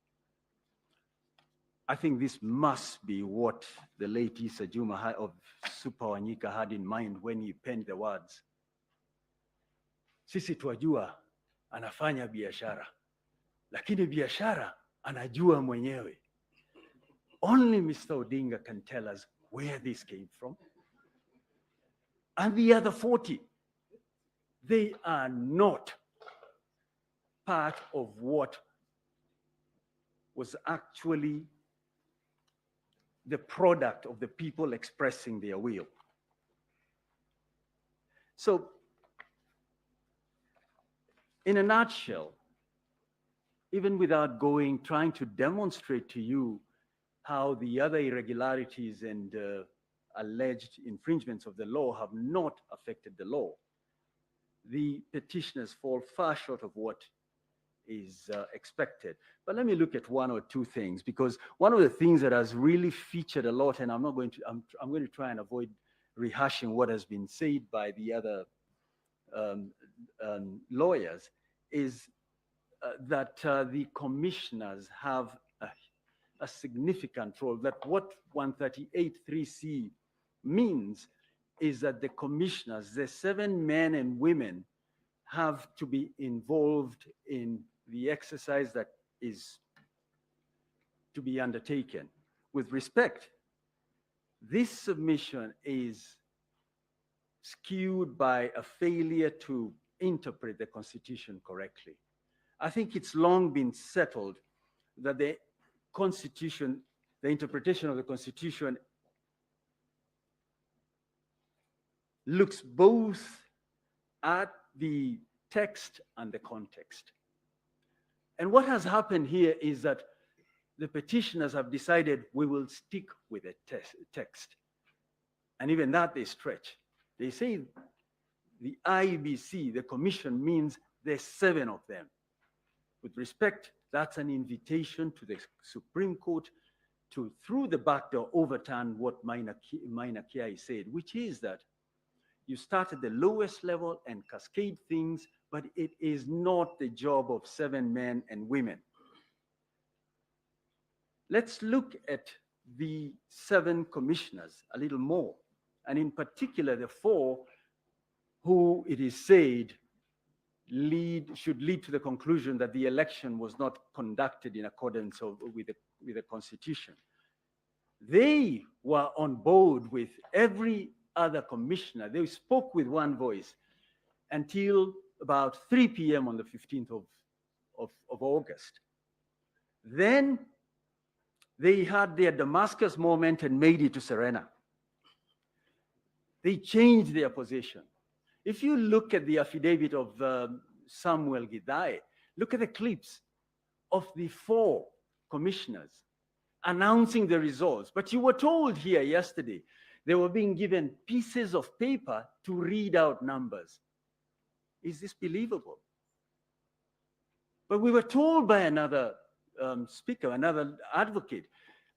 [SPEAKER 7] I think this must be what the late Issa Juma of Super Wanyika had in mind when he penned the words. Sisi twajua anafanya biashara, lakini biashara anajua mwenyewe. Only Mr. Odinga can tell us where this came from. And the other 40, they are not part of what was actually the product of the people expressing their will. So, in a nutshell, even without trying to demonstrate to you how the other irregularities and alleged infringements of the law have not affected the law, the petitioners fall far short of what is expected. But let me look at one or two things, because one of the things that has really featured a lot, and I'm going to try and avoid rehashing what has been said by the other lawyers, is that the commissioners have a significant role. That what 138(3)(c) means is that the commissioners, the 7 men and women, have to be involved in the exercise that is to be undertaken. With respect, this submission is skewed by a failure to interpret the Constitution correctly. I think it's long been settled that the Constitution, the interpretation of the Constitution, looks both at the text and the context. And what has happened here is that the petitioners have decided we will stick with the text. And even that they stretch. They say the IEBC, the commission, means there's 7 of them. With respect, that's an invitation to the Supreme Court to, through the back door, overturn what Maina Kiai said, which is that you start at the lowest level and cascade things, but it is not the job of 7 men and women. Let's look at the 7 commissioners a little more, and in particular the 4 who it is said should lead to the conclusion that the election was not conducted in accordance with the Constitution. They were on board with every other commissioner. They spoke with one voice until about 3 p.m. on the 15th of August. Then they had their Damascus moment and made it to Serena. They changed their position. If you look at the affidavit of Samuel Gidai, look at the clips of the 4 commissioners announcing the results. But you were told here yesterday they were being given pieces of paper to read out numbers. Is this believable? But we were told by another speaker, another advocate,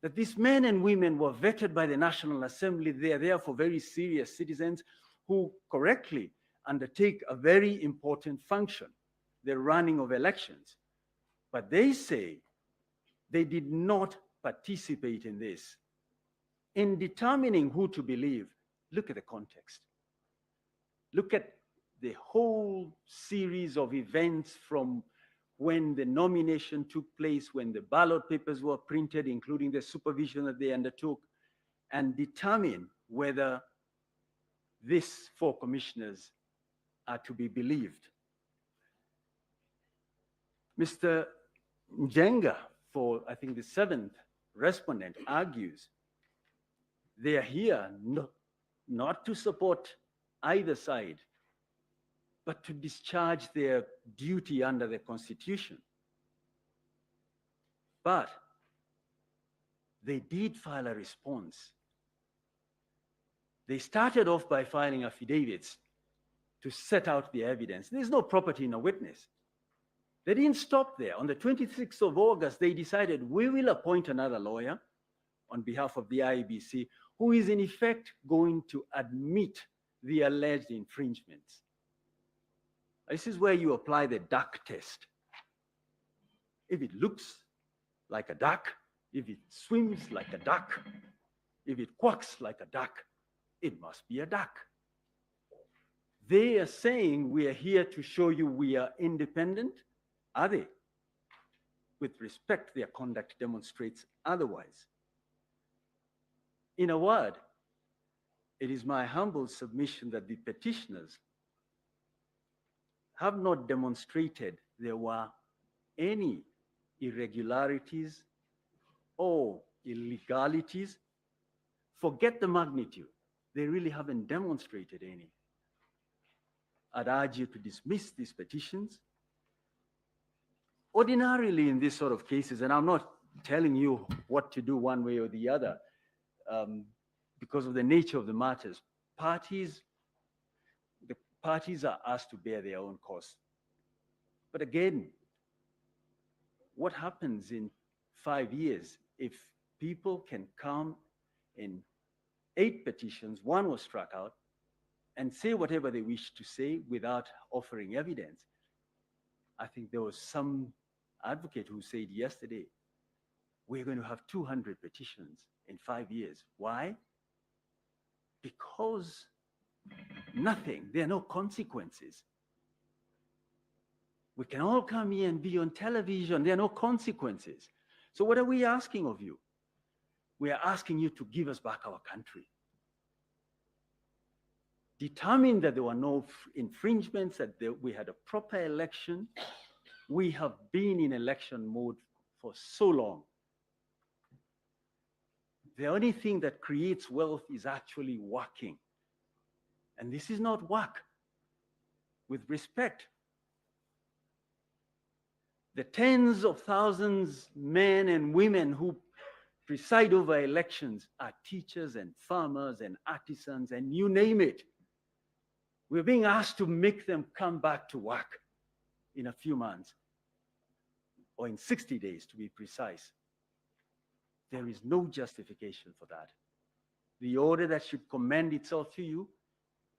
[SPEAKER 7] that these men and women were vetted by the National Assembly. They are therefore very serious citizens who correctly undertake a very important function, the running of elections. But they say they did not participate in this. In determining who to believe, look at the context. Look at the whole series of events from when the nomination took place, when the ballot papers were printed, including the supervision that they undertook, and determine whether these 4 commissioners are to be believed. Mr. Njenga, for I think the 7th respondent, argues they are here not to support either side, but to discharge their duty under the Constitution. But they did file a response. They started off by filing affidavits to set out the evidence. There's no property in a witness. They didn't stop there. On the 26th of August, they decided we will appoint another lawyer on behalf of the IEBC who is in effect going to admit the alleged infringements. This is where you apply the duck test. If it looks like a duck, If it swims like a duck, if it quacks like a duck, it must be a duck. They are saying we are here to show you we are independent. Are they? With respect, their conduct demonstrates otherwise. In a word, it is my humble submission that the petitioners have not demonstrated there were any irregularities or illegalities. Forget the magnitude. They really haven't demonstrated any. I'd urge you to dismiss these petitions. Ordinarily in these sort of cases, and I'm not telling you what to do one way or the other, because of the nature of the matters, the parties are asked to bear their own costs. But again, what happens in 5 years if people can come in 8 petitions, 1 was struck out, and say whatever they wish to say without offering evidence? I think there was some advocate who said yesterday, we're going to have 200 petitions in 5 years. Why? Because nothing, there are no consequences. We can all come here and be on television, there are no consequences. So what are we asking of you? We are asking you to give us back our country. Determine that there were no infringements, that we had a proper election. We have been in election mode for so long. The only thing that creates wealth is actually working. And this is not work. With respect, the tens of thousands, men and women who preside over elections are teachers and farmers and artisans and you name it. We're being asked to make them come back to work in a few months, or in 60 days to be precise. There is no justification for that. The order that should commend itself to you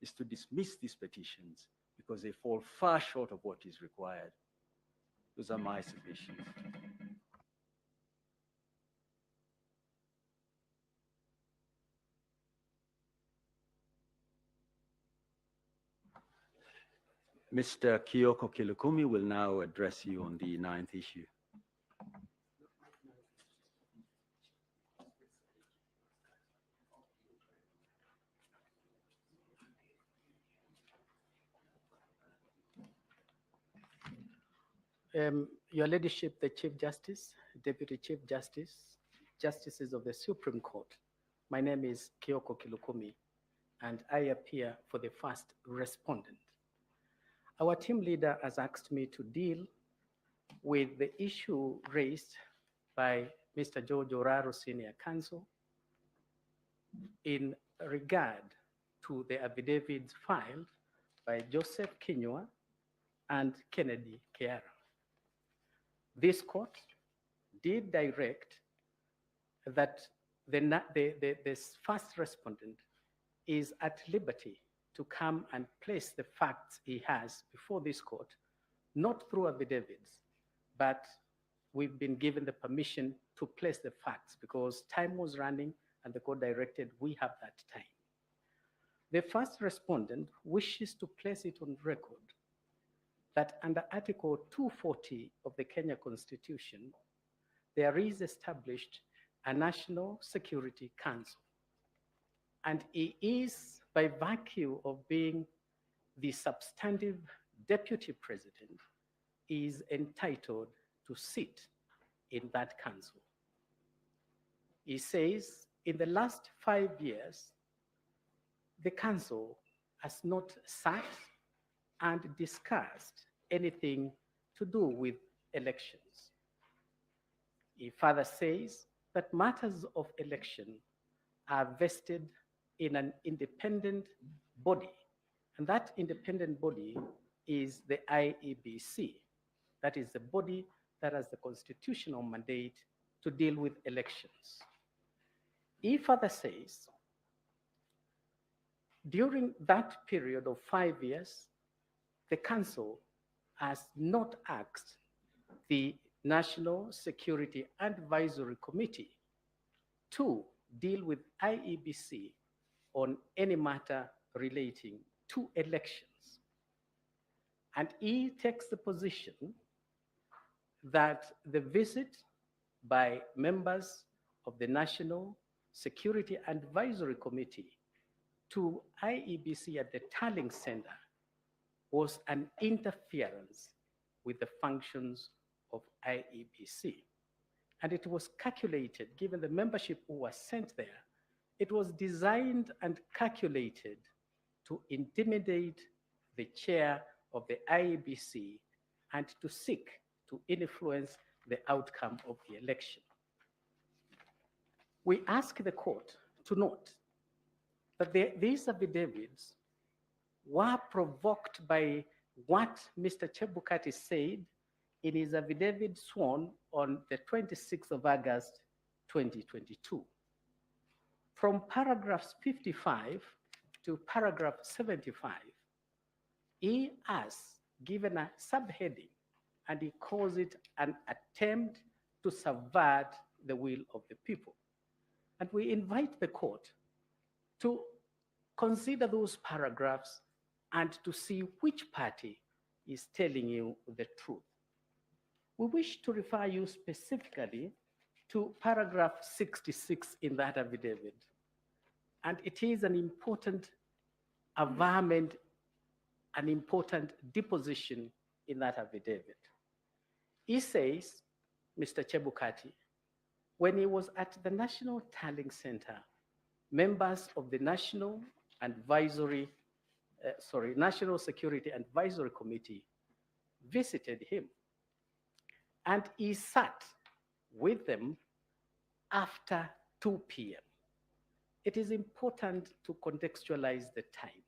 [SPEAKER 7] is to dismiss these petitions because they fall far short of what is required. Those are my submissions. Mr. Kioko Kilukumi will now address you on the 9th issue.
[SPEAKER 4] Your Ladyship, the Chief Justice, Deputy Chief Justice, Justices of the Supreme Court, my name is Kioko Kilukumi, and I appear for the first respondent. Our team leader has asked me to deal with the issue raised by Mr. George Oraro, Senior Counsel, in regard to the affidavits filed by Joseph Kinyua and Kennedy Kiara. This court did direct that this first respondent is at liberty to come and place the facts he has before this court, not through affidavits, but we've been given the permission to place the facts because time was running and the court directed we have that time. The first respondent wishes to place it on record that under Article 240 of the Kenya Constitution, there is established a National Security Council. And he is, by virtue of being the substantive deputy president, is entitled to sit in that council. He says, in the last 5 years, the council has not sat and discussed anything to do with elections. He further says that matters of election are vested in an independent body, and that independent body is the IEBC. That is the body that has the constitutional mandate to deal with elections. He further says, during that period of 5 years, the council has not asked the National Security Advisory Committee to deal with IEBC on any matter relating to elections. And he takes the position that the visit by members of the National Security Advisory Committee to IEBC at the Tallying Center was an interference with the functions of IEBC. And it was calculated, given the membership who was sent there, it was designed and calculated to intimidate the chair of the IEBC and to seek to influence the outcome of the election. We ask the court to note that these affidavits were provoked by what Mr. Chebukati said in his affidavit sworn on the 26th of August, 2022. From paragraphs 55 to paragraph 75, he has given a subheading and he calls it an attempt to subvert the will of the people. And we invite the court to consider those paragraphs and to see which party is telling you the truth. We wish to refer you specifically to paragraph 66 in that affidavit. And it is an important averment, an important deposition in that affidavit. He says, Mr. Chebukati, when he was at the National Tallying Center, members of the National Security Advisory Committee visited him, and he sat with them after 2 p.m. It is important to contextualize the time.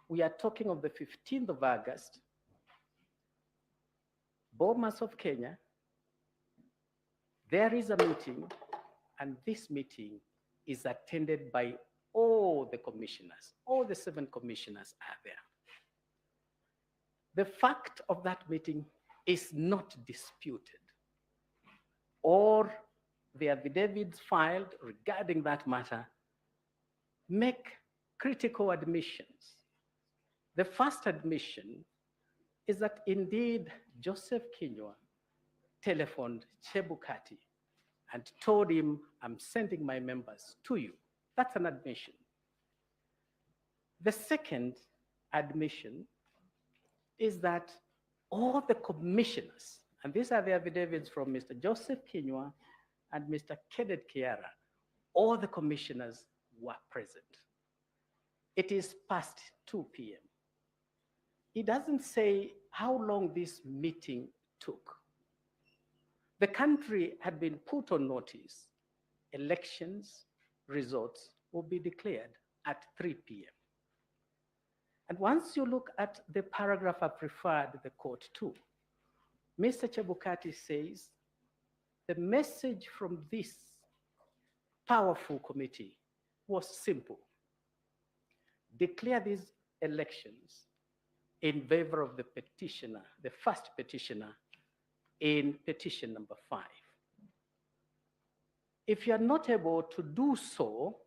[SPEAKER 4] We are talking of the 15th of August. Bomas of Kenya, there is a meeting, and this meeting is attended by all the commissioners. All the 7 commissioners are there. The fact of that meeting is not disputed, or the affidavits filed regarding that matter make critical admissions. The first admission is that indeed Joseph Kinyua telephoned Chebukati and told him, I'm sending my members to you. That's an admission. The second admission is that all the commissioners, and these are the affidavits from Mr. Joseph Kinyua and Mr. Kenneth Kiara, all the commissioners were present. It is past 2 p.m. It doesn't say how long this meeting took. The country had been put on notice. Elections results will be declared at 3 p.m. And once you look at the paragraph I've referred the court to, Mr. Chebukati says the message from this powerful committee was simple. Declare these elections in favor of the petitioner, the first petitioner in petition number 5. If you are not able to do so,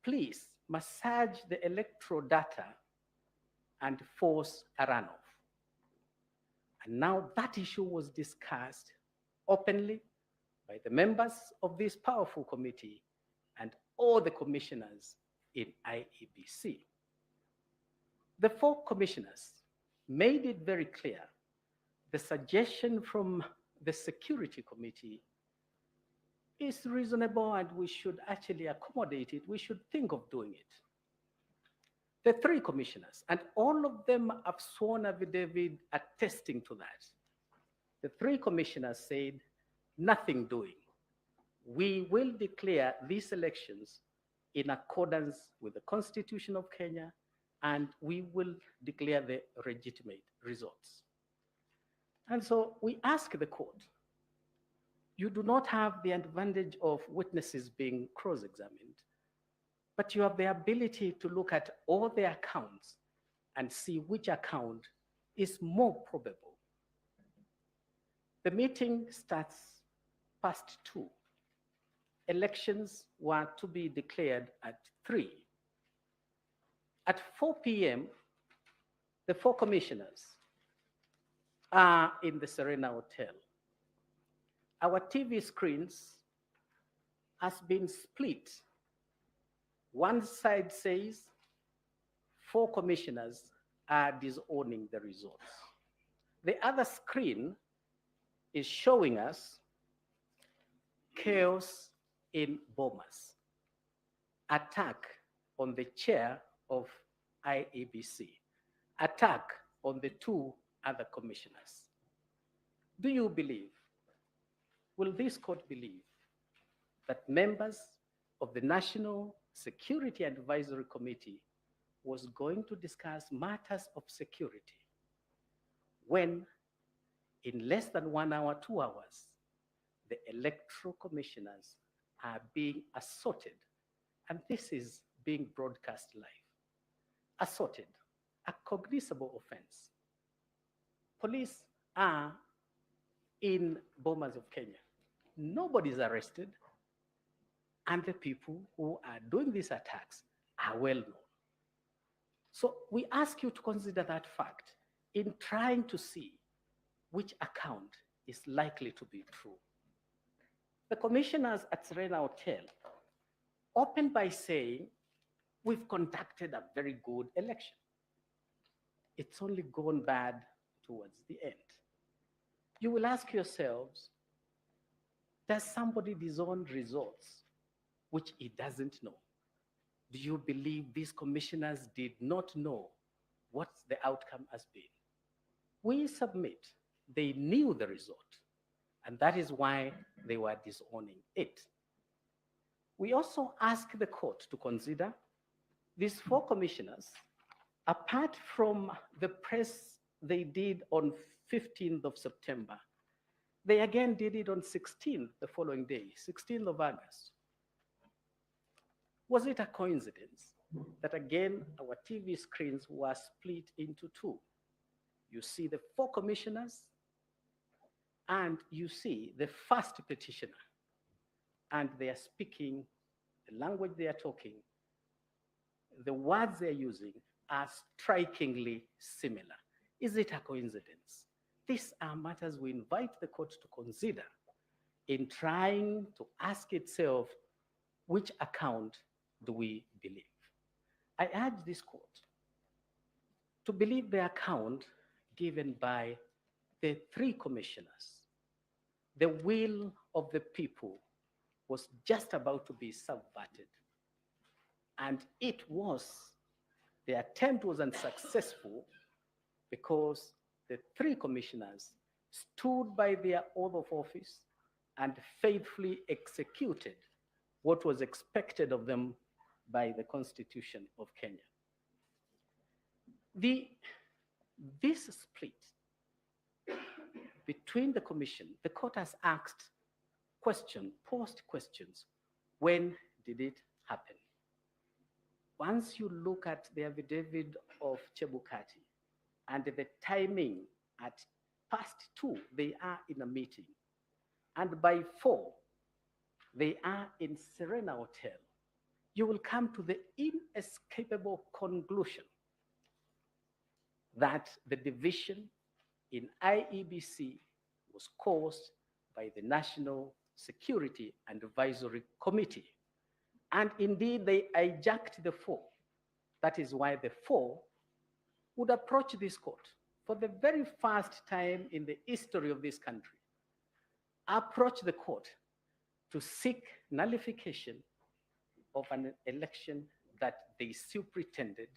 [SPEAKER 4] please massage the electoral data and force a runoff. And now that issue was discussed openly by the members of this powerful committee and all the commissioners in IEBC. The 4 commissioners made it very clear the suggestion from the Security Committee is reasonable and we should actually accommodate it. We should think of doing it. The 3 commissioners, and all of them have sworn affidavit attesting to that. The 3 commissioners said, nothing doing. We will declare these elections in accordance with the Constitution of Kenya, and we will declare the legitimate results. And so we ask the court, you do not have the advantage of witnesses being cross-examined, but you have the ability to look at all the accounts and see which account is more probable. The meeting starts past 2. Elections were to be declared at 3. At 4 p.m., the 4 commissioners are in the Serena Hotel. Our TV screens has been split. One side says 4 commissioners are disowning the results. The other screen is showing us chaos in Bomas, attack on the chair of IEBC, attack on the 2 other commissioners. Do you believe, will this court believe that members of the National Security Advisory Committee was going to discuss matters of security when in less than 1 hour, 2 hours, the electoral commissioners are being assaulted, and this is being broadcast live. Assaulted, a cognizable offense. Police are in Bomas of Kenya. Nobody's arrested, and the people who are doing these attacks are well known. So we ask you to consider that fact in trying to see which account is likely to be true. The commissioners at Serena Hotel opened by saying, we've conducted a very good election. It's only gone bad towards the end. You will ask yourselves, does somebody disown results which he doesn't know? Do you believe these commissioners did not know what the outcome has been? We submit they knew the result, and that is why they were disowning it. We also ask the court to consider these 4 commissioners, apart from the press they did on 15th of September, they again did it on 16th, the following day, 16th of August. Was it a coincidence that again our TV screens were split into 2? You see the 4 commissioners, and you see the first petitioner, and they are speaking the language they are talking. The words they're using are strikingly similar. Is it a coincidence? These are matters we invite the court to consider in trying to ask itself, which account do we believe? I urge this court to believe the account given by the 3 commissioners. The will of the people was just about to be subverted. And the attempt was unsuccessful because the 3 commissioners stood by their oath of office and faithfully executed what was expected of them by the Constitution of Kenya. This split between the commission, the court has asked posed questions. When did it happen? Once you look at the affidavit of Chebukati and the timing at past 2, they are in a meeting. And by 4, they are in Serena Hotel. You will come to the inescapable conclusion that the division in IEBC was caused by the National Security and Advisory Committee. And indeed, they hijacked the 4. That is why the 4 would approach this court for the very first time in the history of this country, approach the court to seek nullification of an election that they still pretended,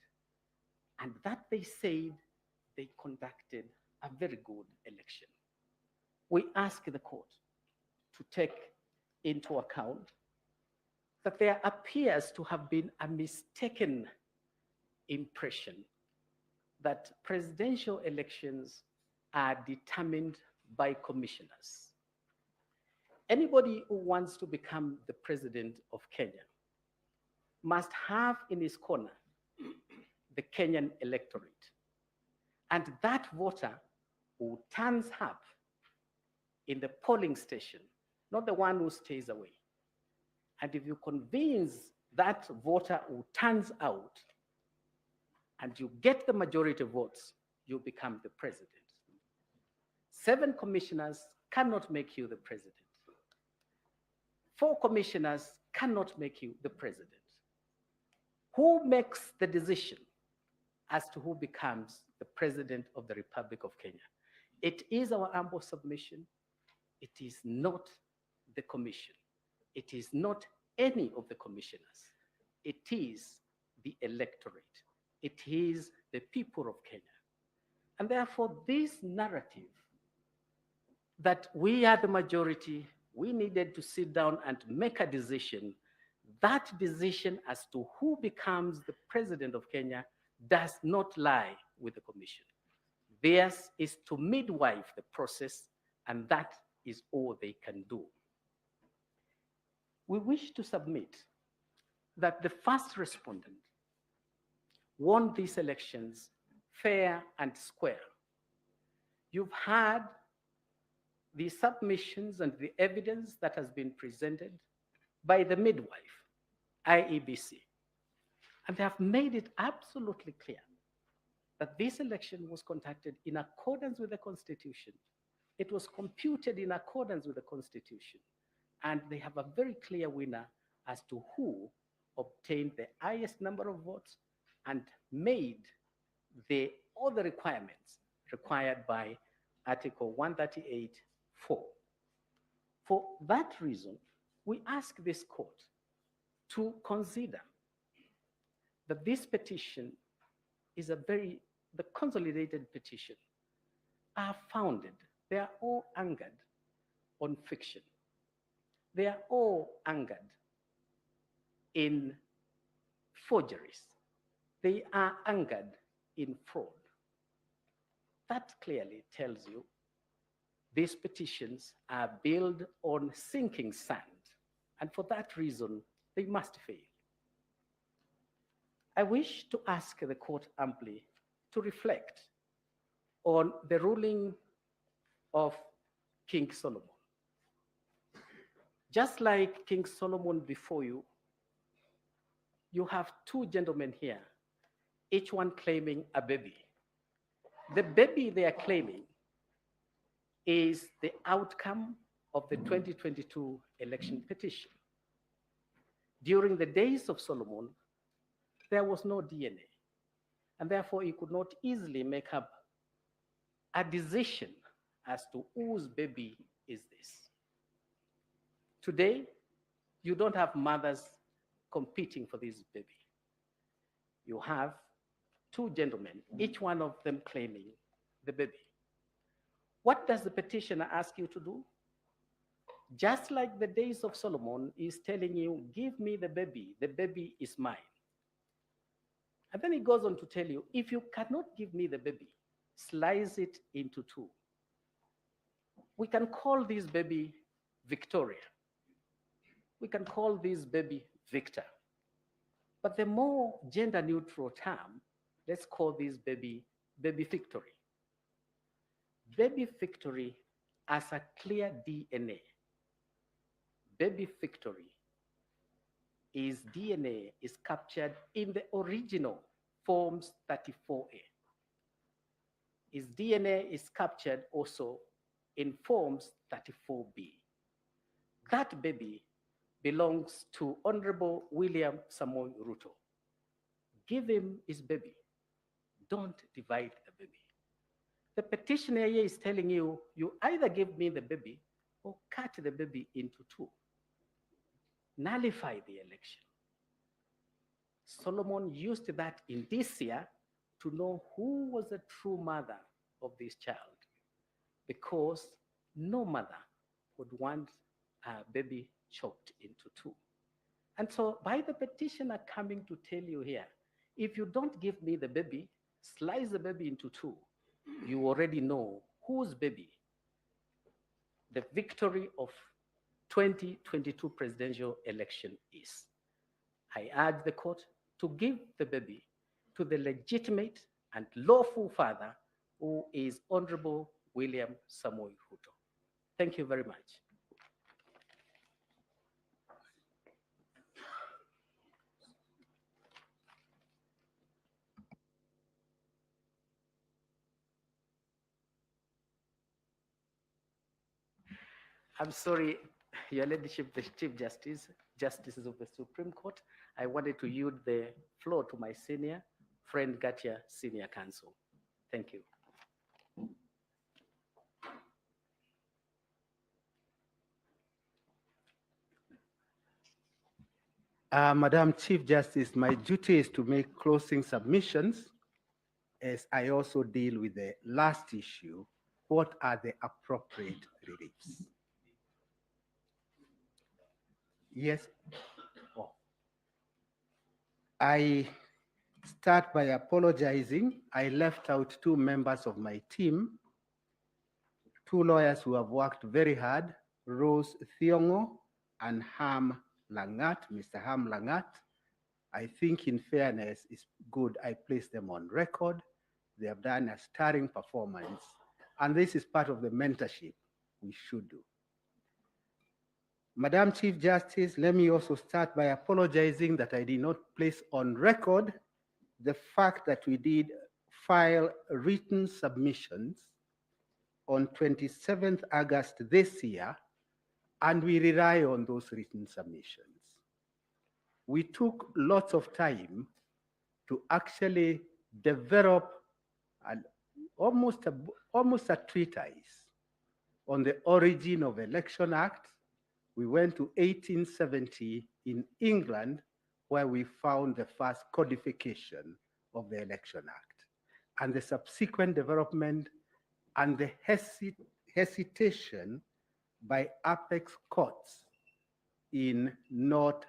[SPEAKER 4] and that they said they conducted a very good election. We ask the court to take into account that there appears to have been a mistaken impression that presidential elections are determined by commissioners. Anybody who wants to become the president of Kenya must have in his corner the Kenyan electorate. And that voter who turns up
[SPEAKER 8] in the polling station, not the one who stays away. And if you convince that voter who turns out and you get the majority of votes, you become the president. 7 commissioners cannot make you the president. 4 commissioners cannot make you the president. Who makes the decision as to who becomes the president of the Republic of Kenya? It is our humble submission. It is not the commission. It is not any of the commissioners. It is the electorate. It is the people of Kenya. And therefore, this narrative that we are the majority, we needed to sit down and make a decision, that decision as to who becomes the president of Kenya does not lie with the commission. Theirs is to midwife the process, and that is all they can do. We wish to submit that the first respondent won these elections fair and square. You've had the submissions and the evidence that has been presented by the midwife, IEBC. And they have made it absolutely clear that this election was conducted in accordance with the Constitution. It was computed in accordance with the Constitution. And they have a very clear winner as to who obtained the highest number of votes and made the other requirements required by Article 138(4). For that reason, we ask this court to consider that this petition is the consolidated petition are founded, they are all anchored on fiction. They are all anchored in forgeries. They are anchored in fraud. That clearly tells you these petitions are built on sinking sand, and for that reason, they must fail. I wish to ask the court amply to reflect on the ruling of King Solomon. Just like King Solomon before you, you have 2 gentlemen here, each one claiming a baby. The baby they are claiming is the outcome of the 2022 election petition. During the days of Solomon, there was no DNA, and therefore he could not easily make up a decision as to whose baby is this. Today, you don't have mothers competing for this baby. You have 2 gentlemen, each one of them claiming the baby. What does the petitioner ask you to do? Just like the days of Solomon, he's telling you, give me the baby is mine. And then he goes on to tell you, if you cannot give me the baby, slice it into 2. We can call this baby Victoria. We can call this baby Victor. But the more gender neutral term, let's call this baby Victory. Baby Victory has a clear DNA. Baby Victory, his DNA is captured in the original Forms 34A. His DNA is captured also in Forms 34B. That baby belongs to Honorable William Samoei Ruto. Give him his baby. Don't divide the baby. The petitioner here is telling you, you either give me the baby or cut the baby into 2. Nullify the election. Solomon used that indicia to know who was the true mother of this child, because no mother would want a baby chopped into 2. And so by the petitioner coming to tell you here, if you don't give me the baby, slice the baby into 2, you already know whose baby the victory of 2022 presidential election is. I urge the court to give the baby to the legitimate and lawful father, who is Honorable William Samoei Ruto. Thank you very much. I'm sorry, Your Ladyship, the Chief Justice, Justices of the Supreme Court. I wanted to yield the floor to my senior friend, Gatia, Senior Counsel. Thank you.
[SPEAKER 3] Madam Chief Justice, my duty is to make closing submissions as I also deal with the last issue. What are the appropriate reliefs? Yes. Oh. I start by apologizing. I left out two members of my team, two lawyers who have worked very hard, Rose Thiongo and Ham Langat, Mr. Ham Langat. I think in fairness, it's good I place them on record. They have done a sterling performance, and this is part of the mentorship we should do. Madam Chief Justice, let me also start by apologizing that I did not place on record the fact that we did file written submissions on 27th August this year, and we rely on those written submissions. We took lots of time to actually develop almost a treatise on the origin of Election Act. We went to 1870 in England, where we found the first codification of the Election Act, and the subsequent development and the hesitation by apex courts in not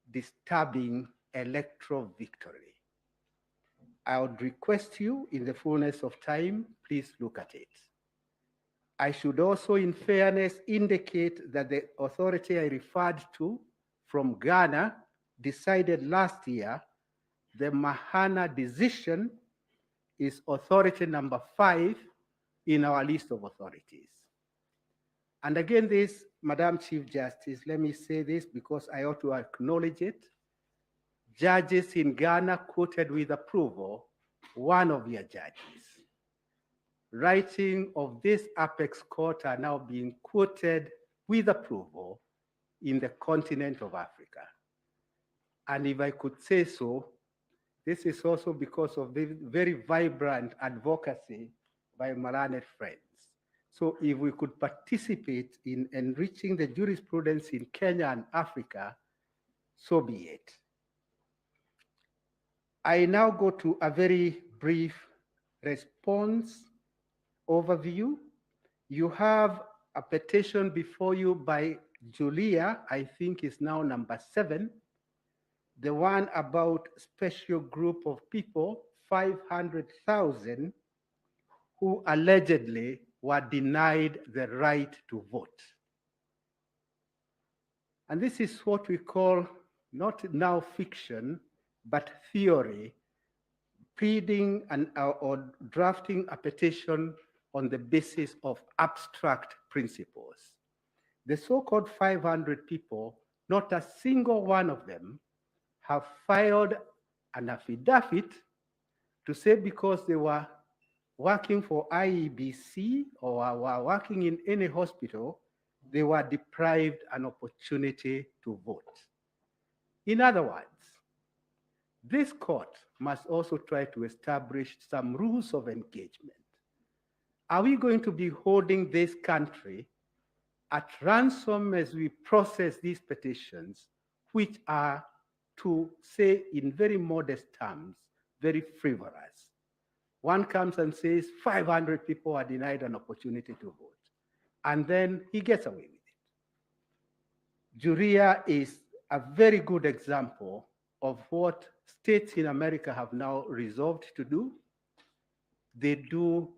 [SPEAKER 3] disturbing electoral victory. I would request you, in the fullness of time, please look at it. I should also, in fairness, indicate that the authority I referred to from Ghana decided last year the Mahana decision is authority number 5 in our list of authorities. And again, this, Madam Chief Justice, let me say this because I ought to acknowledge it. Judges in Ghana quoted with approval one of your judges. Writing of this apex court are now being quoted with approval in the continent of Africa. And if I could say so, this is also because of the very vibrant advocacy by my learned friends. So if we could participate in enriching the jurisprudence in Kenya and Africa, so be it. I now go to a very brief response overview. You have a petition before you by Julia, I think is now number 7, the one about special group of people, 500,000, who allegedly were denied the right to vote. And this is what we call not now fiction, but theory, pleading or drafting a petition on the basis of abstract principles. The so-called 500 people, not a single one of them have filed an affidavit to say because they were working for IEBC or were working in any hospital, they were deprived an opportunity to vote. In other words, this court must also try to establish some rules of engagement. Are we going to be holding this country at ransom as we process these petitions, which are, to say in very modest terms, very frivolous? One comes and says 500 people are denied an opportunity to vote, and then he gets away with it. Juria is a very good example of what states in America have now resolved to do. They do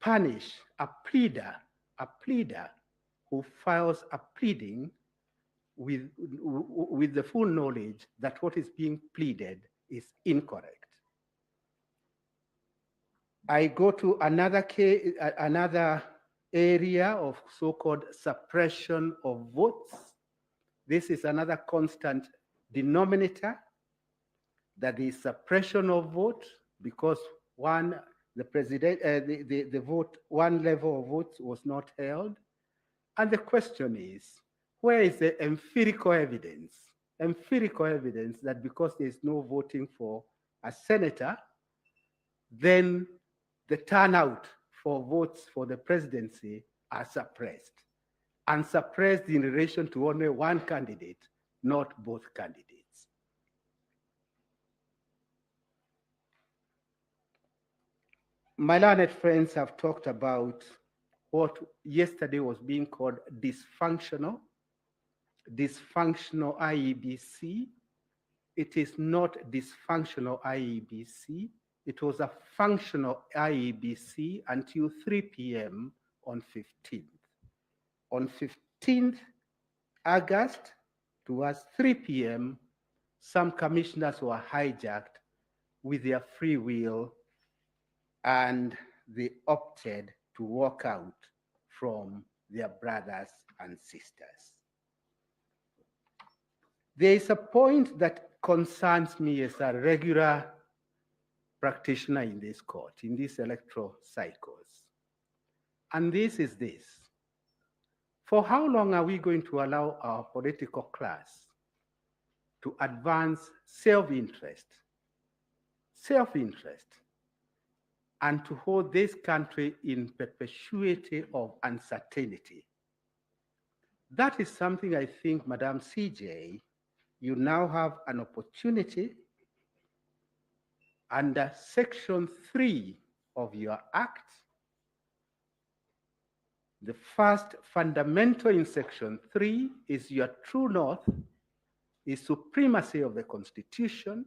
[SPEAKER 3] punish a pleader who files a pleading with the full knowledge that what is being pleaded is incorrect. I go to another case, another area of so-called suppression of votes. This is another constant denominator, that is suppression of vote, because the vote, one level of votes was not held. And the question is, where is the empirical evidence that because there's no voting for a senator, then the turnout for votes for the presidency are suppressed, and suppressed in relation to only one candidate, not both candidates. My learned friends have talked about what yesterday was being called dysfunctional IEBC. It is not dysfunctional IEBC. It was a functional IEBC until 3 p.m. on 15th. On 15th August, towards 3 p.m., some commissioners were hijacked with their free will, and they opted to walk out from their brothers and sisters. There is a point that concerns me as a regular practitioner in this court, in these electoral cycles. And this is this. For how long are we going to allow our political class to advance self-interest, and to hold this country in perpetuity of uncertainty? That is something I think, Madam CJ, you now have an opportunity under Section 3 of your Act. The first fundamental in Section 3 is your true north, is supremacy of the Constitution.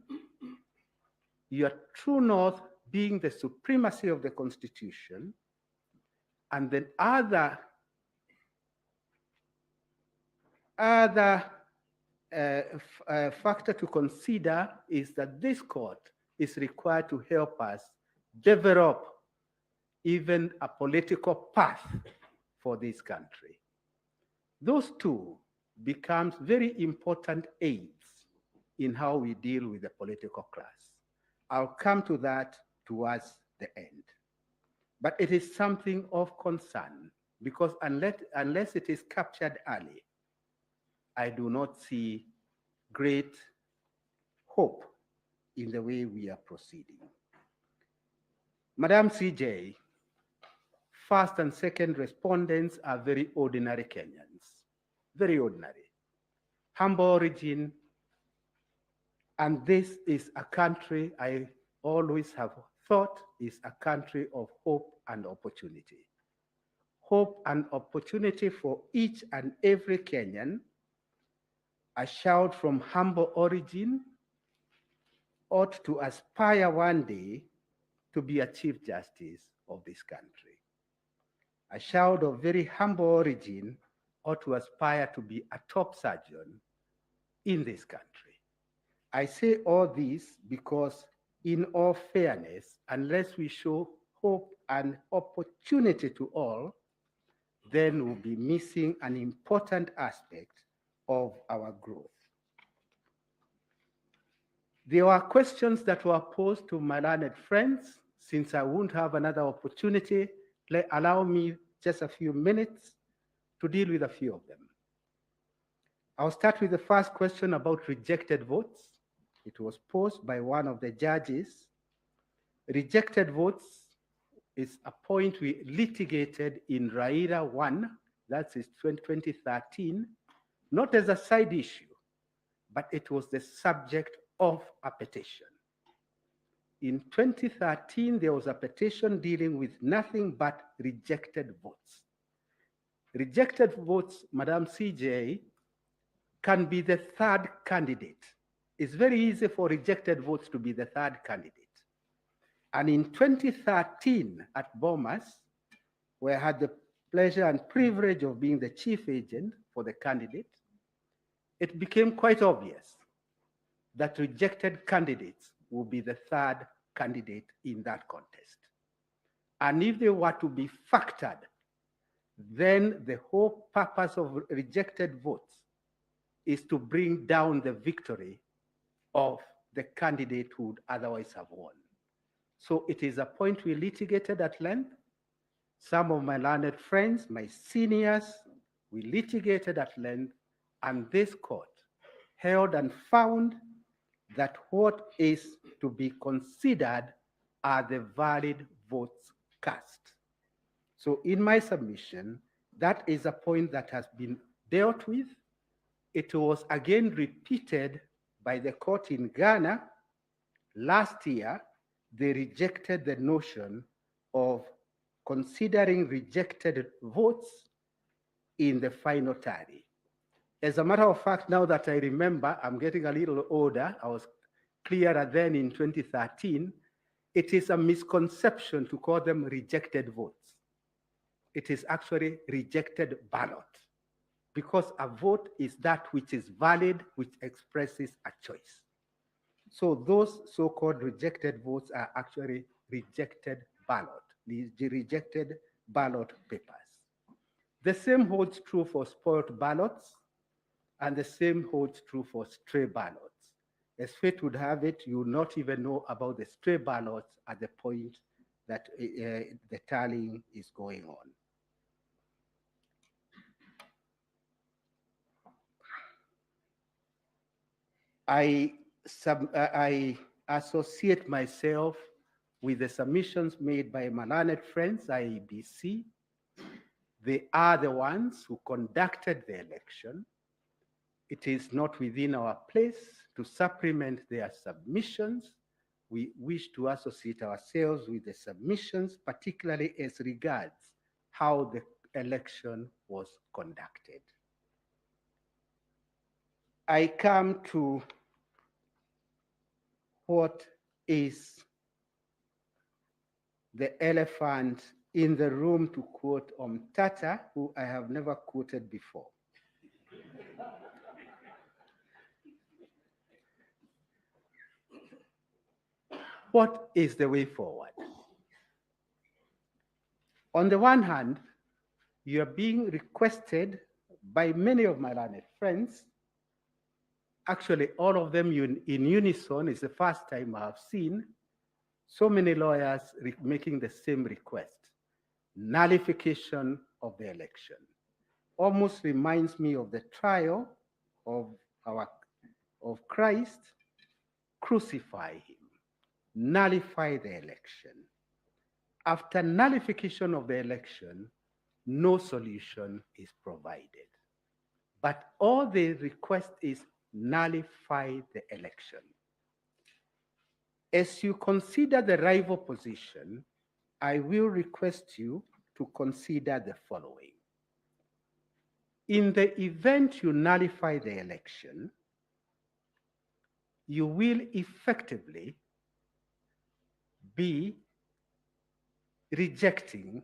[SPEAKER 3] Your true north being the supremacy of the Constitution, and then other factor to consider is that this court is required to help us develop even a political path for this country. Those two becomes very important aids in how we deal with the political class. I'll come to that towards the end. But it is something of concern, because unless it is captured early, I do not see great hope in the way we are proceeding. Madam CJ, first and second respondents are very ordinary Kenyans, very ordinary, humble origin, and this is a country I always have thought is a country of hope and opportunity. Hope and opportunity for each and every Kenyan. A child from humble origin ought to aspire one day to be a Chief Justice of this country. A child of very humble origin ought to aspire to be a top surgeon in this country. I say all this because, in all fairness, unless we show hope and opportunity to all, then we'll be missing an important aspect of our growth. There were questions that were posed to my learned friends. Since I won't have another opportunity, allow me just a few minutes to deal with a few of them. I'll start with the first question about rejected votes. It was posed by one of the judges. Rejected votes is a point we litigated in Raila 1, that is 2013, not as a side issue, but it was the subject of a petition. In 2013, there was a petition dealing with nothing but rejected votes. Rejected votes, Madam CJ, can be the third candidate. It's very easy for rejected votes to be the third candidate. And in 2013 at Bomas, where I had the pleasure and privilege of being the chief agent for the candidate, it became quite obvious that rejected candidates will be the third candidate in that contest. And if they were to be factored then the whole purpose of rejected votes is to bring down the victory of the candidate who would otherwise have won. So it is a point we litigated at length. Some of my learned friends, my seniors, we litigated at length, and this court held and found that what is to be considered are the valid votes cast. So in my submission, that is a point that has been dealt with. It was again repeated by the court in Ghana. Last year, they rejected the notion of considering rejected votes in the final tally. As a matter of fact, now that I remember, I'm getting a little older. I was clearer then in 2013. It is a misconception to call them rejected votes. It is actually rejected ballot, because a vote is that which is valid, which expresses a choice. So those so-called rejected votes are actually rejected ballot, the rejected ballot papers. The same holds true for spoiled ballots, and the same holds true for stray ballots. As fate would have it, you will not even know about the stray ballots at the point that the tallying is going on. I associate myself with the submissions made by my learned friends, IEBC. They are the ones who conducted the election. It is not within our place to supplement their submissions. We wish to associate ourselves with the submissions, particularly as regards how the election was conducted. I come to what is the elephant in the room, to quote Tata, who I have never quoted before. What is the way forward? On the one hand, you are being requested by many of my learned friends. Actually, all of them in unison. Is the first time I have seen so many lawyers making the same request: nullification of the election. Almost reminds me of the trial of Christ. Crucify him, nullify the election. After nullification of the election, no solution is provided. But all they request is nullify the election. As you consider the rival position, I will request you to consider the following. In the event you nullify the election, you will effectively be rejecting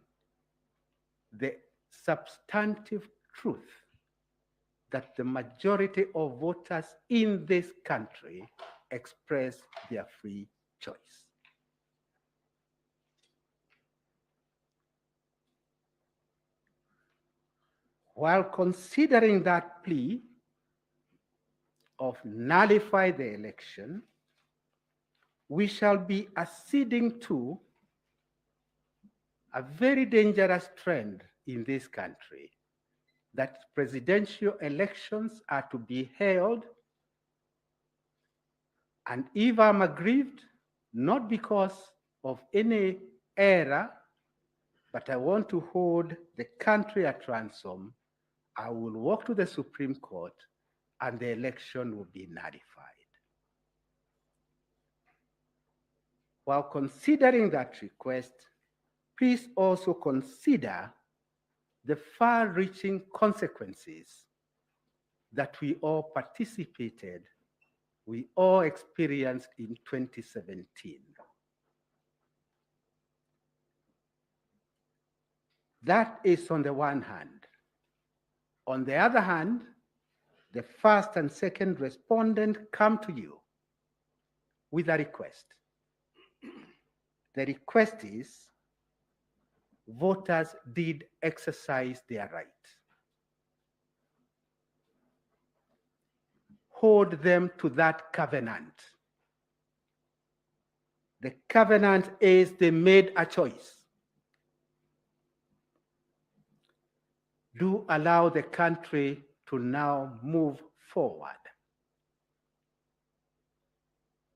[SPEAKER 3] the substantive truth that the majority of voters in this country express their free choice. While considering that plea of nullify the election, we shall be acceding to a very dangerous trend in this country, that presidential elections are to be held, and if I'm aggrieved, not because of any error, but I want to hold the country at ransom, I will walk to the Supreme Court and the election will be nullified. While considering that request, please also consider the far-reaching consequences that we all participated, we all experienced in 2017. That is on the one hand. On the other hand, the first and second respondent come to you with a request. The request is voters did exercise their right. Hold them to that covenant. The covenant is they made a choice. Do allow the country to now move forward.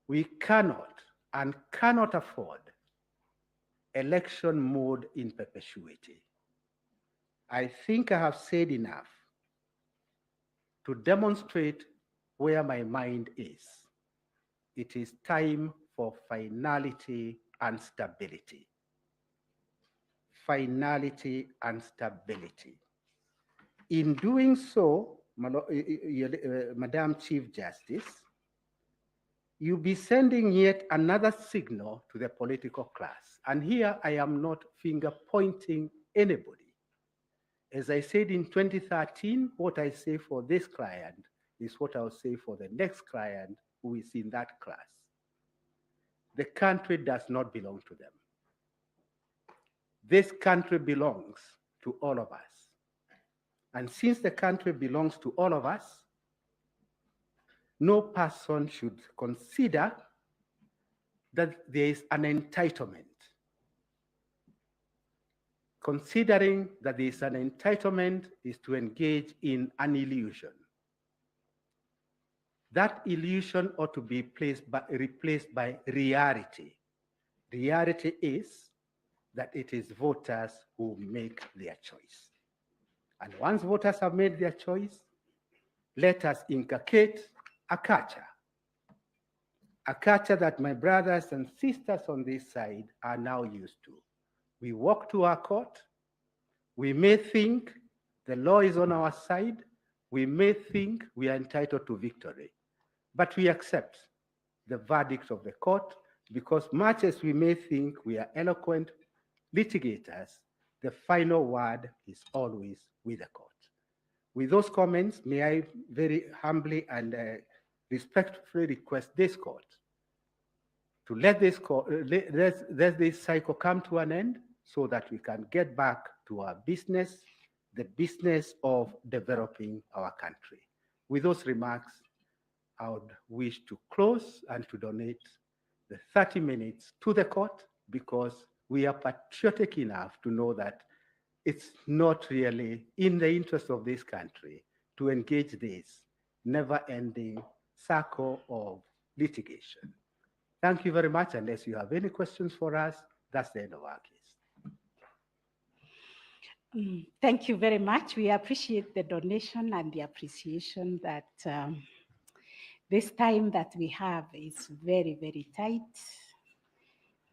[SPEAKER 3] We cannot and cannot afford election mode in perpetuity. I think I have said enough to demonstrate where my mind is. It is time for finality and stability. Finality and stability. In doing so, Madam Chief Justice, you'll be sending yet another signal to the political class. And here I am not finger pointing anybody. As I said in 2013, what I say for this client is what I'll say for the next client who is in that class. The country does not belong to them. This country belongs to all of us. And since the country belongs to all of us, no person should consider that there is an entitlement. Considering that there is an entitlement is to engage in an illusion. That illusion ought to be replaced by reality. Reality is that it is voters who make their choice. And once voters have made their choice, let us inculcate a culture that my brothers and sisters on this side are now used to. We walk to our court. We may think the law is on our side. We may think we are entitled to victory. But we accept the verdict of the court because much as we may think we are eloquent litigators, the final word is always with the court. With those comments, may I very humbly and respectfully request this court to let this cycle come to an end so that we can get back to our business, the business of developing our country. With those remarks, I would wish to close and to donate the 30 minutes to the court because we are patriotic enough to know that it's not really in the interest of this country to engage this never-ending circle of litigation. Thank you very much. Unless you have any questions for us, that's the end of our case.
[SPEAKER 2] Thank you very much. We appreciate the donation and the appreciation that this time that we have is very, very tight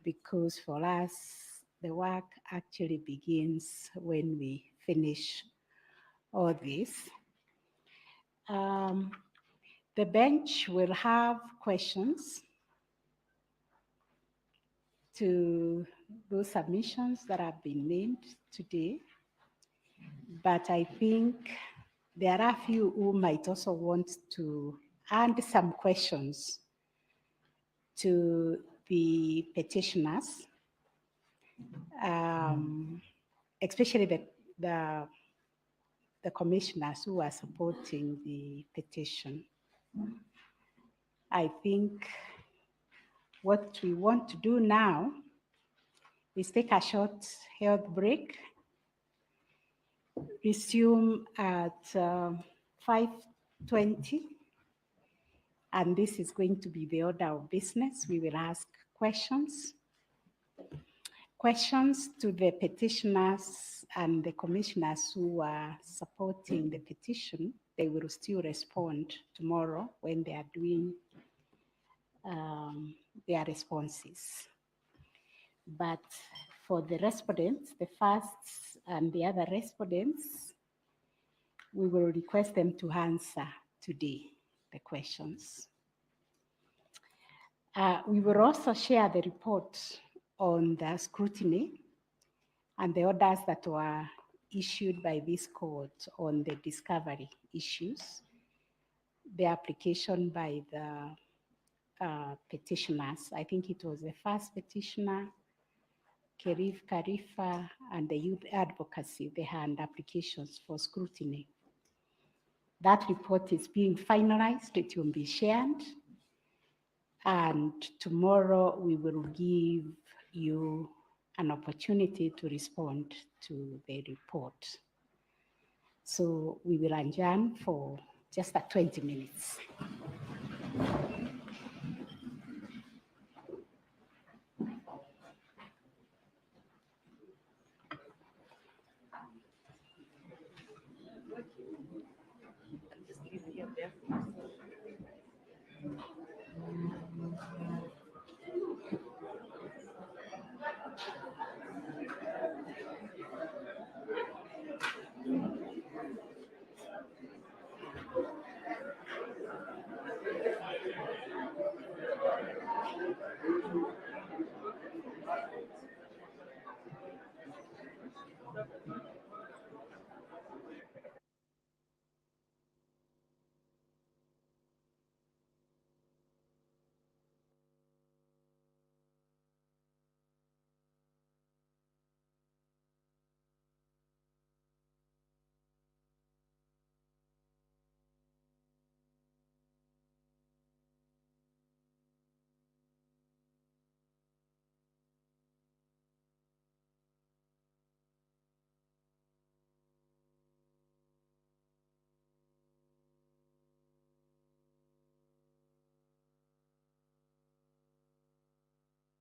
[SPEAKER 2] because for us, the work actually begins when we finish all this. The bench will have questions to those submissions that have been made today. But I think there are a few who might also want to add some questions to the petitioners, especially the commissioners who are supporting the petition. I think what we want to do now is take a short health break, resume at 5:20, and this is going to be the order of business. We will ask questions to the petitioners and the commissioners who are supporting the petition. They will still respond tomorrow when they are doing their responses. But for the respondents, the first and the other respondents, we will request them to answer today the questions. We will also share the report on the scrutiny and the orders that were issued by this court on the discovery issues, the application by the petitioners. I think it was the first petitioner Kerif Karifa, and the youth advocacy, the hand applications for scrutiny. That report is being finalized. It will be shared. And tomorrow we will give you an opportunity to respond to the report. So we will adjourn for just 20 minutes.